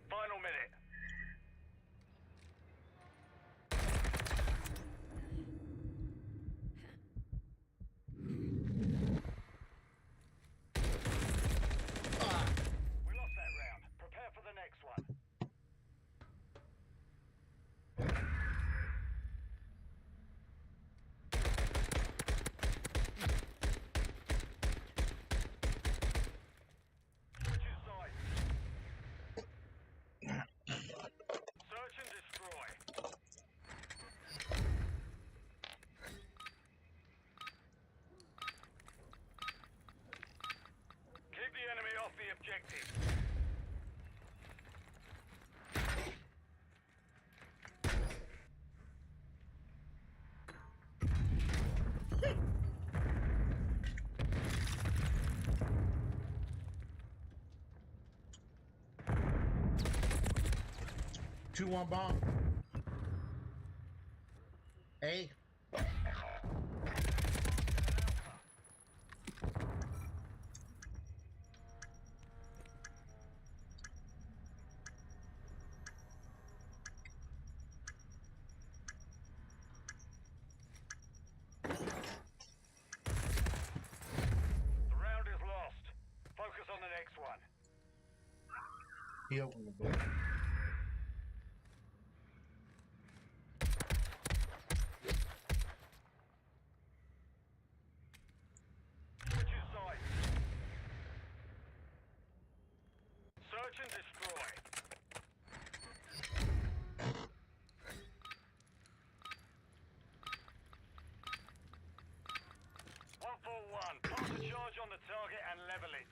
Final minute. We lost that round. Prepare for the next one. Switch your sight. Search and destroy. Keep the enemy off the objective. 2 on bomb. A. The round is lost. Focus on the next one. He opened the door. Switching sides. Search and destroy. One for one. Plant a charge on the target and level it.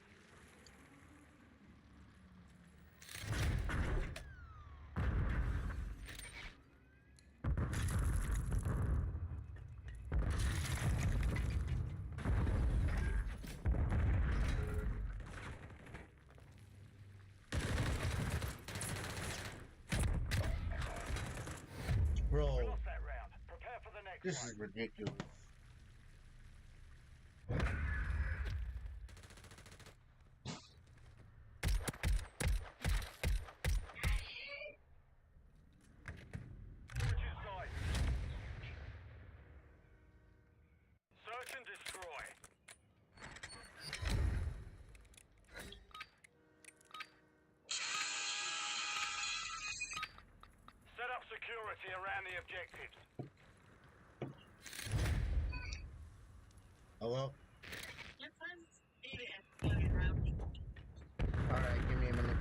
Bro, We lost that round. Prepare for the next this one. is ridiculous. Switching sides. Search and destroy. Set up security around the objectives. Hello? Alright, give me a minute.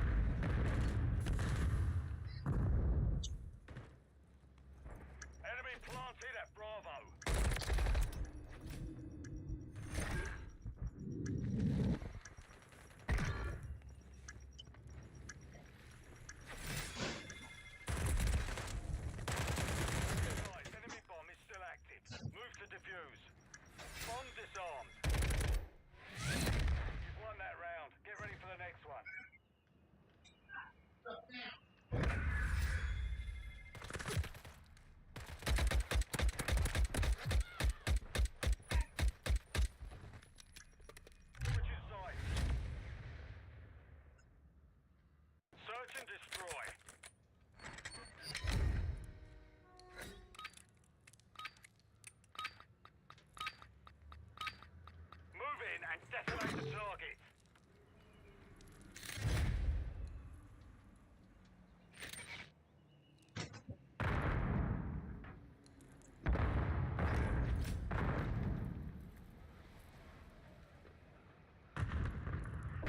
Enemy planted at Bravo. Guys, enemy bomb is still active. Move to defuse. Bomb disarmed. You've won that round. Get ready for the next one. Switching sides. Search and destroy. Move in and detonate the target.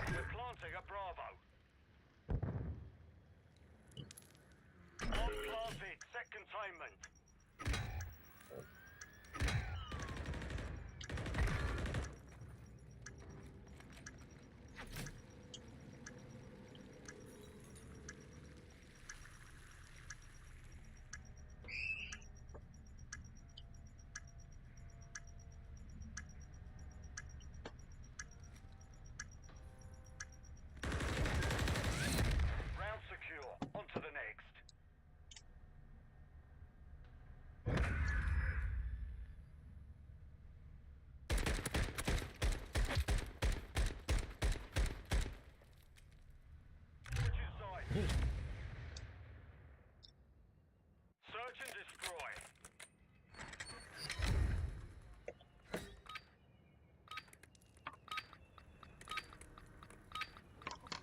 We're planting at Bravo. Bomb planted. Set containment. Round secure. On to the next. Switching sides. Search and destroy.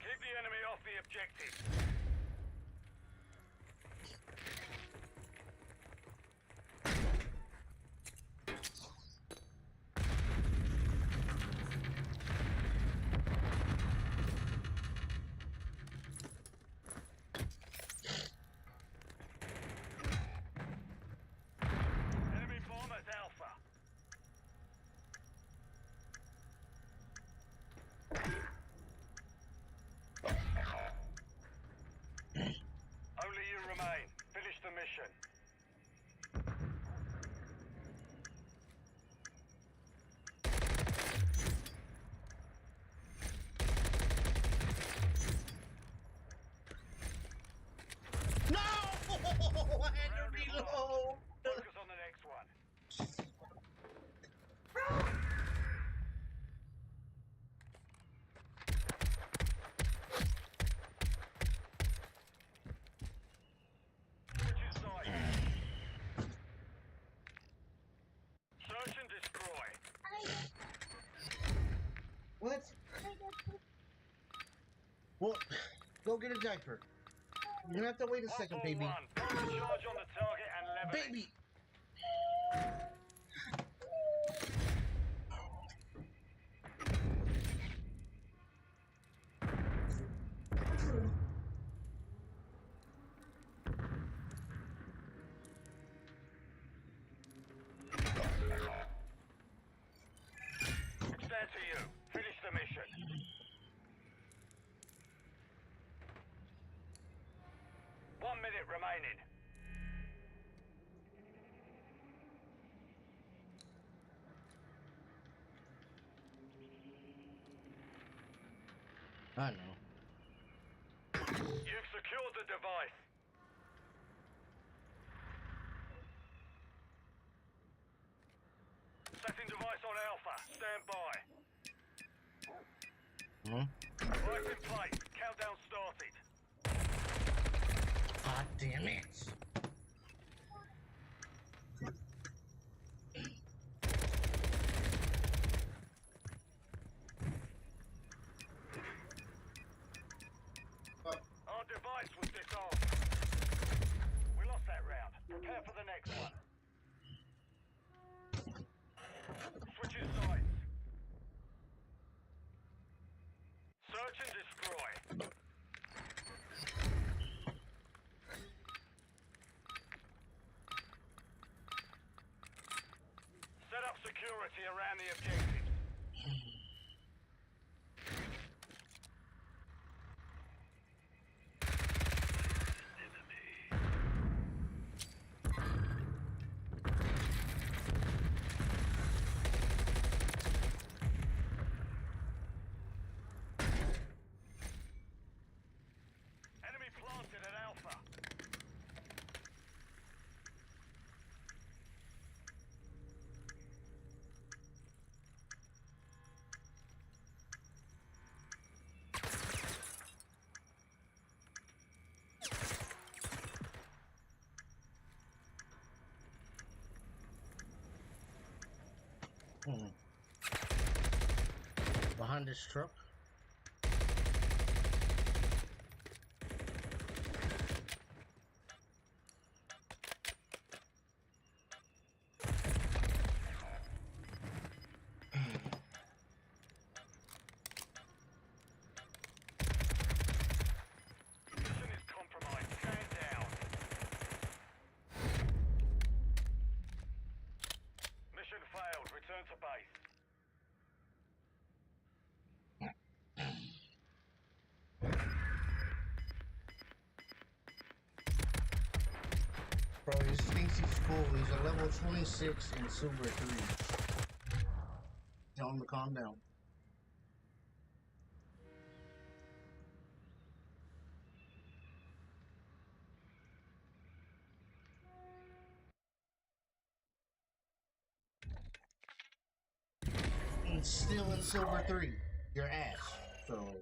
Keep the enemy off the objective. Enemy bomb at Alpha. I had to reload. Focus on the next one. Switch your sides. Search and destroy. What? Well, go get a diaper. You're gonna have to wait a second, baby. Charge on the target and level it. Baby! It's down to you. Finish the mission. One minute remaining. I know. You've secured the device. Setting device on Alpha. Stand by. Device in place. Countdown started. God damn it. Our device was disarmed. We lost that round. Prepare for the next one. Switching sides. Search and destroy. Set up security around the objectives. Enemy planted at Alpha. Behind this truck. Mission is compromised. Stand down. Mission failed. Return to base. Bro, he thinks he's cool. He's a level 26 in Silver 3. Tell him to calm down. He's still in Silver 3. Your ass. So.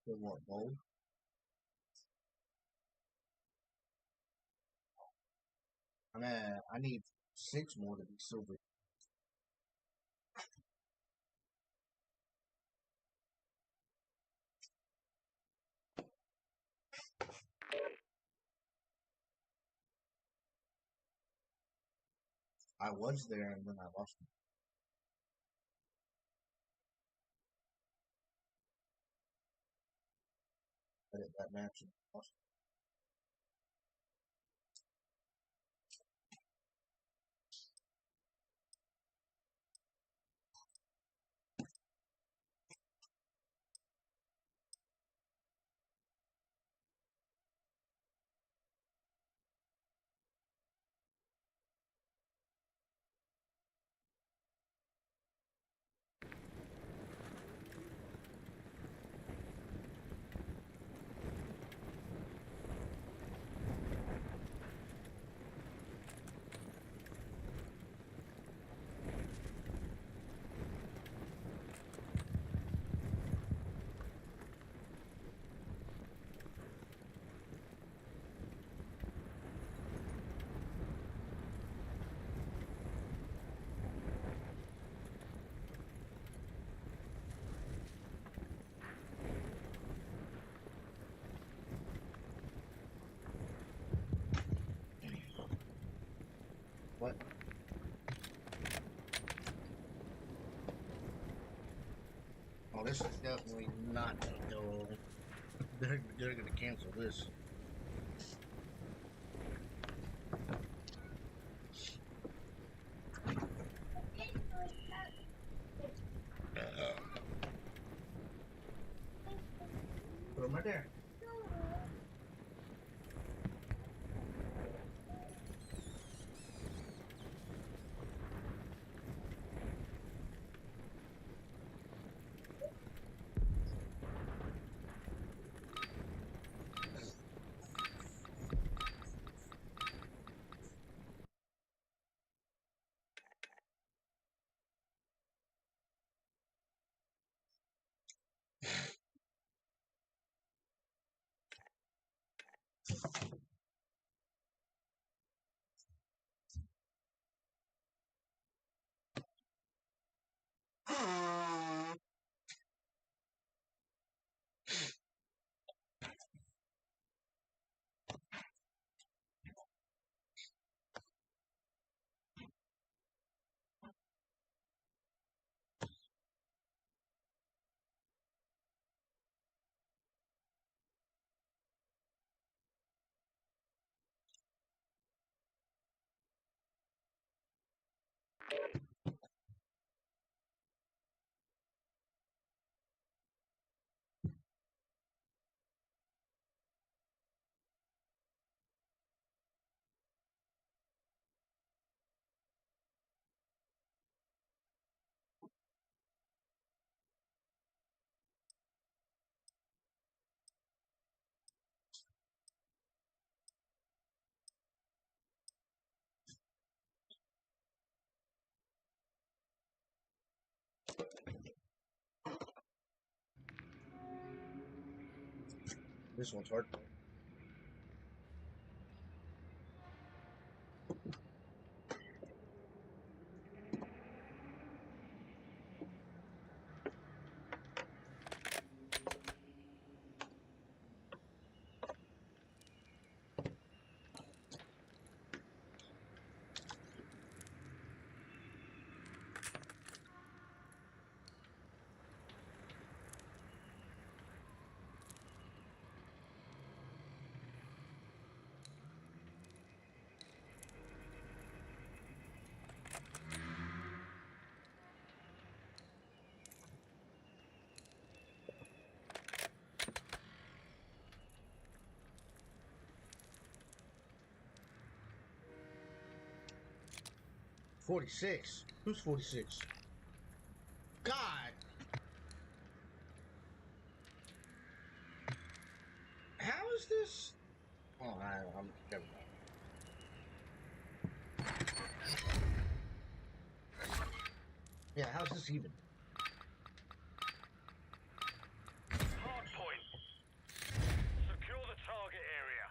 They want both. I mean, I need 6 more to be silver. I was there and then I lost him. that match. What? Oh, this is definitely not gonna go over. They're gonna cancel this. Put them right there. This one's hard. $46. Who's 46? God! How is this? Oh, I'm never mind. Yeah, how's this even? Hard point. Secure the target area.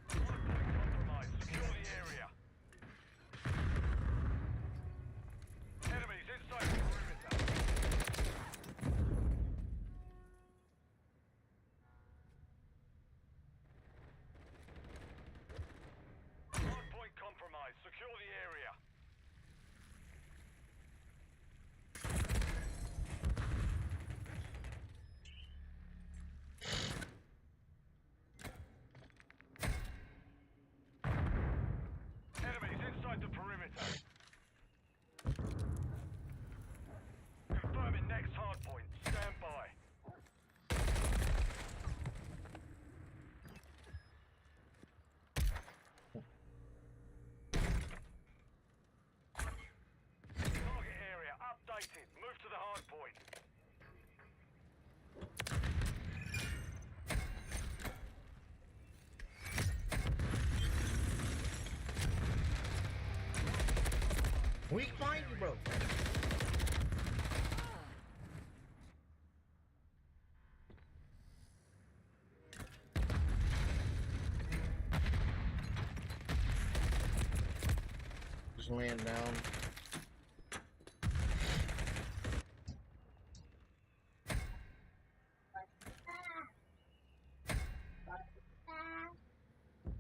Compromised. Secure the area. Enemies inside the perimeter. Weak behind you, bro. Just laying down.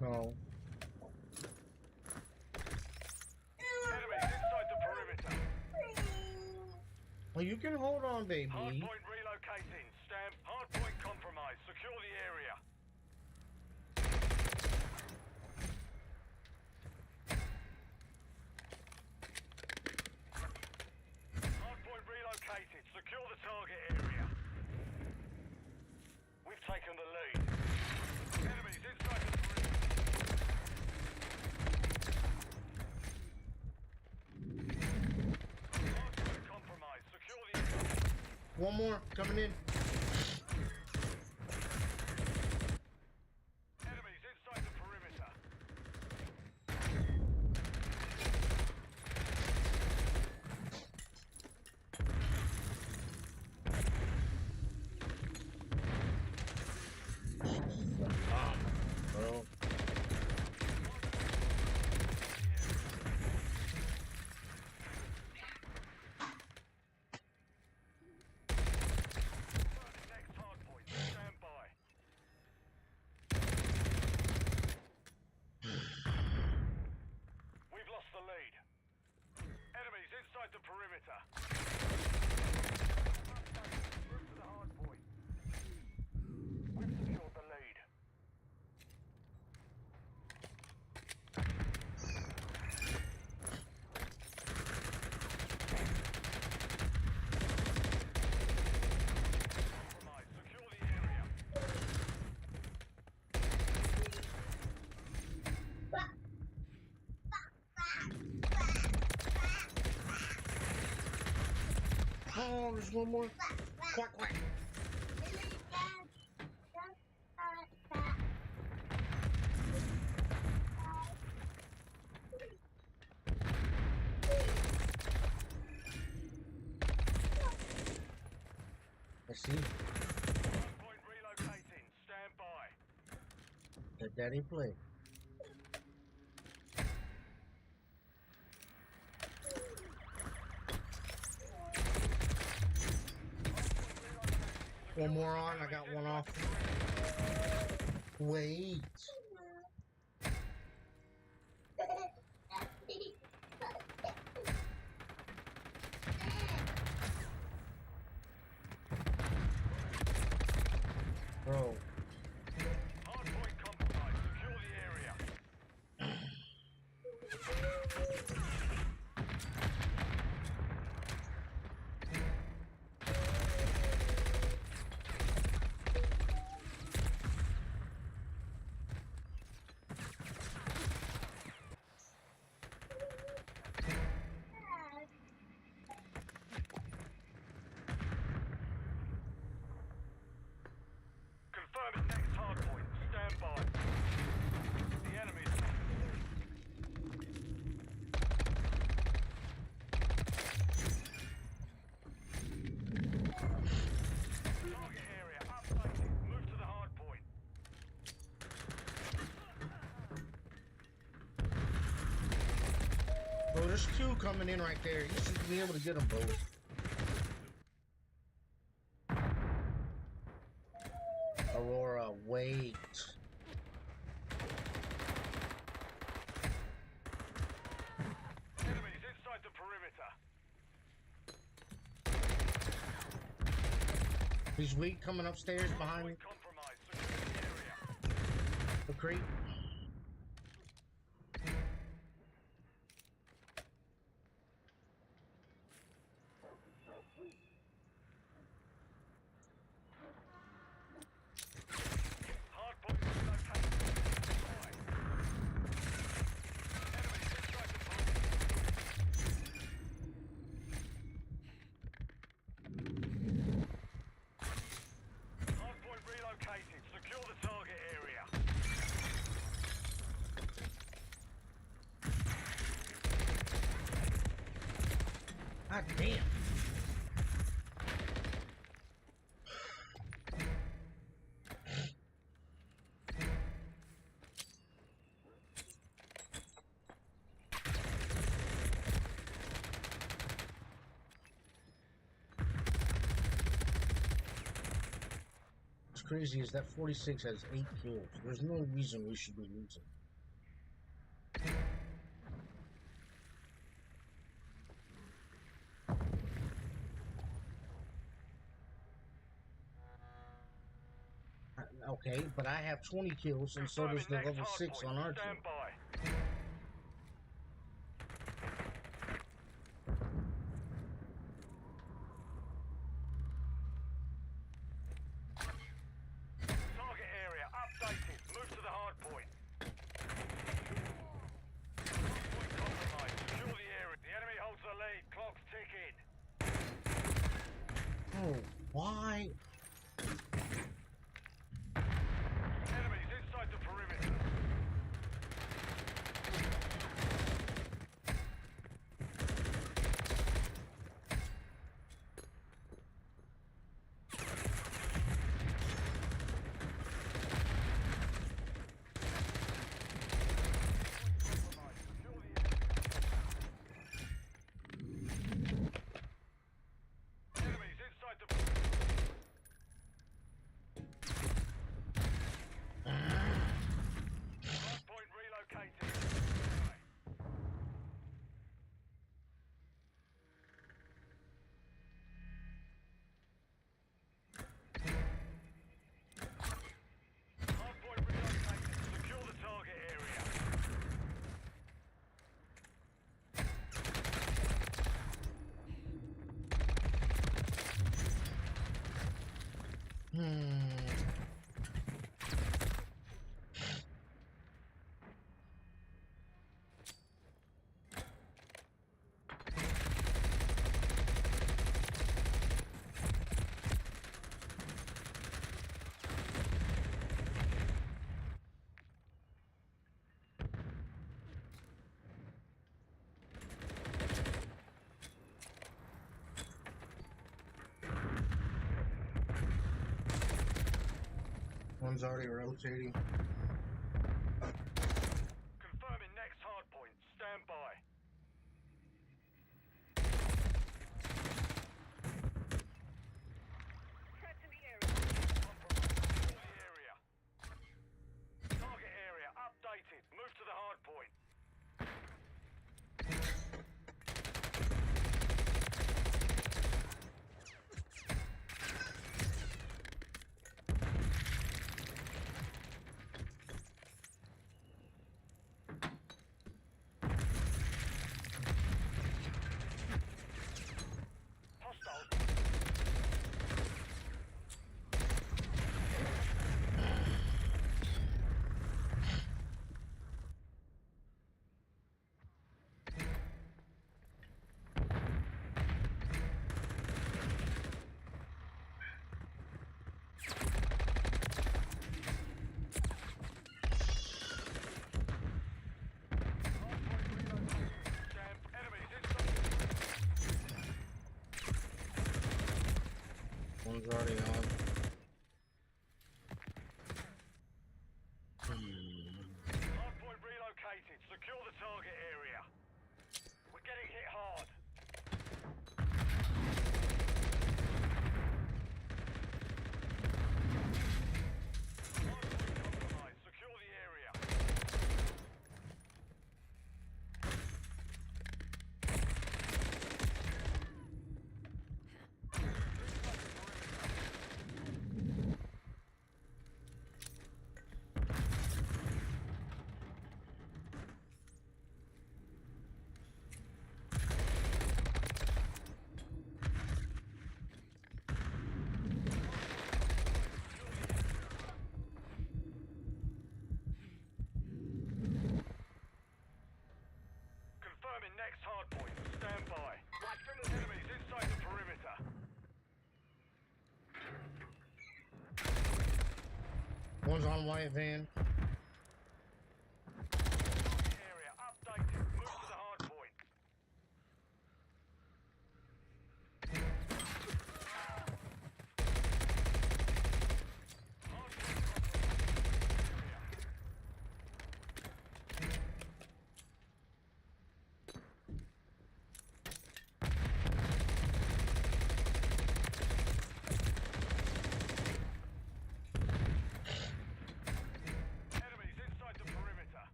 No. Enemies inside the perimeter. Well, you can hold on, baby. Hardpoint relocating. Hardpoint compromised. Secure the area. Hardpoint relocated. Secure the target area. We've taken the lead. Enemies inside the perimeter. Hardpoint compromised. Secure the area. One more coming in. Enemies inside the perimeter. Bro. Next hardpoint. Stand by. We've lost the lead. Enemies inside the perimeter. Move to the hardpoint. We've secured the lead. Compromise. Secure the area. Oh, there's one more. Quack, quack. I see. Hardpoint relocating. Stand by. Let daddy play. One more on, I got one off. Wait. Bro. Hardpoint compromised. Secure the area. Confirming next hardpoint. Stand by. The enemy's target area updated. Move to the hardpoint. Bro, there's two coming in right there. You should be able to get them both. Aurora, wait. Enemies inside the perimeter. He's weak coming upstairs behind me. Compromised. Secure the area. The crate. Hardpoint relocated. Enemies inside the perimeter. Hardpoint relocated. Secure the target area. God damn. What's crazy is that 46 has 8 kills. There's no reason we should be losing. Okay, but I have 20 kills, and so does the level 6 on our team. Target area updated. Move to the hard point. Hard point compromised. Secure the area. The enemy holds the lead. Clock's ticking. Oh, why? Enemies inside the perimeter. Enemies inside the hard point relocated. Hard point relocated. Secure the target area. One's already rotating. Confirming next hard point. Stand by. Threats in the area. Secure the area. Target area updated. Move to the hard point. Hostile. One's already on. Hard point relocated. Secure the target area. We're getting hit hard. Hard point compromised. Secure the area. Confirming next hard point. Stand by. Watch for the enemies inside the perimeter. One's on white van. Area updated. Move to the hard point.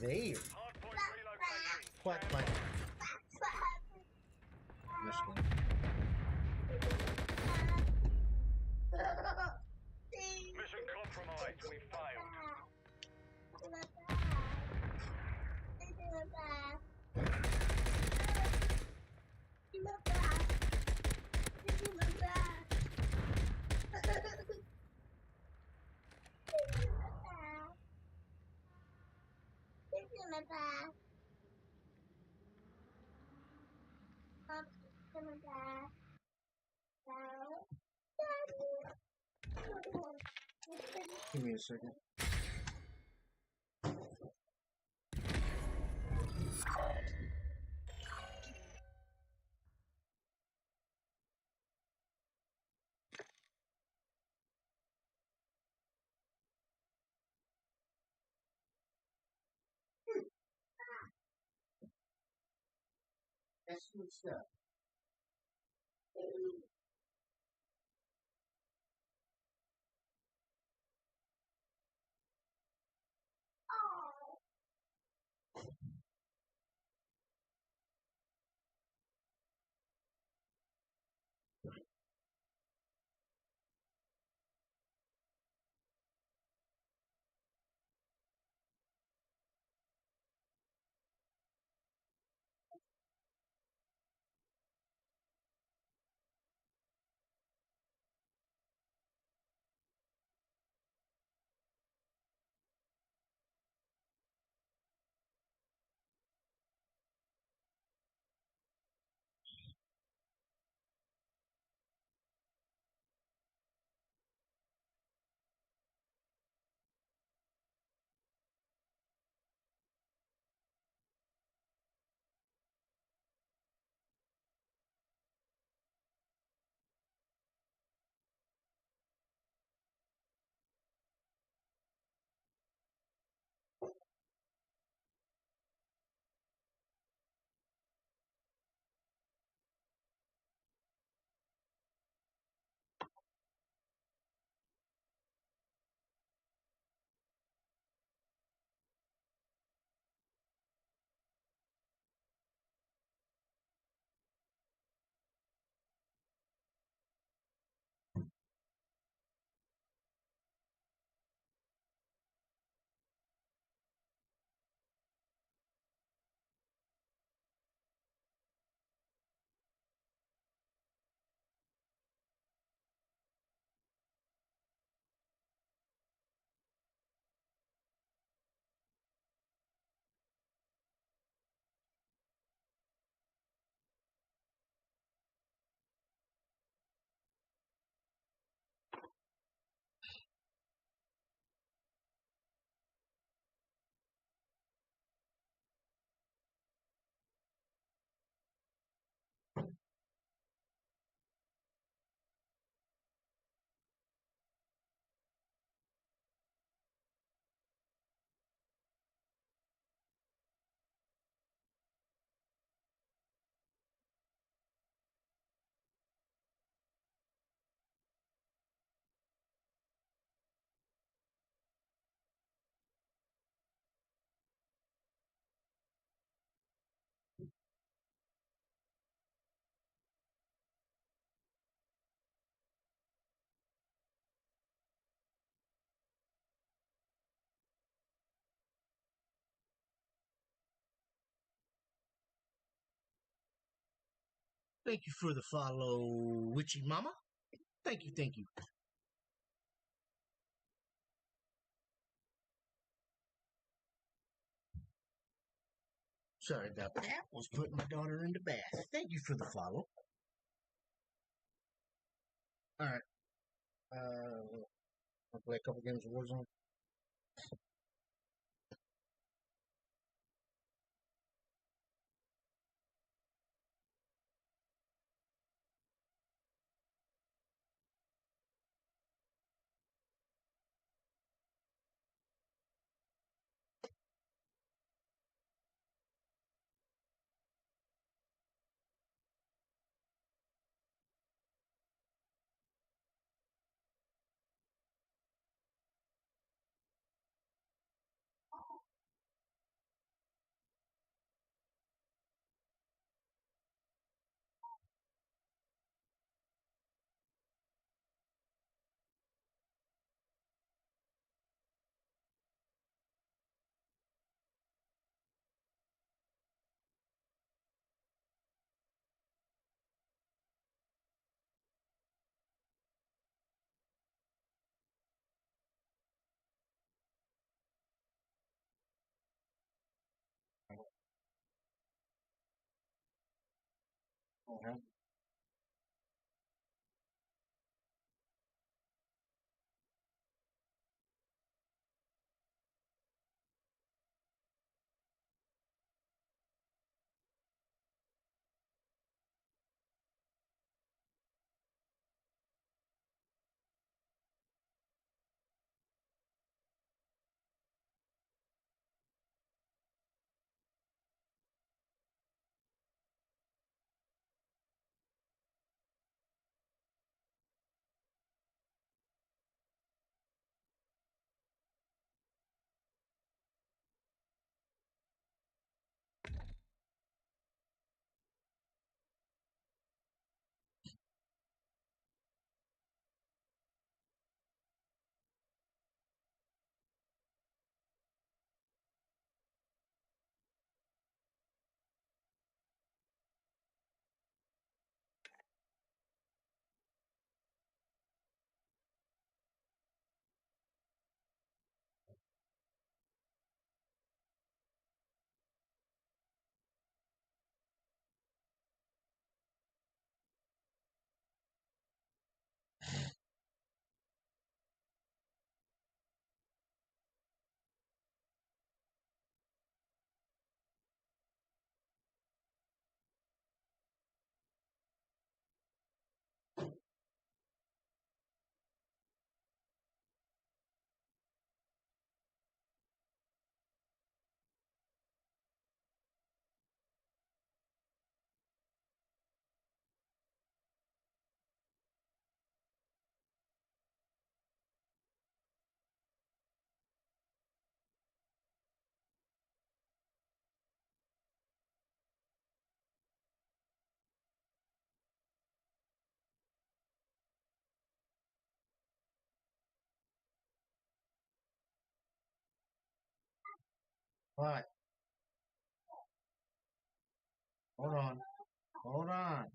there. Quack, quack. This one. Mission compromised. We failed. Give me a second. That's good stuff. Thank you for the follow, Witchy Mama. Thank you, thank you. Sorry about that. Was putting my daughter in the bath. Thank you for the follow. Alright. I'll play a couple games of Warzone. Uh-huh. What? Hold on. Hold on.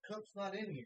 Cup's not in here.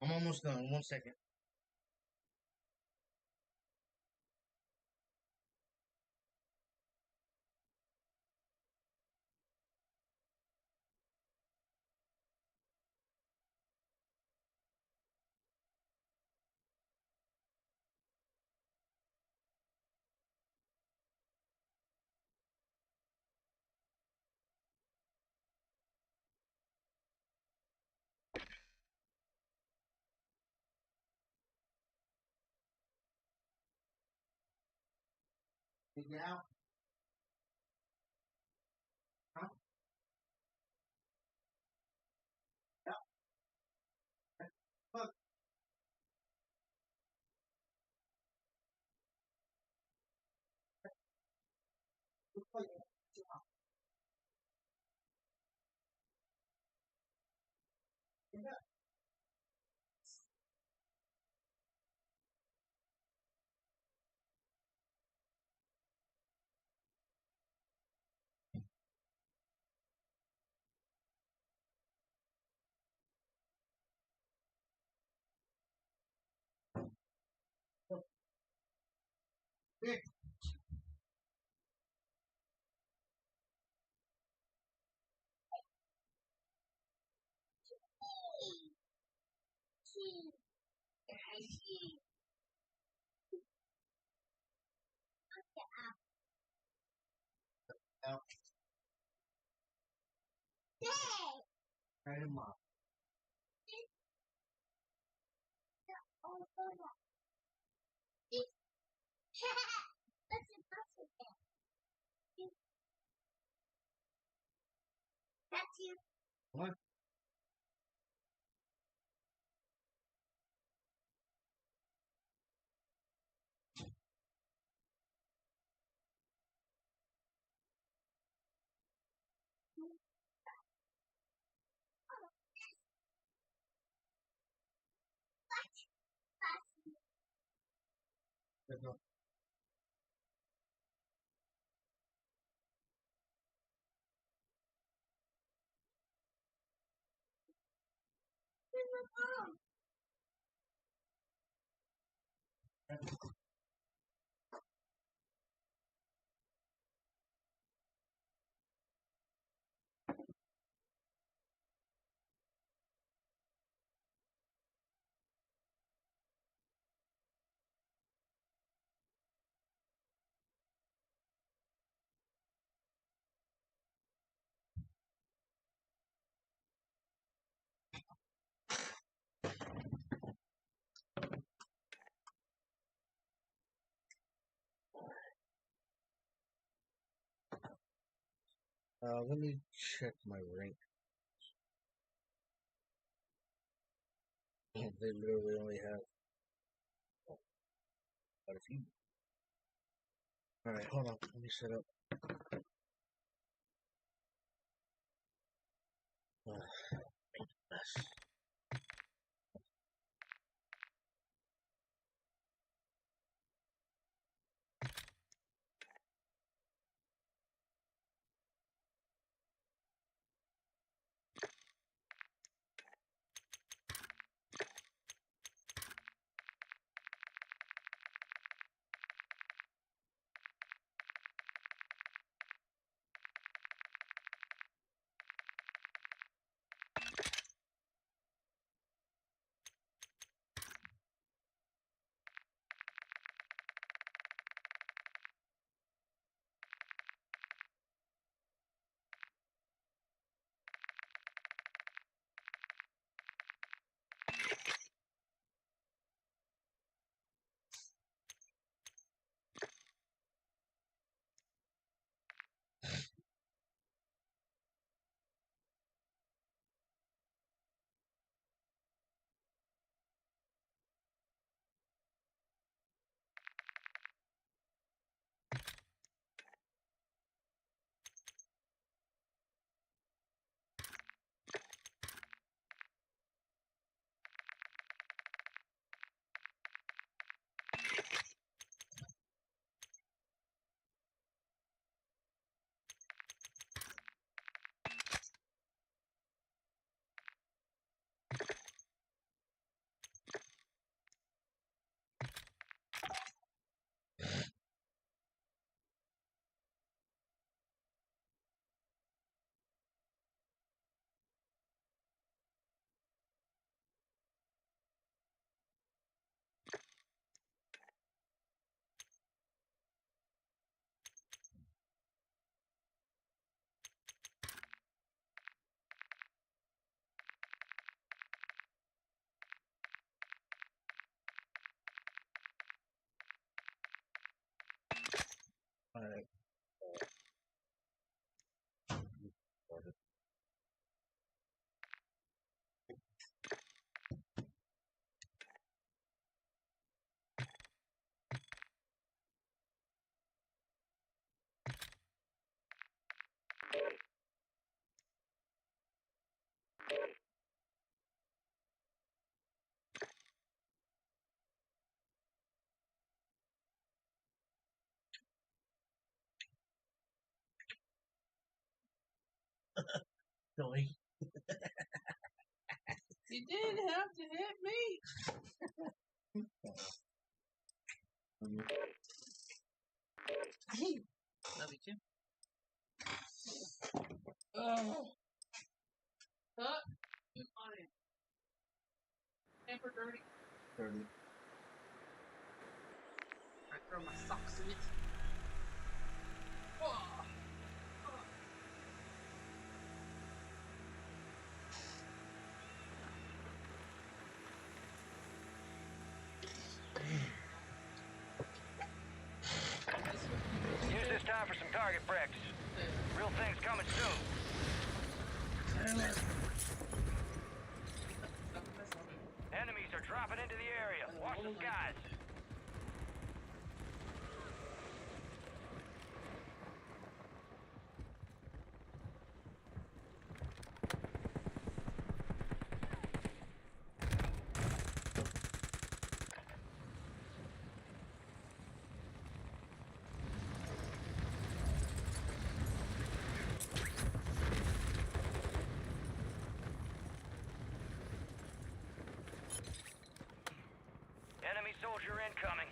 I'm almost done. 1 second. Take it out. Huh? Yeah. Look. That's you. What? Let me check my rank. They literally only have quite a few. Alright, hold on. Let me set up. Mess. Alright. Doink. You did have to hit me. Love you too. Oh. Cut. On it. Paper dirty. Dirty. I throw my socks in it. Oh. Use this time for some target practice. Real things coming soon. Enemies are dropping into the area. Watch the skies. Enemy soldier incoming.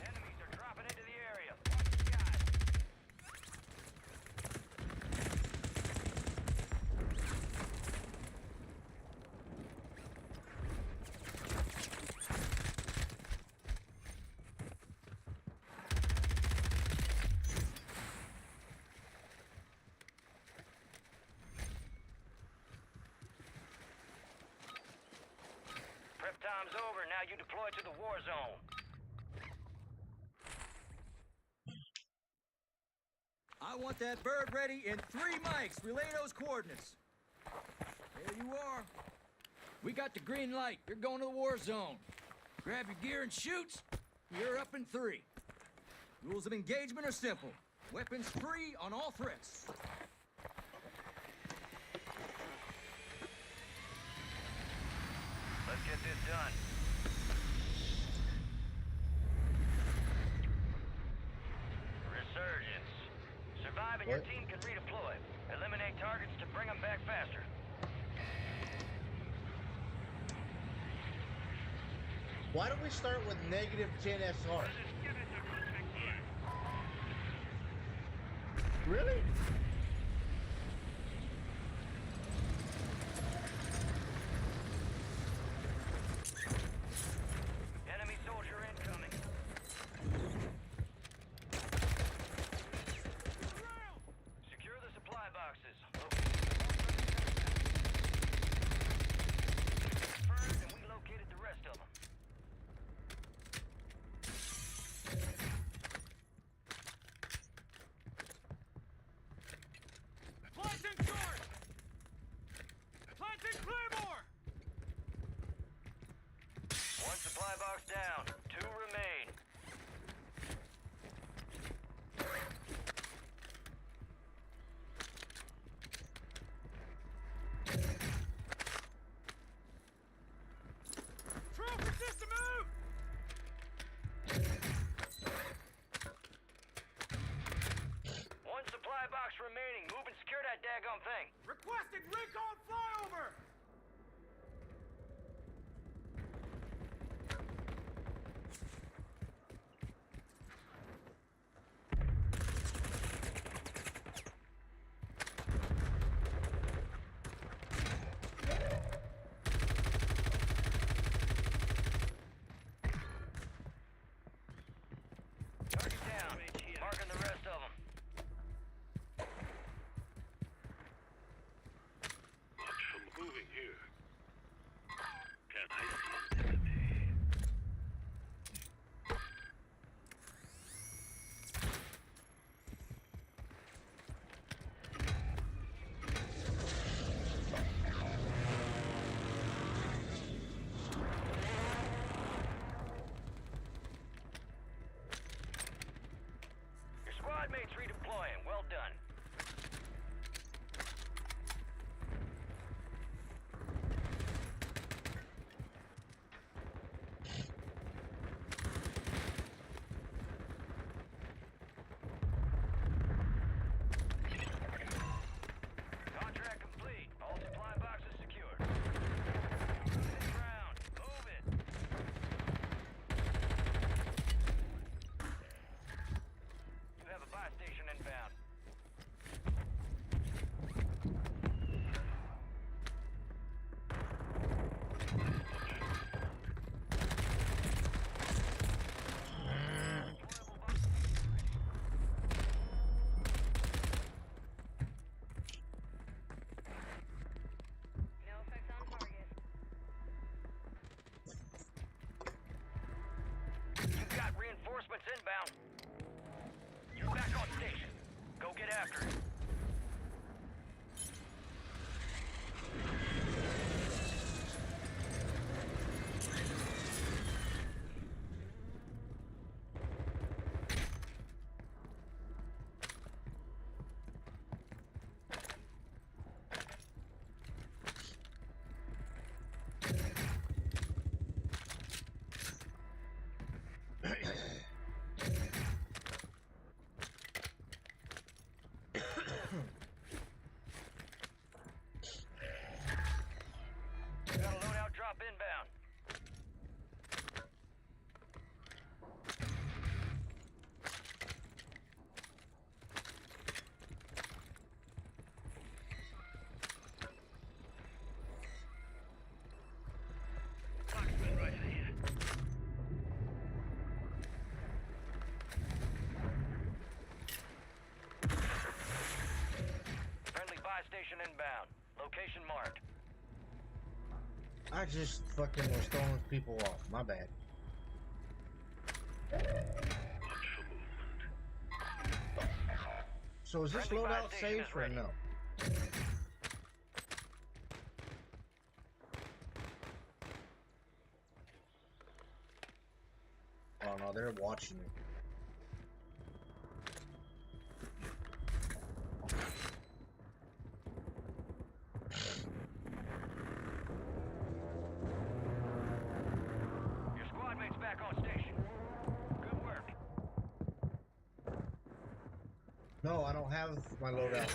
Enemies are dropping into the area. Watch the skies. Prep time's over. Now you deploy to the war zone. I want that bird ready in 3 mics. Relay those coordinates. There you are. We got the green light. You're going to the war zone. Grab your gear and shoot. You're up in 3. Rules of engagement are simple. Weapons free on all threats. Let's get this done. Resurgence. Survive and your What? team can redeploy. Eliminate targets to bring them back faster. Why don't we start with negative 10 SR? Really? Enemy soldier incoming. Secure the supply boxes. Confirmed, and we located the rest of them. Planting short! Planting Claymore! One supply box down. 2 remain. Trophy system move! One supply box remaining. Move and secure that daggone thing. Requesting recon flyover! get after it. Got a loadout drop inbound. Marksman right here. Friendly buy station inbound. Location marked. I just fucking was throwing people off. My bad. So is this Friendly buy loadout station safe is or ready. no? Oh no, they're watching it. Your squad mate's back on station. Good work. No, I don't have my loadout.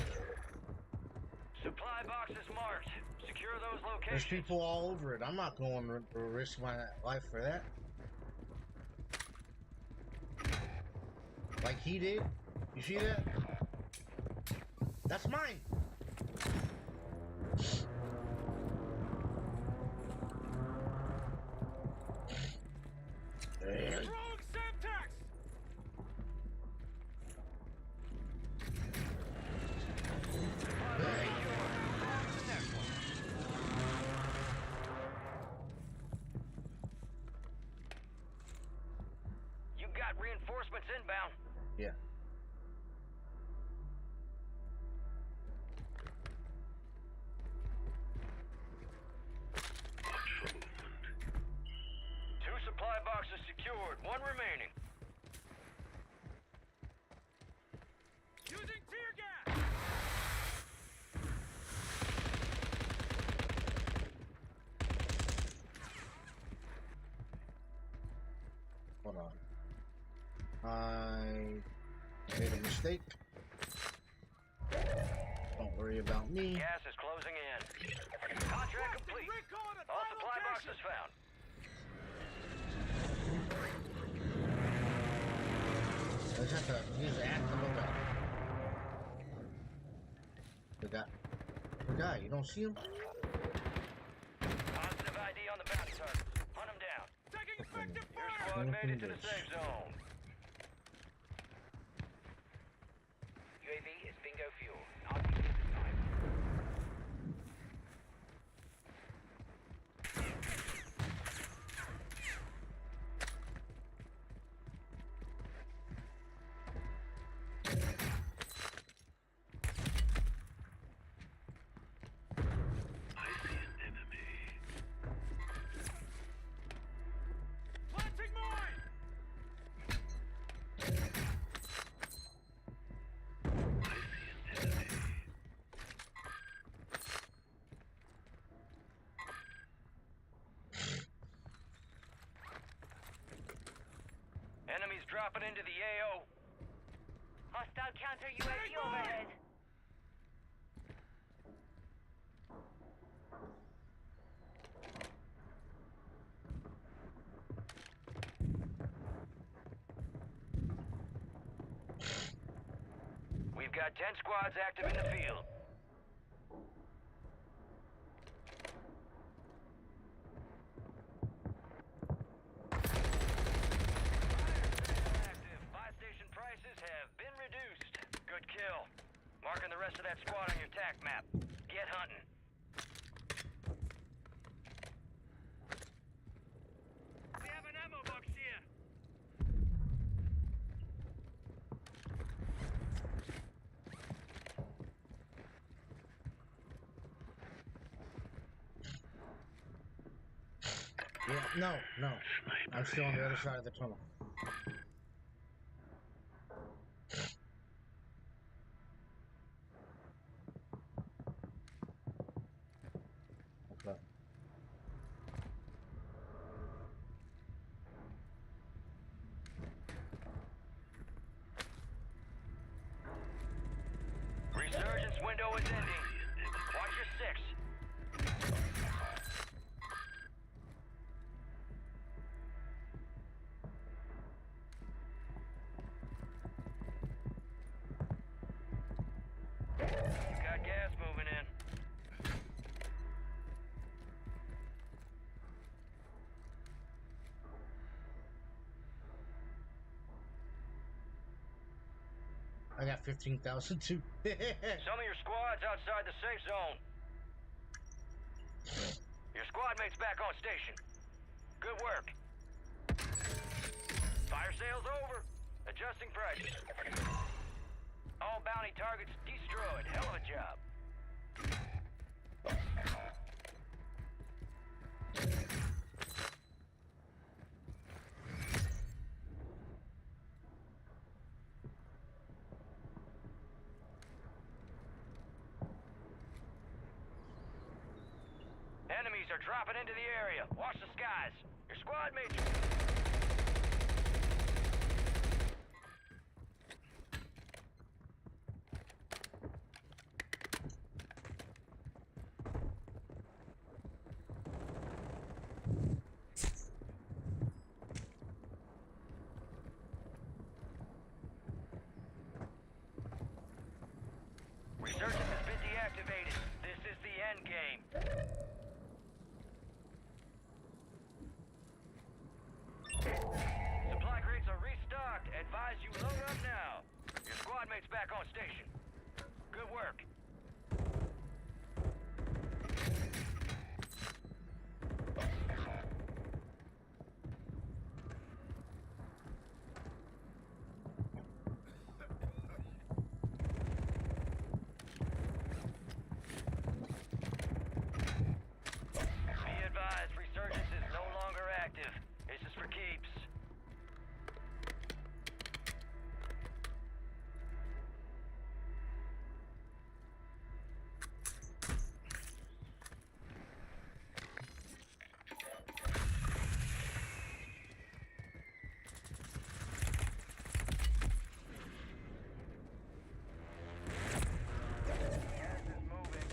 Supply box is marked. Secure those There's locations. people all over it. I'm not going to risk my life for that. Like he did. You see that? That's mine. Wrong syntax! You got reinforcements inbound. Yeah. Two supply boxes secured. One remaining. Using tear gas! Hold on. I made a mistake. Don't worry about me. Gas is closing in. Contract complete. All supply boxes found. I just have to use the act to look up. The guy, you don't see him? Positive ID on the bounty target. Hunt him down. Taking effective fire! Your squad made it to the safe zone. UAV is bingo fuel. RPG this time. Planting mine! Enemies dropping into the AO. Hostile counter UAV overhead. We've got 10 squads active in the field. Active. Buy station prices have been reduced. Good kill. Marking the rest of that squad on your TAC map. Get hunting. We have an ammo box here. No, no. I'm still on the other side of the tunnel. Okay. Resurgence window is ending. Watch your six. Got gas moving in. I got 15,000 too. Some of your squad's outside the safe zone. Your squad mate's back on station. Good work. Fire sale's over. Adjusting prices. All bounty targets destroyed. Hell of a job. Enemies are dropping into the area. Watch the skies. Your squad mates are... Resurgence has been deactivated. This is the end game. Supply crates are restocked. Advise you load up now. Your squad mate's back on station. Good work. Be advised, resurgence is no longer active. This is for keeps. Gas is moving.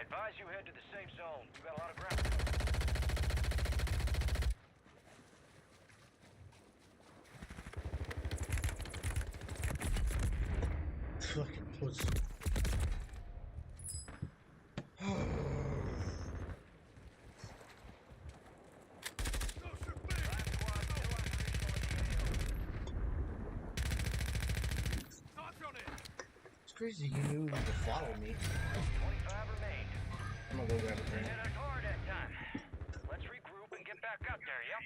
Advise you head to the safe zone. You got a lot of ground. Fucking pussy. It's crazy you knew to follow me. 25 remain. I'm gonna go grab a drink. Hit us hard that time. Let's regroup and get back up there, yep?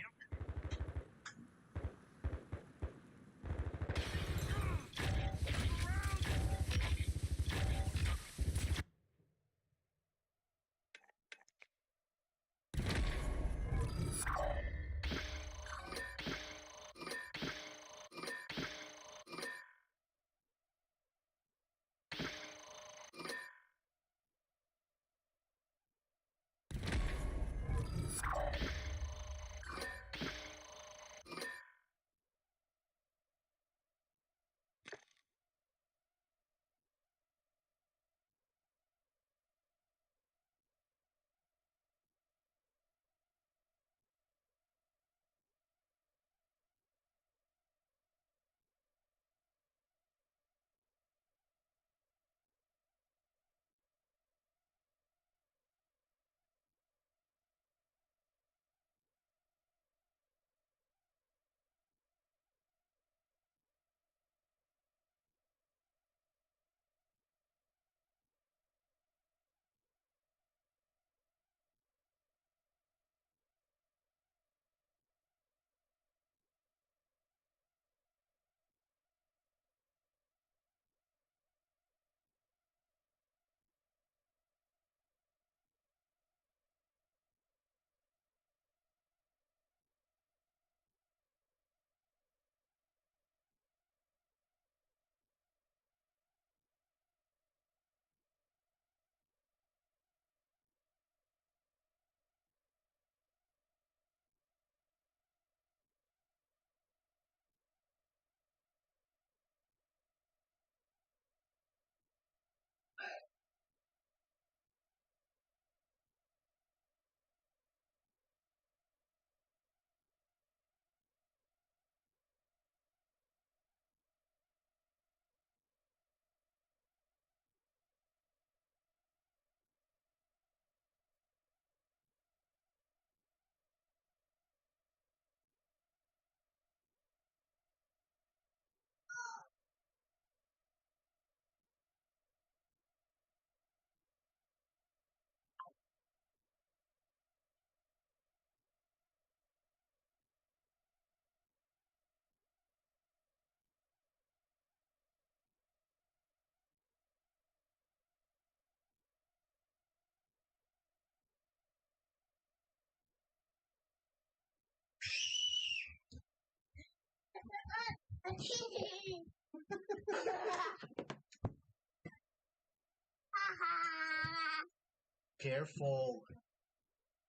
Careful.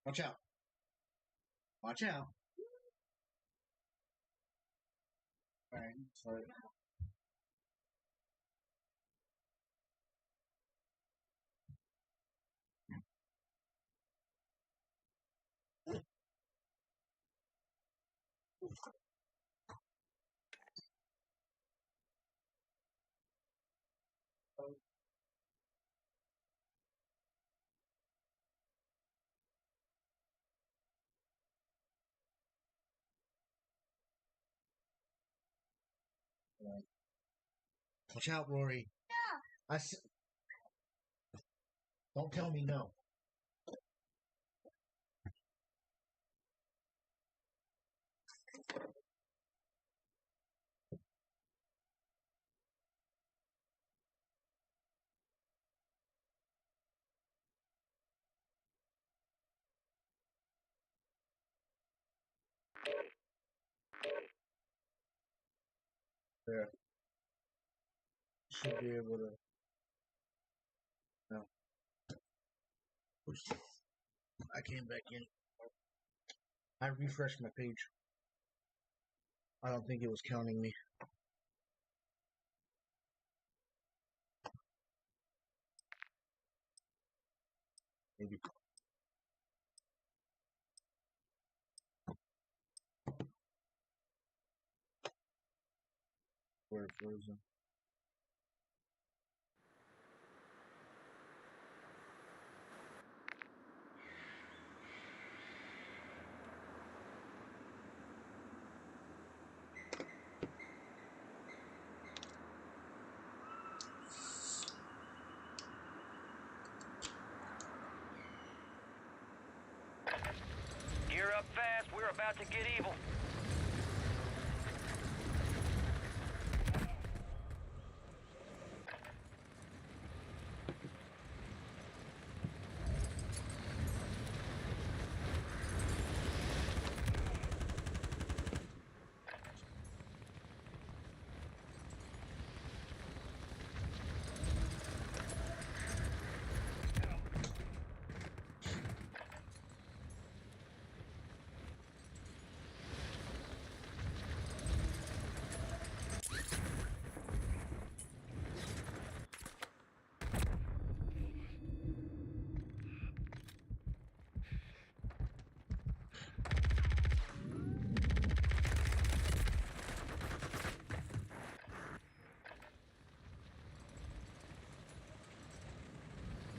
Watch out. Watch out. Alright, sorry. Watch out, Rory. No. Don't tell me no. There. Should be able to. No. I came back in. I refreshed my page. I don't think it was counting me. Maybe. We're frozen. Gear up fast. We're about to get evil.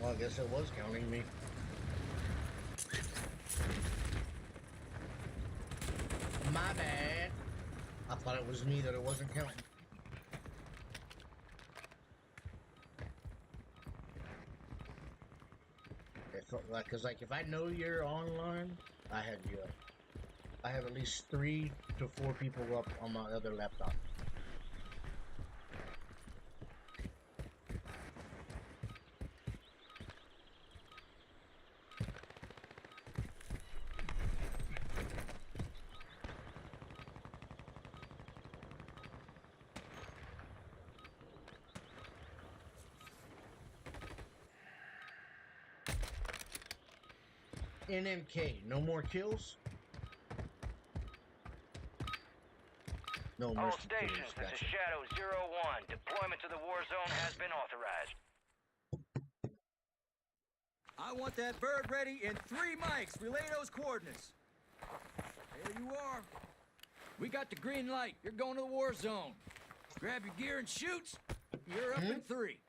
Well, I guess it was counting me. My bad. I thought it was me that it wasn't counting. Cause if I know you're online, I have you up. I have at least 3 to 4 people up on my other laptop. NMK, no more kills? No more All stations, this is Shadow 01. Deployment to the war zone has been authorized. I want that bird ready in 3 mics. Relay those coordinates. There you are. We got the green light. You're going to the war zone. Grab your gear and shoot. You're up in 3.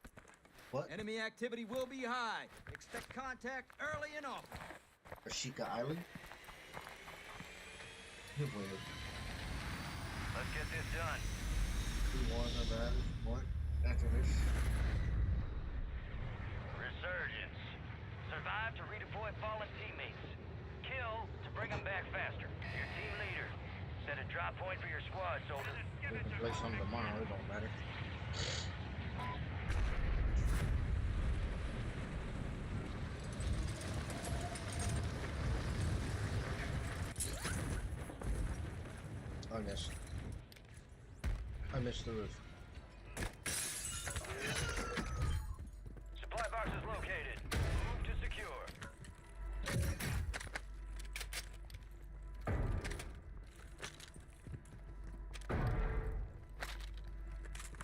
What? Enemy activity will be high. Expect contact early and often. Ashika Island? Let's get this done. What? After this? Resurgence. Survive to redeploy fallen teammates. Kill to bring them back faster. Your team leader. Set a drop point for your squad, soldier. We can play some tomorrow, it don't matter. On this. missed the roof. Supply box is located. Move to secure.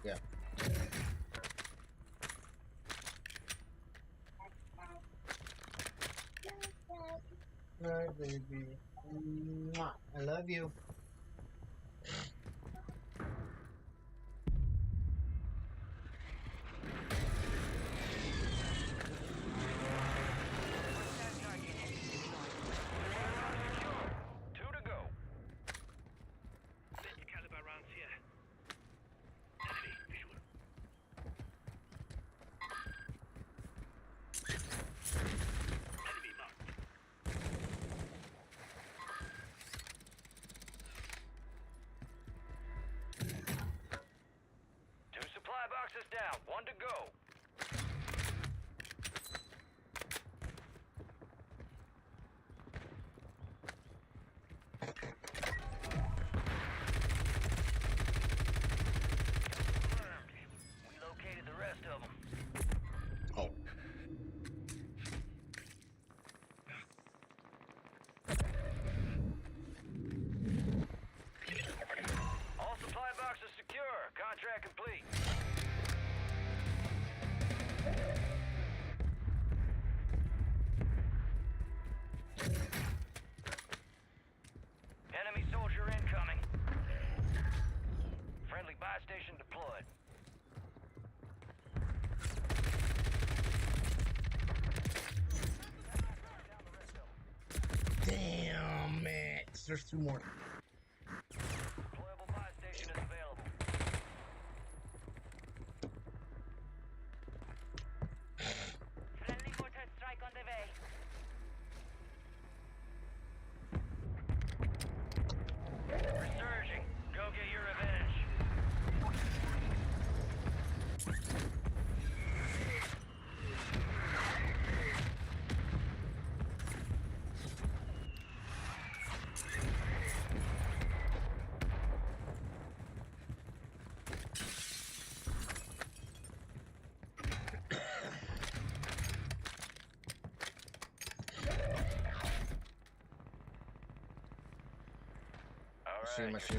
Yeah. Alright, baby. Mwah. I love you. Boxes down, one to go. Confirmed. We located the rest of them. Oh. All supply boxes secure. Contract complete. Enemy soldier incoming. Friendly buy station deployed. Damn, man. There's two more. Deployable buy station is available. Friendly mortar strike on the way. Resurging. Go get your revenge. See my shit.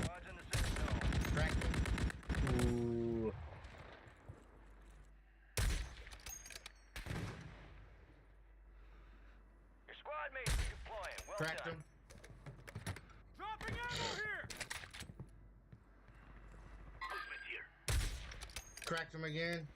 Crack it. Ooh. Your squad mates are deploying. Well Cracked done. him. Dropping ammo here. Movement here. Cracked him again.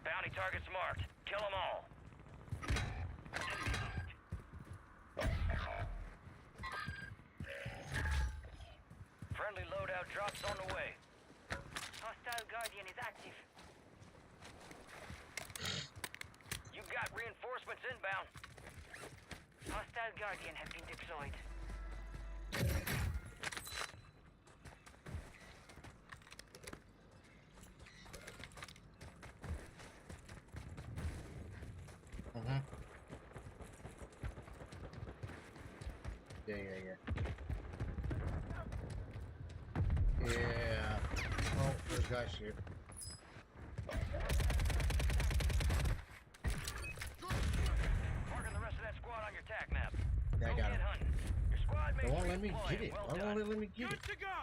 Bounty targets marked. Kill them all. Friendly loadout drops on the way. Hostile Guardian is active. You got reinforcements inbound. Hostile Guardian has been deployed. Yeah. Oh, there's guys here. Marking the rest of that squad on your tac map. Yeah, I Go got get him. hunting. Your squad They mates won't let me redeploying. get it. Well Why done. won't they let me get it? Good to go.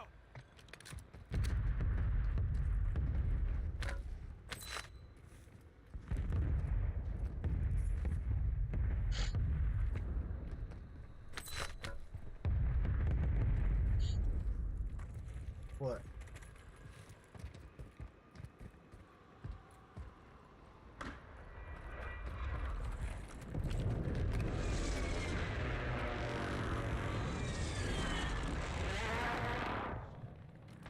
What?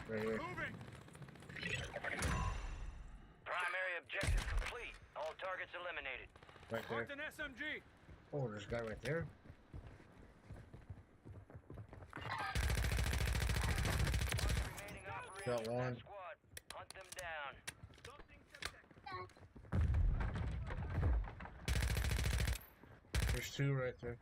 Right here. Moving. Primary objective complete. All targets eliminated. Right there. Marked an SMG. Oh, there's a guy right there. Remaining Got operators of one. that squad. two right there.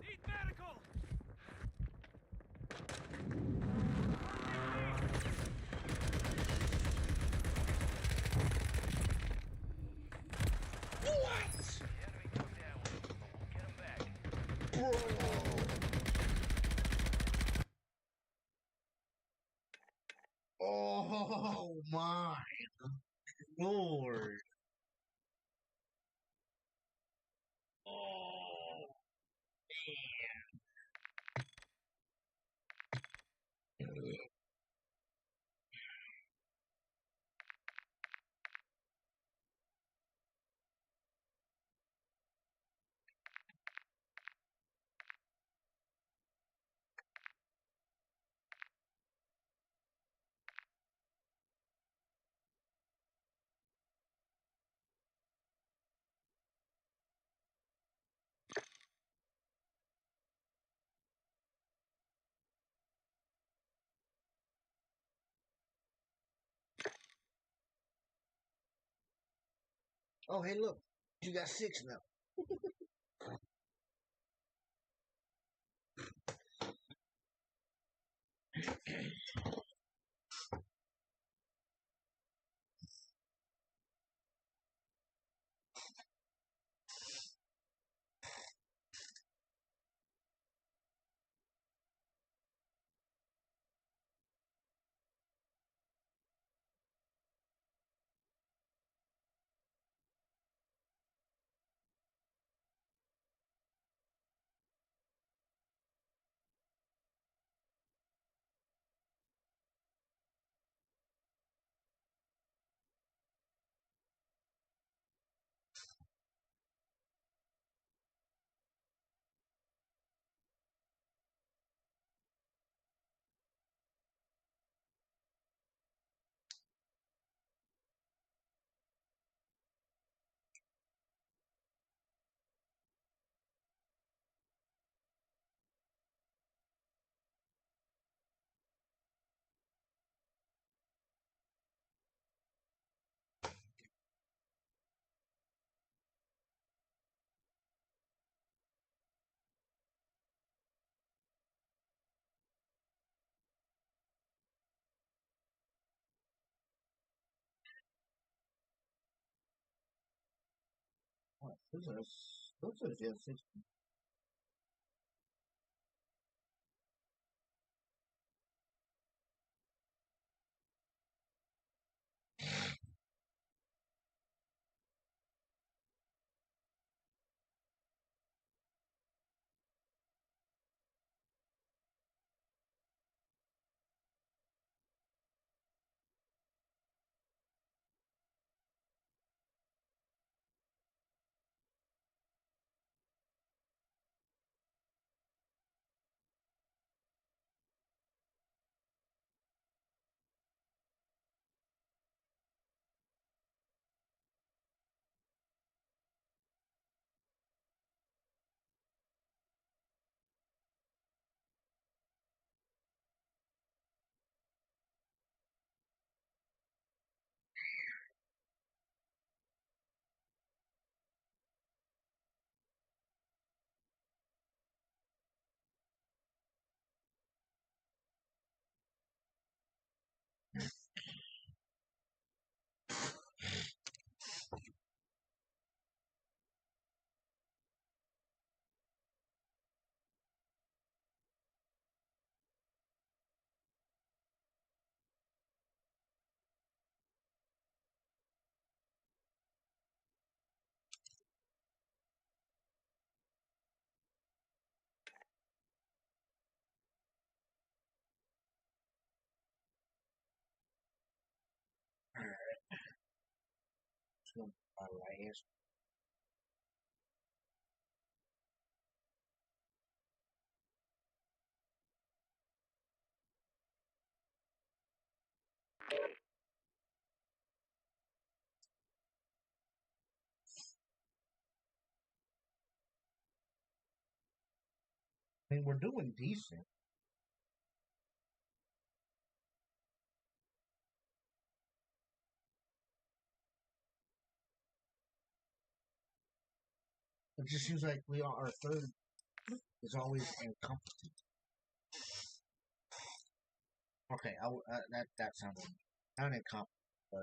Need medical! Bro. Oh my lord. Oh man. Oh hey look, you got 6 now. What? Those are just 6. Alright. Alright. I mean, we're doing decent. It just seems like our third is always incompetent. Okay, that sounded not incompetent, but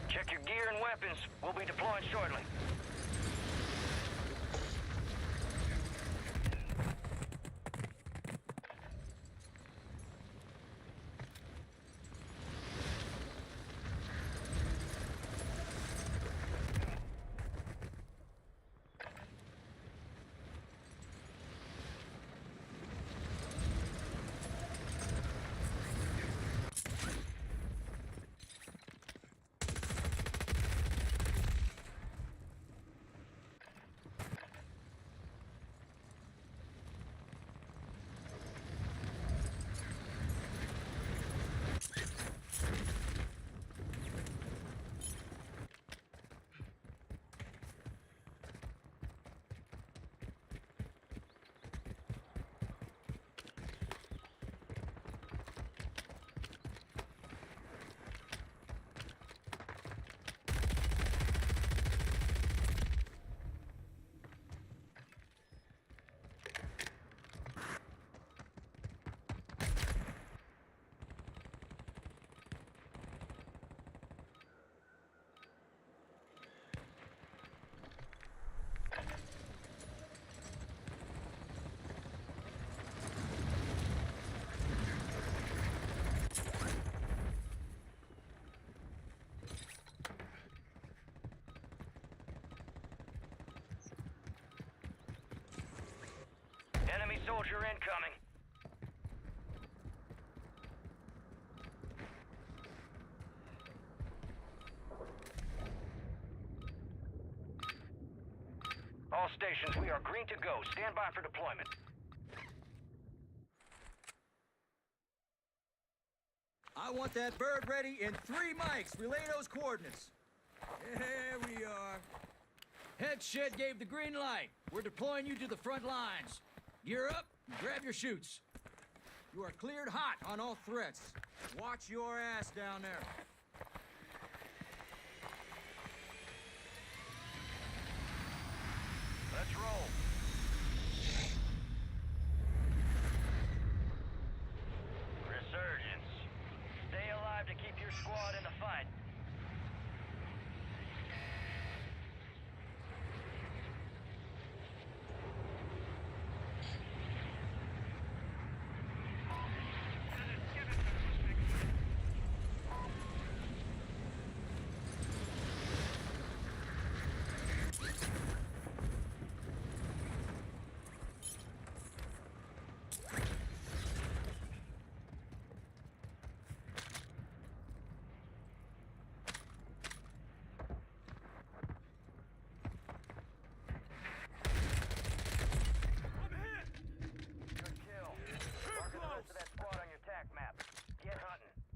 Check your gear and weapons. We'll be deploying shortly. Enemy soldier incoming. All stations, we are green to go. Stand by for deployment. I want that bird ready in 3 mics. Relay those coordinates. There we are. Head shed gave the green light. We're deploying you to the front lines. Gear up and grab your chutes. You are cleared hot on all threats. Watch your ass down there. Let's roll. Resurgence. Stay alive to keep your squad in the fight.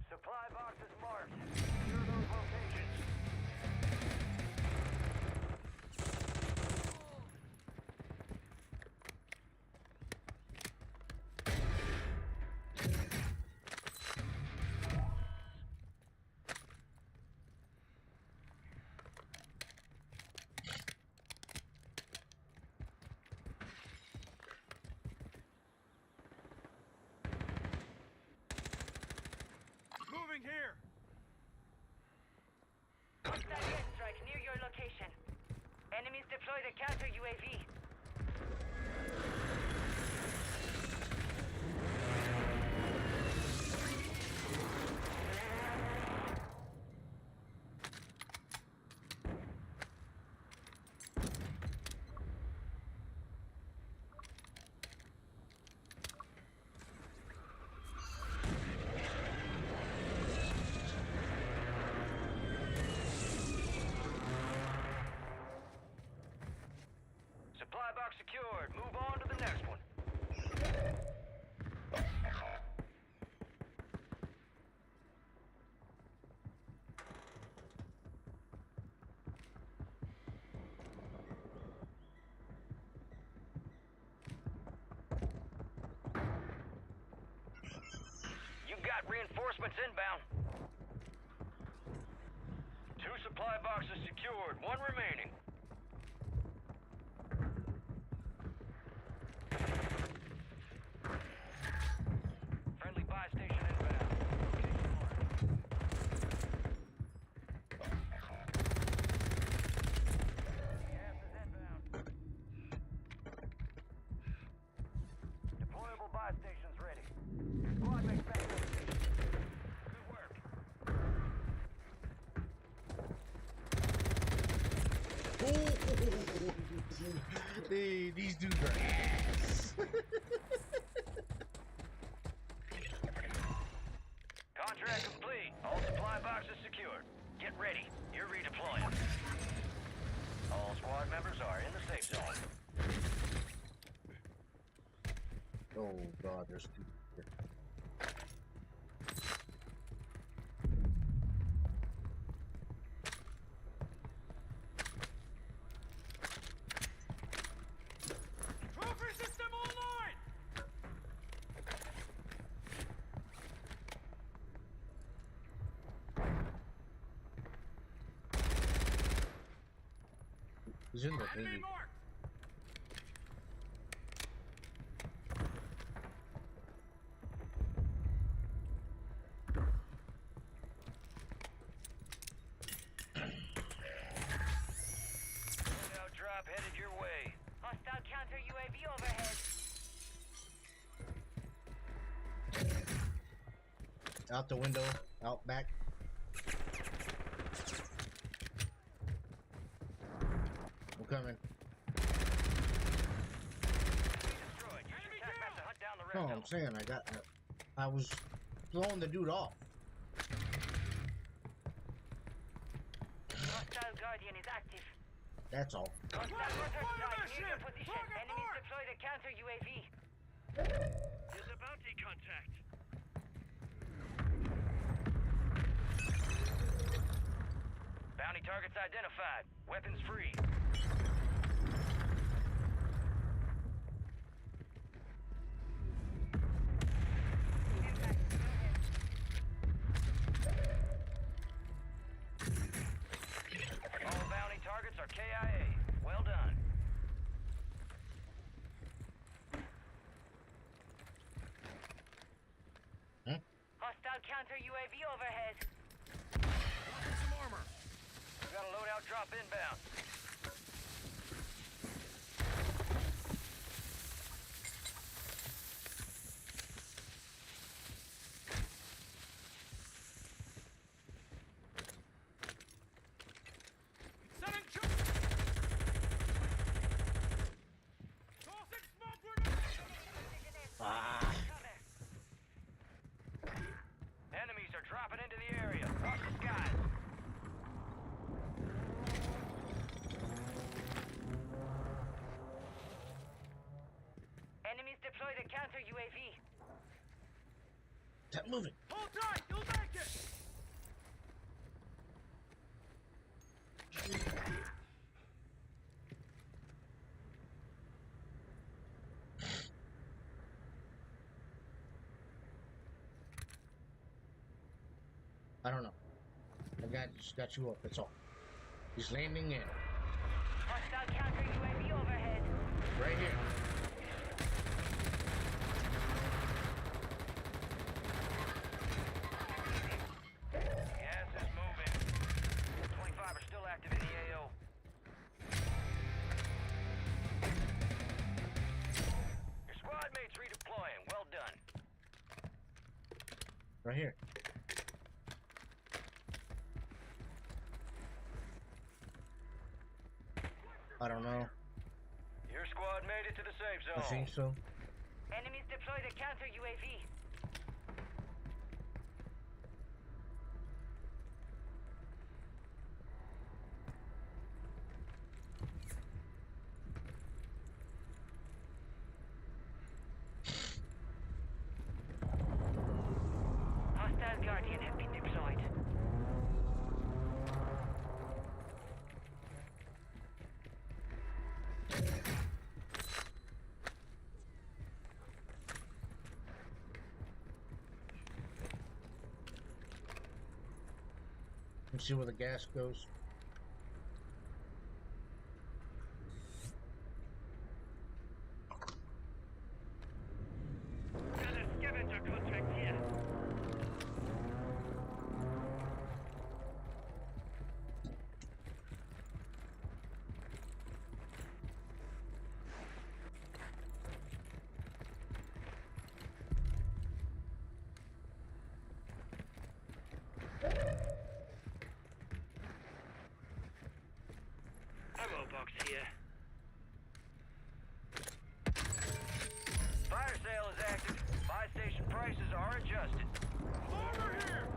Supply boxes marked. Secure those locations. Moving here. Hostile airstrike near your location. Enemies deploy the counter UAV. got reinforcements inbound. 2 supply boxes secured, 1 remaining. Friendly buy station inbound. Location marked. Gas is inbound. Deployable buy stations ready. Squad mates back up. Good work. Hey, these dudes are ass. Contract complete. All supply boxes secured. Get ready. You're redeploying. All squad members are in the safe zone. Oh god, there's two. Trophy system online! He's in the baby. Shoutout drop headed your way. Hostile counter UAV overhead. Out the window, out back. I'm coming. Destroyed. Use your attack map to hunt down the rest No, of I'm them. saying I was blowing the dude off. Hostile Guardian is active. That's all. Hostile counter strike near your position. Enemies deploy the counter UAV. There's a bounty contact. Bounty targets identified. Weapons free. All bounty targets are KIA. Well done. Hostile counter UAV overhead. Dropping some armor. We got a loadout drop inbound. Setting troops. Tossing smoke grenade. Enemies are dropping into the area. Across the skies. Enemies deploy the counter UAV. Keep moving. Hold tight. You'll make it. I don't know. Just got you up. That's all. He's landing in. Hostile counter UAV overhead. Right here. Gas is moving. 25 are still active in the AO. Your squad mates redeploying. Well done. Right here. I don't know. Your squad made it to the safe zone. I think so. Enemies deploy the counter UAV. Hostile Guardian have been deployed. Let's see where the gas goes. Ammo box here. Fire sale is active. Buy station prices are adjusted. Over here!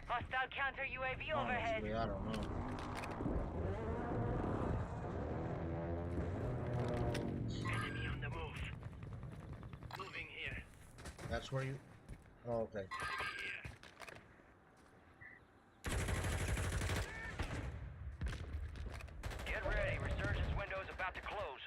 Hostile counter UAV overhead. Honestly, I don't know. Enemy on the move. Moving here. That's where you... Oh, okay. Get ready. Resurgence window is about to close.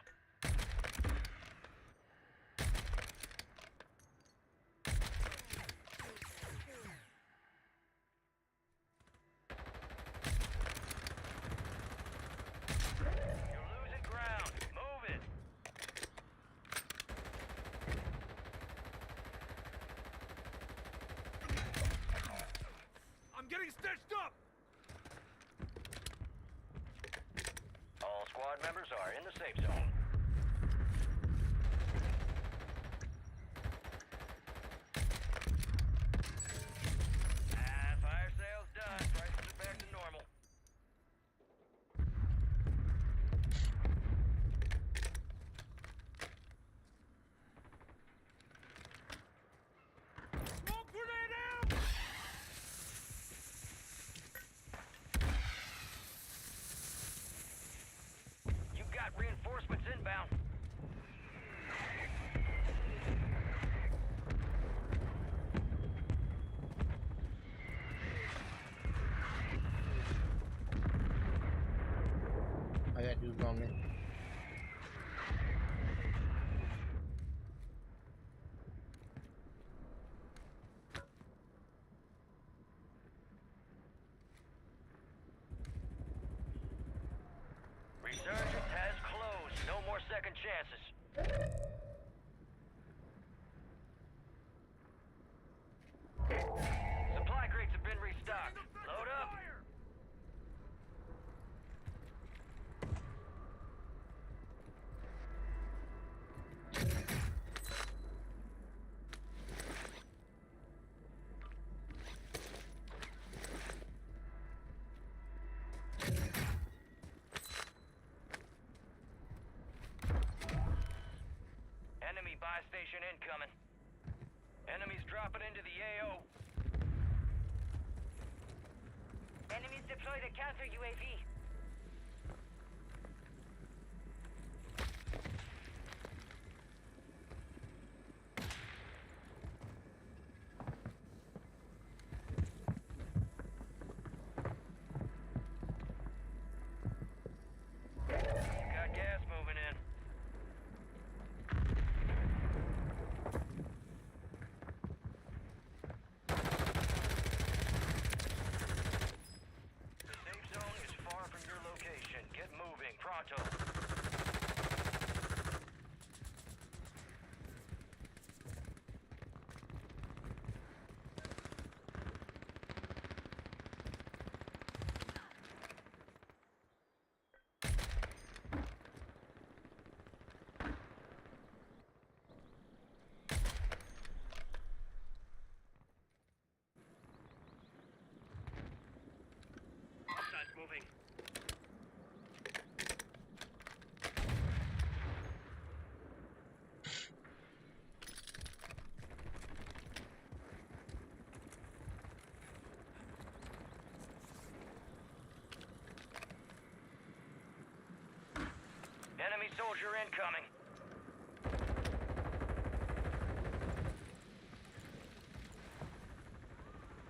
You're losing ground. Move it. I'm getting stitched up. All squad members are in the safe zone. Fire sale's done. Prices are back to normal. Smoke grenade out! You got reinforcements inbound. I got dudes on me. Resurgence has closed. No more second chances. Supply crates have been restocked. Load up. Enemy buy station incoming. Enemies dropping into the AO. Enemies deploy the counter UAV. Got gas moving in. The safe zone is far from your location. Get moving, pronto. Hostiles moving. Enemy soldier incoming.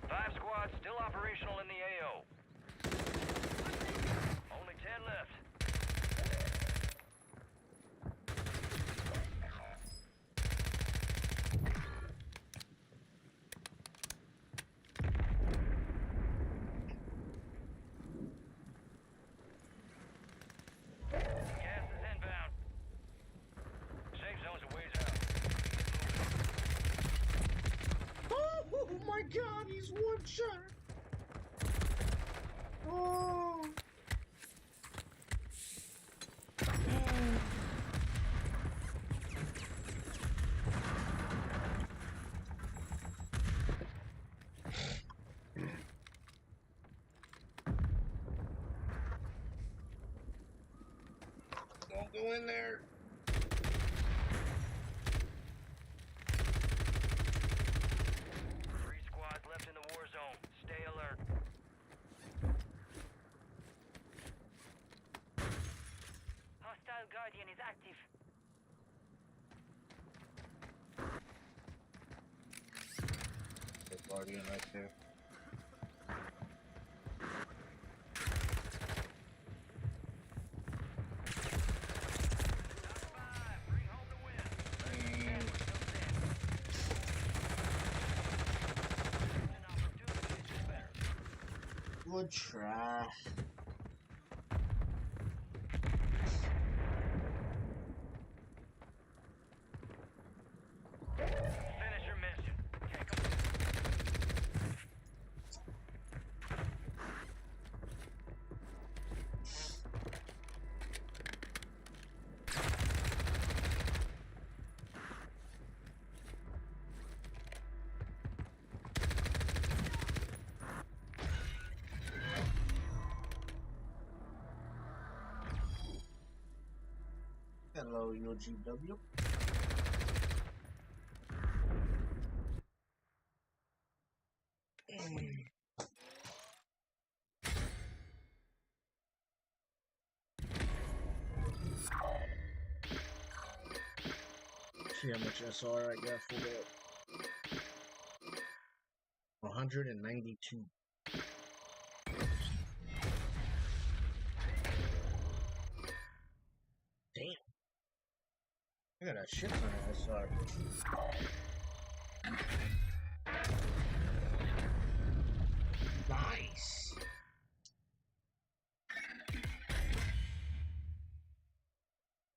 Five squads still operational in the AO. Only 10 left. Gas is inbound. Safe zone's a ways out. Oh my god, he's one shot! Oh! Don't go in there. Three squads left in the war zone. Stay alert. Hostile Guardian is active. The Guardian right there. Good try. Finish your mission. Hello, UGW. See how much SR I got for that. 192. Damn. I got a shit ton of SR. Nice.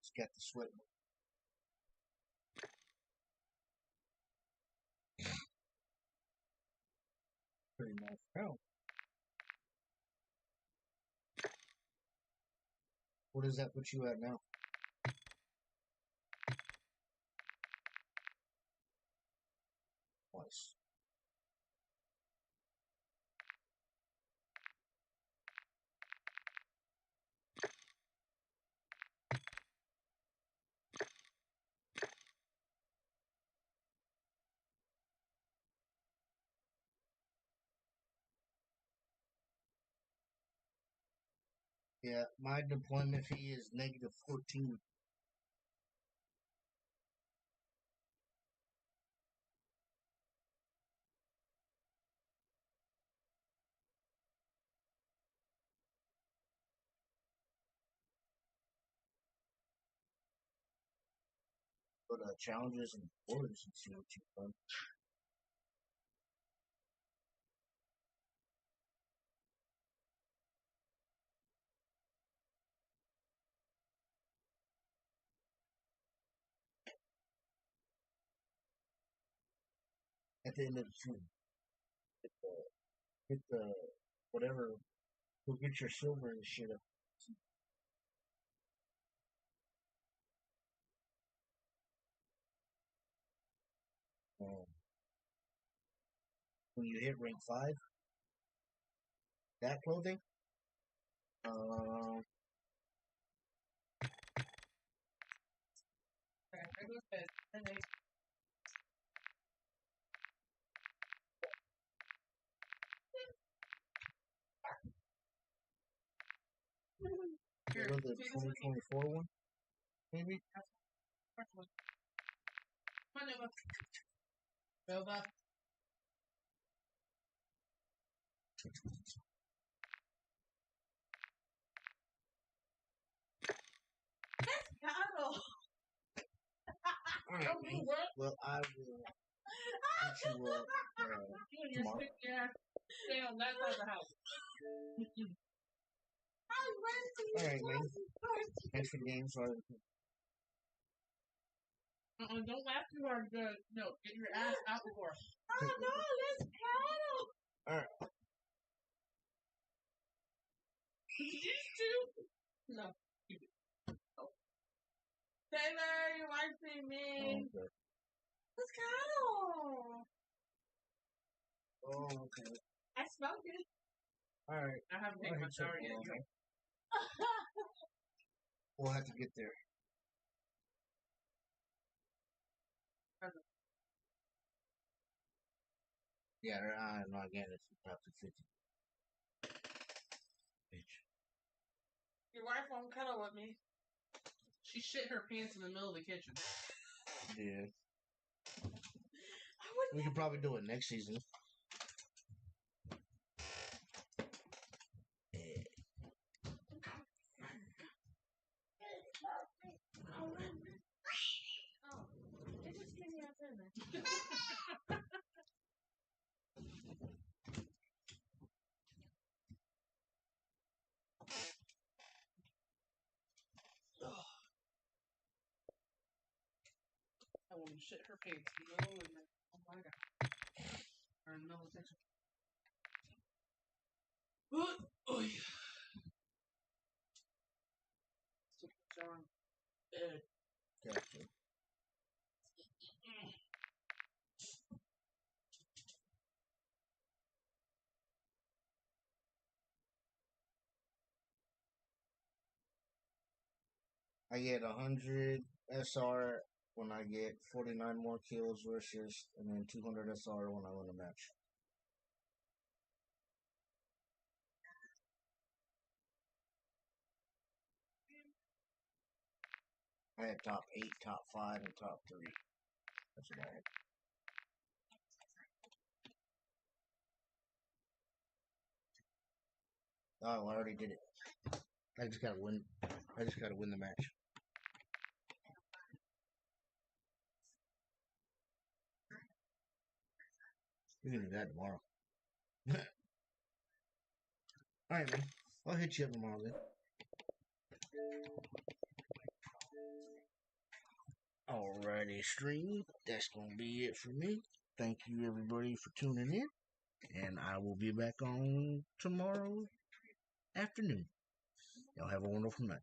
Just got the sweat. Pretty nice. Oh. What does that put you at now? Nice. Yeah, my deployment fee is negative 14. Go to challenges and orders and see what you've done. At the end of the stream, hit the whatever. Go get your silver and shit up. When you hit rank 5, that clothing, you know the 2024 one? Maybe. Come on, Nova. Nova. That's Carol. All right, man. Well, I will hit you up You and your tomorrow. stick ass stay on that side of the house. I went to All right, man. Thanks for the game. Sorry. Don't laugh too hard. Good. No, get your ass out the door. Oh, no, let's Carol. All right. These two? No. Taylor, you want to see me? Okay. Let's Carol. Oh, okay. I smell good. All right. I haven't taken my shower yet. We'll have to get there. Yeah, no, again, it's about 50. Bitch. Your wife won't cuddle with me. She shit her pants in the middle of the kitchen. Yeah. We could probably do it next season. I want to shit her pants in the middle of the oh my god. Or in the middle of the kitchen. Oh yeah. Stick the shower on bed. Gotcha. I get 100 SR when I get 49 more kills versus, and then 200 SR when I win a match. I had top 8, top 5, and top 3. That's what I had. Oh, I already did it. I just gotta win. I just gotta win the match. We can do that tomorrow. Alright, man. I'll hit you up tomorrow then. Alrighty, stream. That's gonna be it for me. Thank you, everybody, for tuning in. And I will be back on tomorrow afternoon. Y'all have a wonderful night.